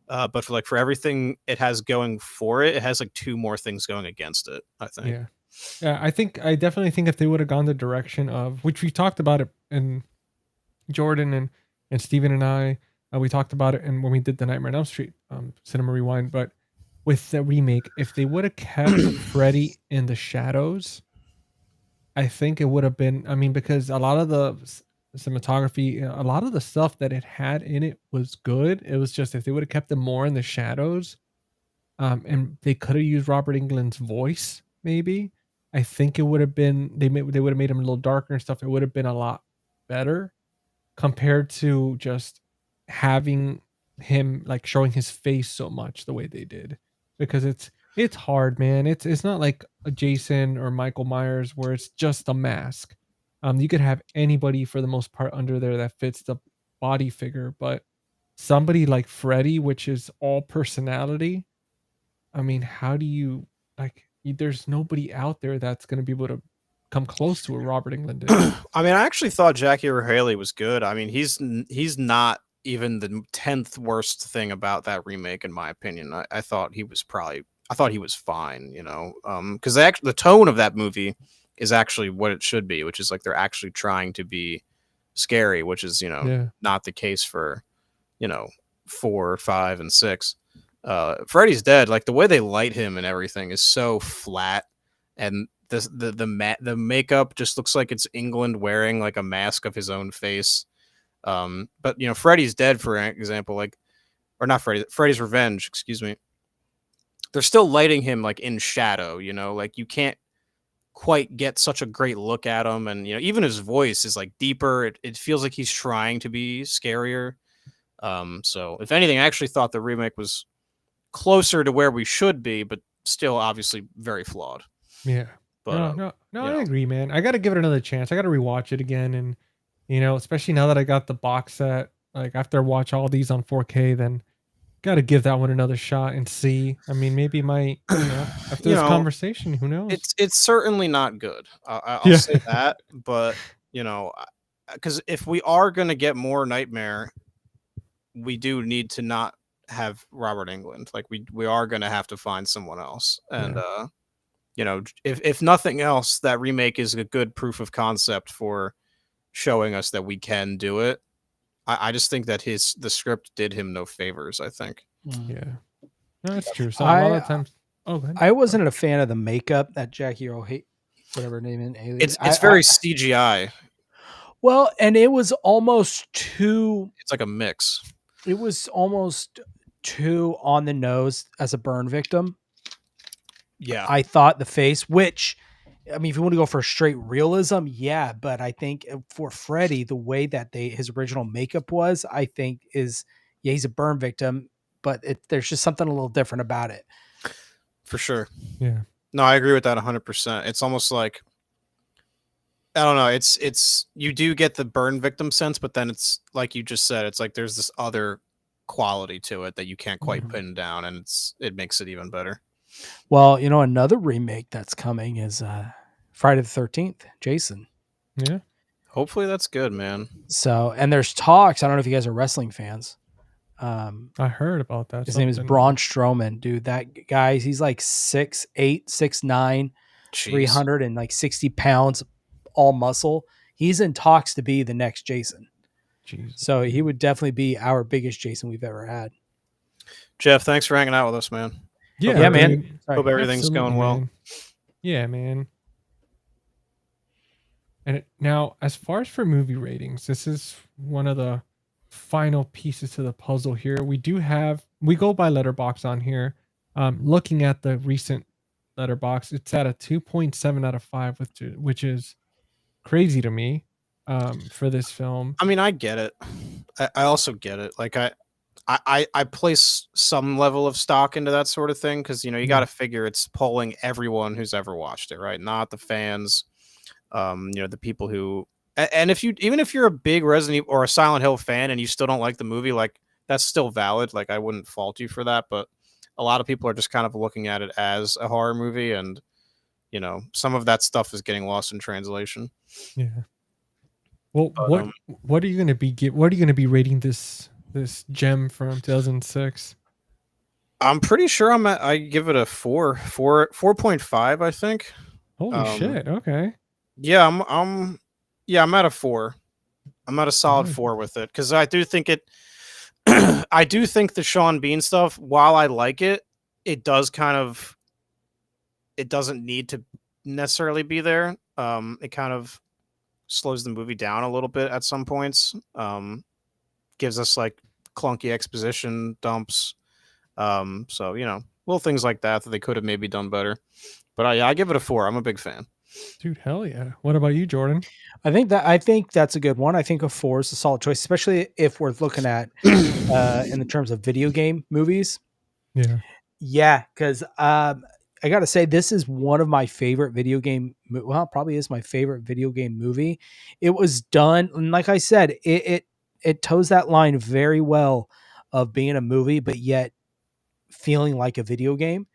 But for everything it has going for it, it has like 2 more things going against it, I think. Yeah. I definitely think if they would have gone the direction of, which we talked about it, and Jordan and Steven and I, we talked about it, and when we did the Nightmare on Elm Street Cinema Rewind, but with the remake, if they would have kept Freddy in the shadows, I think it would have been, because a lot of the cinematography, a lot of the stuff that it had in it was good. It was just if they would have kept them more in the shadows, and they could have used Robert Englund's voice, maybe. I think it would have been they would have made him a little darker and stuff. It would have been a lot better compared to just having him like showing his face so much the way they did, because it's hard, man. It's not like a Jason or Michael Myers where it's just a mask. You could have anybody for the most part under there that fits the body figure, but somebody like Freddy, which is all personality. How do you there's nobody out there that's going to be able to come close to what Robert Englund did. I actually thought Jackie Earle Haley was good. He's not even the 10th worst thing about that remake, in my opinion. I thought he was fine, because the tone of that movie is actually what it should be, which is like they're actually trying to be scary, which is not the case for 4, 5, and 6. Freddy's Dead, like the way they light him and everything is so flat, and the makeup just looks like it's Englund wearing like a mask of his own face. But Freddy's Dead, for example, Freddy's Revenge, excuse me. They're still lighting him like in shadow, like you can't quite get such a great look at him, and even his voice is like deeper. It feels like he's trying to be scarier. So if anything, I actually thought the remake was closer to where we should be, but still obviously very flawed. Yeah. But no, I agree, man. I got to give it another chance. I got to rewatch it again, and especially now that I got the box set, like after I watch all these on 4K, then got to give that one another shot and see. Maybe after this conversation, who knows? It's certainly not good. I'll say that, but because if we are going to get more Nightmare, we do need to not have Robert Englund. Like we are going to have to find someone else. And if nothing else, that remake is a good proof of concept for showing us that we can do it. I just think that the script did him no favors, I think. Yeah. No, that's true. So a lot of times I wasn't a fan of the makeup that Jackie Earle whatever her name is. It's very CGI. Well, and it was almost too. It's like a mix. It was almost too on the nose as a burn victim. Yeah. I thought the face, which, if you want to go for straight realism, yeah, but I think for Freddy, the way that his original makeup was, I think he's a burn victim, but there's just something a little different about it. For sure. Yeah. No, I agree with that 100%. It's almost like, I don't know. It's you do get the burn victim sense, but then it's like you just said. It's like there's this other quality to it that you can't quite pin down, and it makes it even better. Well, another remake that's coming is Friday the 13th, Jason. Yeah. Hopefully that's good, man. So, and there's talks. I don't know if you guys are wrestling fans. I heard about that. His name is Braun Strowman, dude. That guy, he's like 6'8", 6'9", 360 pounds, all muscle. He's in talks to be the next Jason. Jesus. So he would definitely be our biggest Jason we've ever had. Jeff, thanks for hanging out with us, man. Yeah, man. Hope everything's going well. Man. Yeah, man. And now, as far as for movie ratings, this is one of the final pieces to the puzzle here. We go by Letterboxd on here. Looking at the recent Letterboxd, it's at a 2.7 out of 5, which is crazy to me for this film. I mean, I get it. I also get it. Like I place some level of stock into that sort of thing because you got to figure it's polling everyone who's ever watched it, right? Not the fans, the people who. And even if you're a big Resident Evil or a Silent Hill fan and you still don't like the movie, like that's still valid. Like I wouldn't fault you for that, but a lot of people are just kind of looking at it as a horror movie, and some of that stuff is getting lost in translation. Yeah. Well, what are you going to be what are you going to be rating this gem from 2006? I'm pretty sure I give it a 4.5, I think. Holy shit. Okay. Yeah, I'm at a 4. I'm at a solid 4 with it because I do think I do think the Sean Bean stuff, while I like it, it doesn't need to necessarily be there. It kind of slows the movie down a little bit at some points. Gives us like clunky exposition dumps. So little things like that they could have maybe done better. But I give it a 4. I'm a big fan. Dude, hell yeah. What about you, Jordan? I think that's a good one. I think a 4 is a solid choice, especially if we're looking at in the terms of video game movies. Yeah. Yeah, because I got to say this is one of my favorite video game. Well, probably is my favorite video game movie. It was done, and like I said, it toes that line very well of being a movie, but yet feeling like a video game,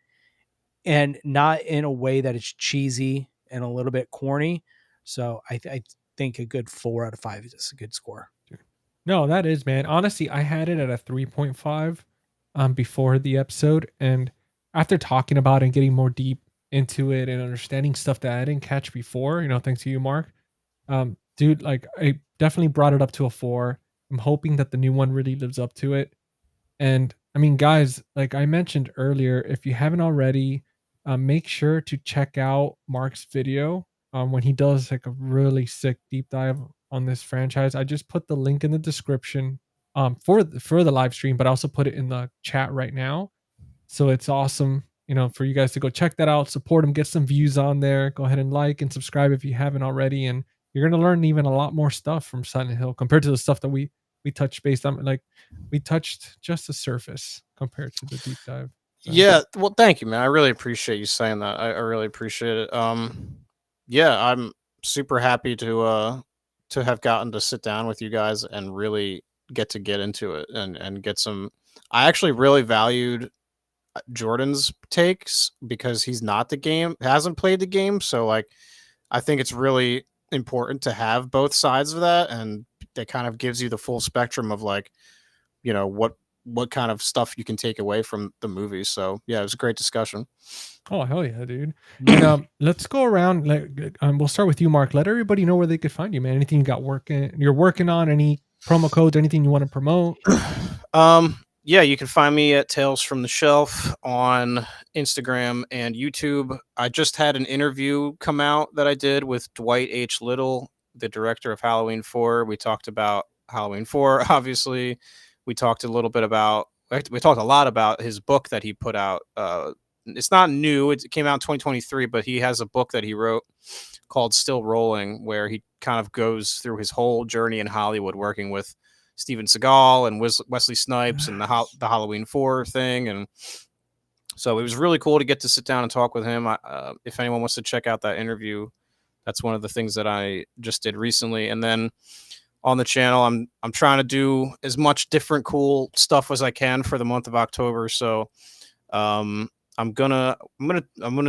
and not in a way that it's cheesy and a little bit corny. So I think a good 4 out of 5 is just a good score. No, that is, man. Honestly, I had it at a 3.5 before the episode, and after talking about it and getting more deep into it and understanding stuff that I didn't catch before, thanks to you, Mark. Dude, like I definitely brought it up to a 4. I'm hoping that the new one really lives up to it. And I mean, guys, like I mentioned earlier, if you haven't already, make sure to check out Mark's video when he does like a really sick deep dive on this franchise. I just put the link in the description for the live stream, but I also put it in the chat right now. So it's awesome, for you guys to go check that out, support him, get some views on there. Go ahead and like and subscribe if you haven't already, and you're gonna learn even a lot more stuff from Silent Hill compared to the stuff that we touched based on. Like we touched just the surface compared to the deep dive. So. Yeah, well, thank you, man. I really appreciate you saying that. I really appreciate it. Yeah, I'm super happy to have gotten to sit down with you guys and really get into it and get some. I actually really valued Jordan's takes because he's not hasn't played the game, so like I think it's really important to have both sides of that, and that kind of gives you the full spectrum of like what kind of stuff you can take away from the movie. So yeah, it was a great discussion. Oh hell yeah, dude. And let's go around. We'll start with you, Mark. Let everybody know where they could find you, man. Anything you're working on, any promo codes, anything you want to promote? Yeah, you can find me at Tales from the Shelf on Instagram and YouTube. I just had an interview come out that I did with Dwight H. Little, the director of Halloween 4. We talked about Halloween 4, obviously. We talked a lot about his book that he put out. It's not new. It came out in 2023, but he has a book that he wrote called Still Rolling, where he kind of goes through his whole journey in Hollywood working with Steven Seagal and Wesley Snipes and the Halloween 4 thing. And So it was really cool to get to sit down and talk with him. If anyone wants to check out that interview, that's one of the things that I just did recently. And then on the channel, I'm trying to do as much different cool stuff as I can for the month of October. So I'm gonna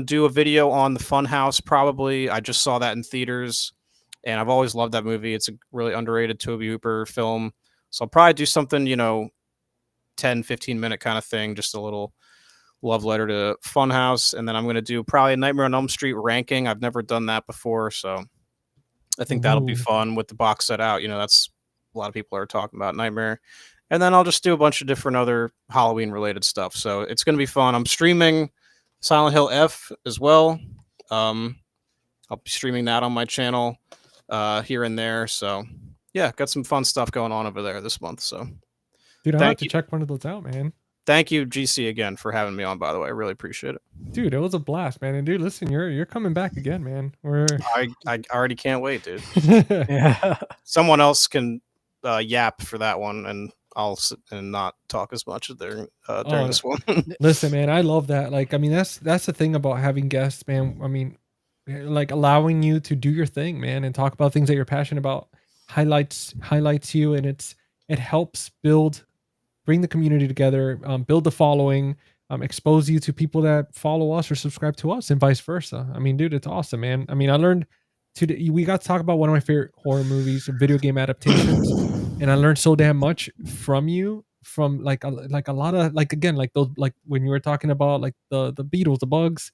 do a video on the Funhouse probably. I just saw that in theaters, and I've always loved that movie. It's a really underrated Tobe Hooper film. So I'll probably do something, 10, 15-minute kind of thing, just a little love letter to Funhouse. And then I'm going to do probably a Nightmare on Elm Street ranking. I've never done that before, so I think that'll be fun with the box set out. That's a lot of people are talking about Nightmare. And then I'll just do a bunch of different other Halloween related stuff. So it's going to be fun. I'm streaming Silent Hill F as well. I'll be streaming that on my channel here and there. So yeah, got some fun stuff going on over there this month. So dude, I'll have to check one of those out, man. Thank you, GC, again for having me on, by the way. I really appreciate it. Dude, it was a blast, man. And dude, listen, you're coming back again, man. I already can't wait, dude. Yeah. Someone else can yap for that one, and I'll sit and not talk as much during this one. Listen, man, I love that. Like, I mean, that's the thing about having guests, man. I mean, like allowing you to do your thing, man, and talk about things that you're passionate about highlights you, and it helps bring the community together, build the following, expose you to people that follow us or subscribe to us, and vice versa. I mean, dude, it's awesome, man. I mean, I learned we got to talk about one of my favorite horror movies, video game adaptations, and I learned so damn much from you, from like a lot of, like, again, like those, like when you were talking about like the beetles, the bugs,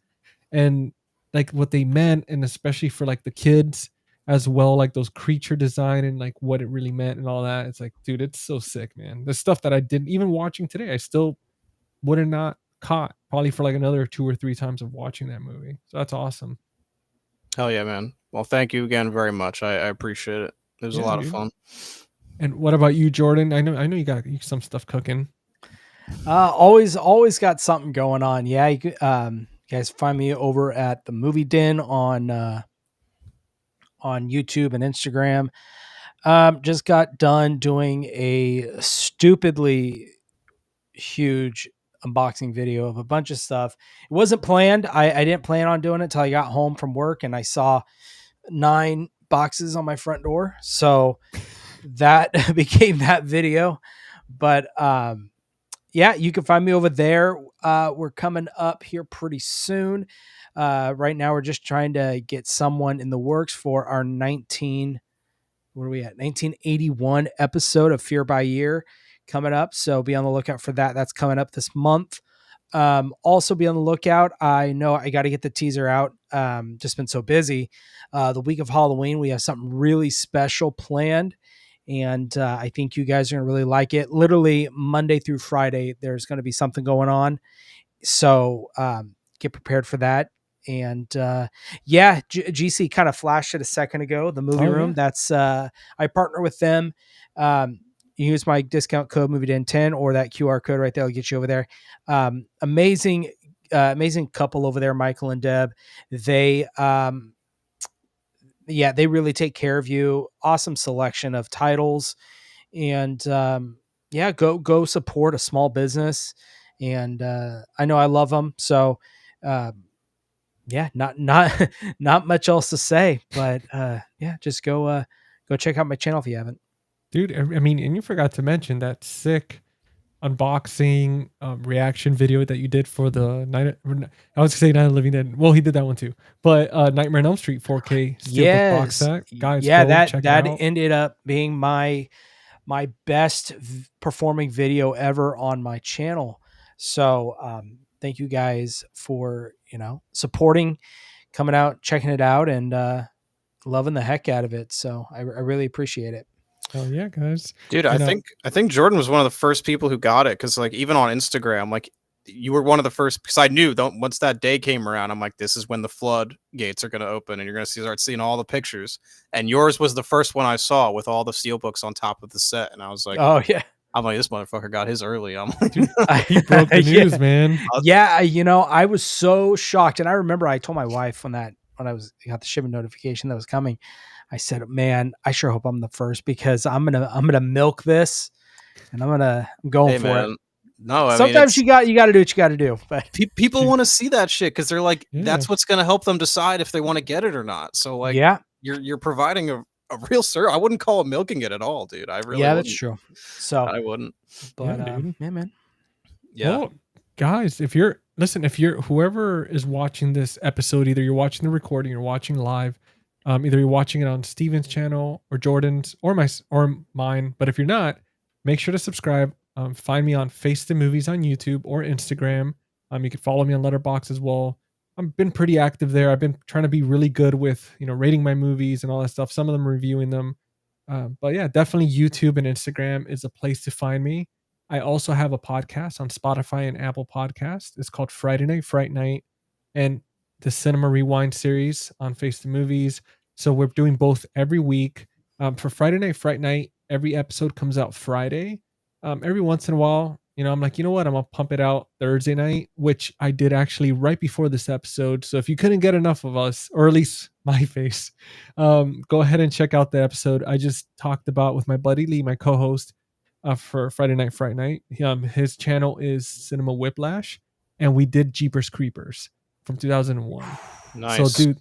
and like what they meant, and especially for like the kids as well, like those creature design and like what it really meant and all that. It's like, dude, it's so sick, man. The stuff that I didn't even watching today, I still would have not caught probably for like another 2 or 3 times of watching that movie. So that's awesome. Hell yeah, man. Well, thank you again very much. I appreciate it. It was a lot of fun. And what about you, Jordan? I know you got some stuff cooking. Always got something going on. Yeah, you guys find me over at the Movie Den on YouTube and Instagram. Just got done doing a stupidly huge unboxing video of a bunch of stuff. It wasn't planned. I didn't plan on doing it until I got home from work and I saw 9 boxes on my front door. So that became that video. But yeah, you can find me over there. We're coming up here pretty soon. Right now, we're just trying to get someone in the works for our 1981 episode of Fear by Year coming up. So be on the lookout for that. That's coming up this month. Also be on the lookout. I know I got to get the teaser out. Just been so busy. The week of Halloween, we have something really special planned. And I think you guys are going to really like it. Literally Monday through Friday, there's going to be something going on. So get prepared for that. And yeah, GC kind of flashed it a second ago. The Movie Room. Yeah. That's I partner with them. You use my discount code MovieDen10 or that QR code right there. I'll get you over there. Amazing couple over there, Michael and Deb. They they really take care of you. Awesome selection of titles, and go support a small business. And I know I love them. So not much else to say, but just go check out my channel if you haven't. Dude, I mean, and you forgot to mention that sick unboxing reaction video that you did for the Night of the Living Dead. Well, he did that one too, but Nightmare on Elm Street 4K steelbook box set, guys. Yeah, that ended up being my best performing video ever on my channel. So thank you guys for supporting, coming out, checking it out, and loving the heck out of it. So I really appreciate it. Oh yeah, guys. Dude, I think Jordan was one of the first people who got it, because like even on Instagram, like you were one of the first, because I knew once that day came around, I'm like, this is when the floodgates are going to open and you're going to start seeing all the pictures. And yours was the first one I saw with all the steelbooks on top of the set, and I was like, oh yeah. I'm like, this motherfucker got his early. I'm like, he broke the news, man. Yeah, I was so shocked, and I remember I told my wife when I got the shipping notification that was coming. I said, man, I sure hope I'm the first, because I'm gonna milk this, and I'm going for it. No, I sometimes mean, you got to do what you got to do. But people want to see that shit because they're like, Yeah. that's what's going to help them decide if they want to get it or not. So like, yeah, you're providing a real service. I wouldn't call it milking it at all, dude. I really yeah, wouldn't. that's true. So, I wouldn't. but Yeah, dude. yeah, man. Yeah. Well, guys, if you're whoever is watching this episode, either you're watching the recording, you're watching live, either you're watching it on Steven's channel or Jordan's or mine. But if you're not, make sure to subscribe. Find me on Face the Movies on YouTube or Instagram. You can follow me on Letterboxd as well. I've been pretty active there. I've been trying to be really good with rating my movies and all that stuff. Some of them reviewing them. But yeah, definitely YouTube and Instagram is a place to find me. I also have a podcast on Spotify and Apple Podcasts. It's called Friday Night Fright Night and the Cinema Rewind series on Face the Movies. So we're doing both every week. For Friday Night Fright Night, every episode comes out Friday. Every once in a while, I'm like, you know what? I'm going to pump it out Thursday night, which I did actually right before this episode. So if you couldn't get enough of us, or at least my face, go ahead and check out the episode I just talked about with my buddy Lee, my co-host. For Friday Night Fright Night. His channel is Cinema Whiplash, and we did Jeepers Creepers from 2001. Nice. So, dude,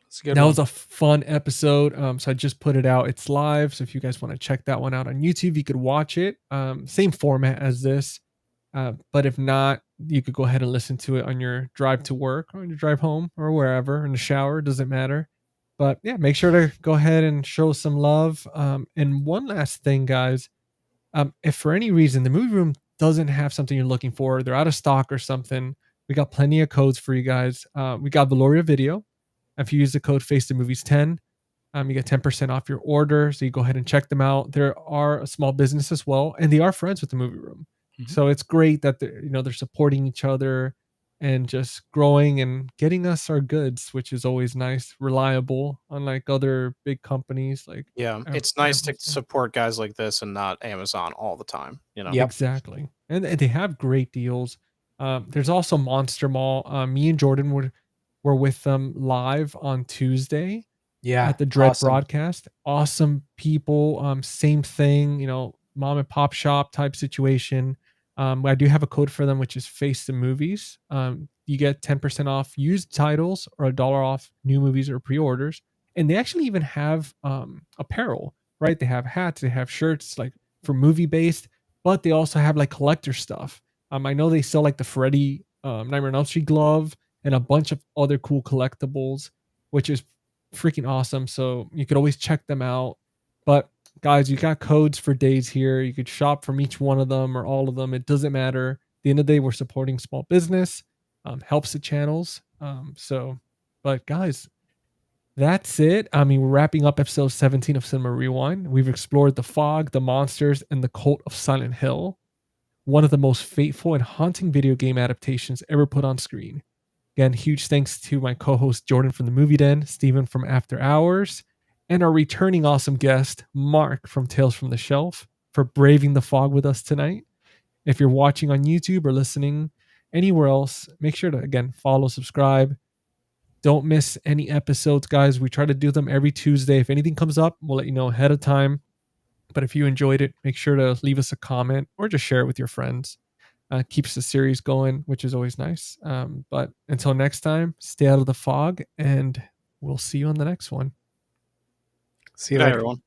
It's a good that one. was a fun episode. So I just put it out. It's live. So if you guys want to check that one out on YouTube, you could watch it. Same format as this. But if not, you could go ahead and listen to it on your drive to work or on your drive home or wherever, in the shower, doesn't matter. But yeah, make sure to go ahead and show some love. And one last thing, guys. If for any reason the movie room doesn't have something you're looking for, they're out of stock or something, we got plenty of codes for you guys. We got Valoria Video. If you use the code FaceTheMovies10, you get 10% off your order. So you go ahead and check them out. There are a small business as well, and they are friends with the movie room. Mhm. So it's great that they're supporting each other and just growing and getting us our goods, which is always nice, reliable, unlike other big companies like Yeah, Am- it's nice to Amazon. support guys like this and not Amazon all the time. Yep. Exactly. And they have great deals. There's also Monster Mall. Me and Jordan were with them live on Tuesday Yeah, at the Dread awesome. broadcast. Awesome people. Same thing, mom and pop shop type situation. I do have a code for them, which is Face the Movies. You get 10% off used titles or $1 off new movies or pre-orders. And they actually even have apparel, right? They have hats, they have shirts like for movie based, but they also have like collector stuff. I know they sell like the Freddy Nightmare on Elm Street glove and a bunch of other cool collectibles, which is freaking awesome. So you could always check them out. But guys, you got codes for days here. You could shop from each one of them or all of them. It doesn't matter. At the end of the day, we're supporting small business, helps the channels. But guys, that's it. I mean, we're wrapping up episode 17 of Cinema Rewind. We've explored the fog, the monsters, and the cult of Silent Hill, one of the most fateful and haunting video game adaptations ever put on screen. Again, huge thanks to my co-host Jordan from the Movie Den, Steven from After Hours, and our returning awesome guest, Mark from Tales from the Shelf, for braving the fog with us tonight. If you're watching on YouTube or listening anywhere else, make sure to, again, follow, subscribe. Don't miss any episodes, guys. We try to do them every Tuesday. If anything comes up, we'll let you know ahead of time. But if you enjoyed it, make sure to leave us a comment or just share it with your friends. Keeps the series going, which is always nice. But until next time, stay out of the fog, and we'll see you on the next one. See you Good night, later. everyone.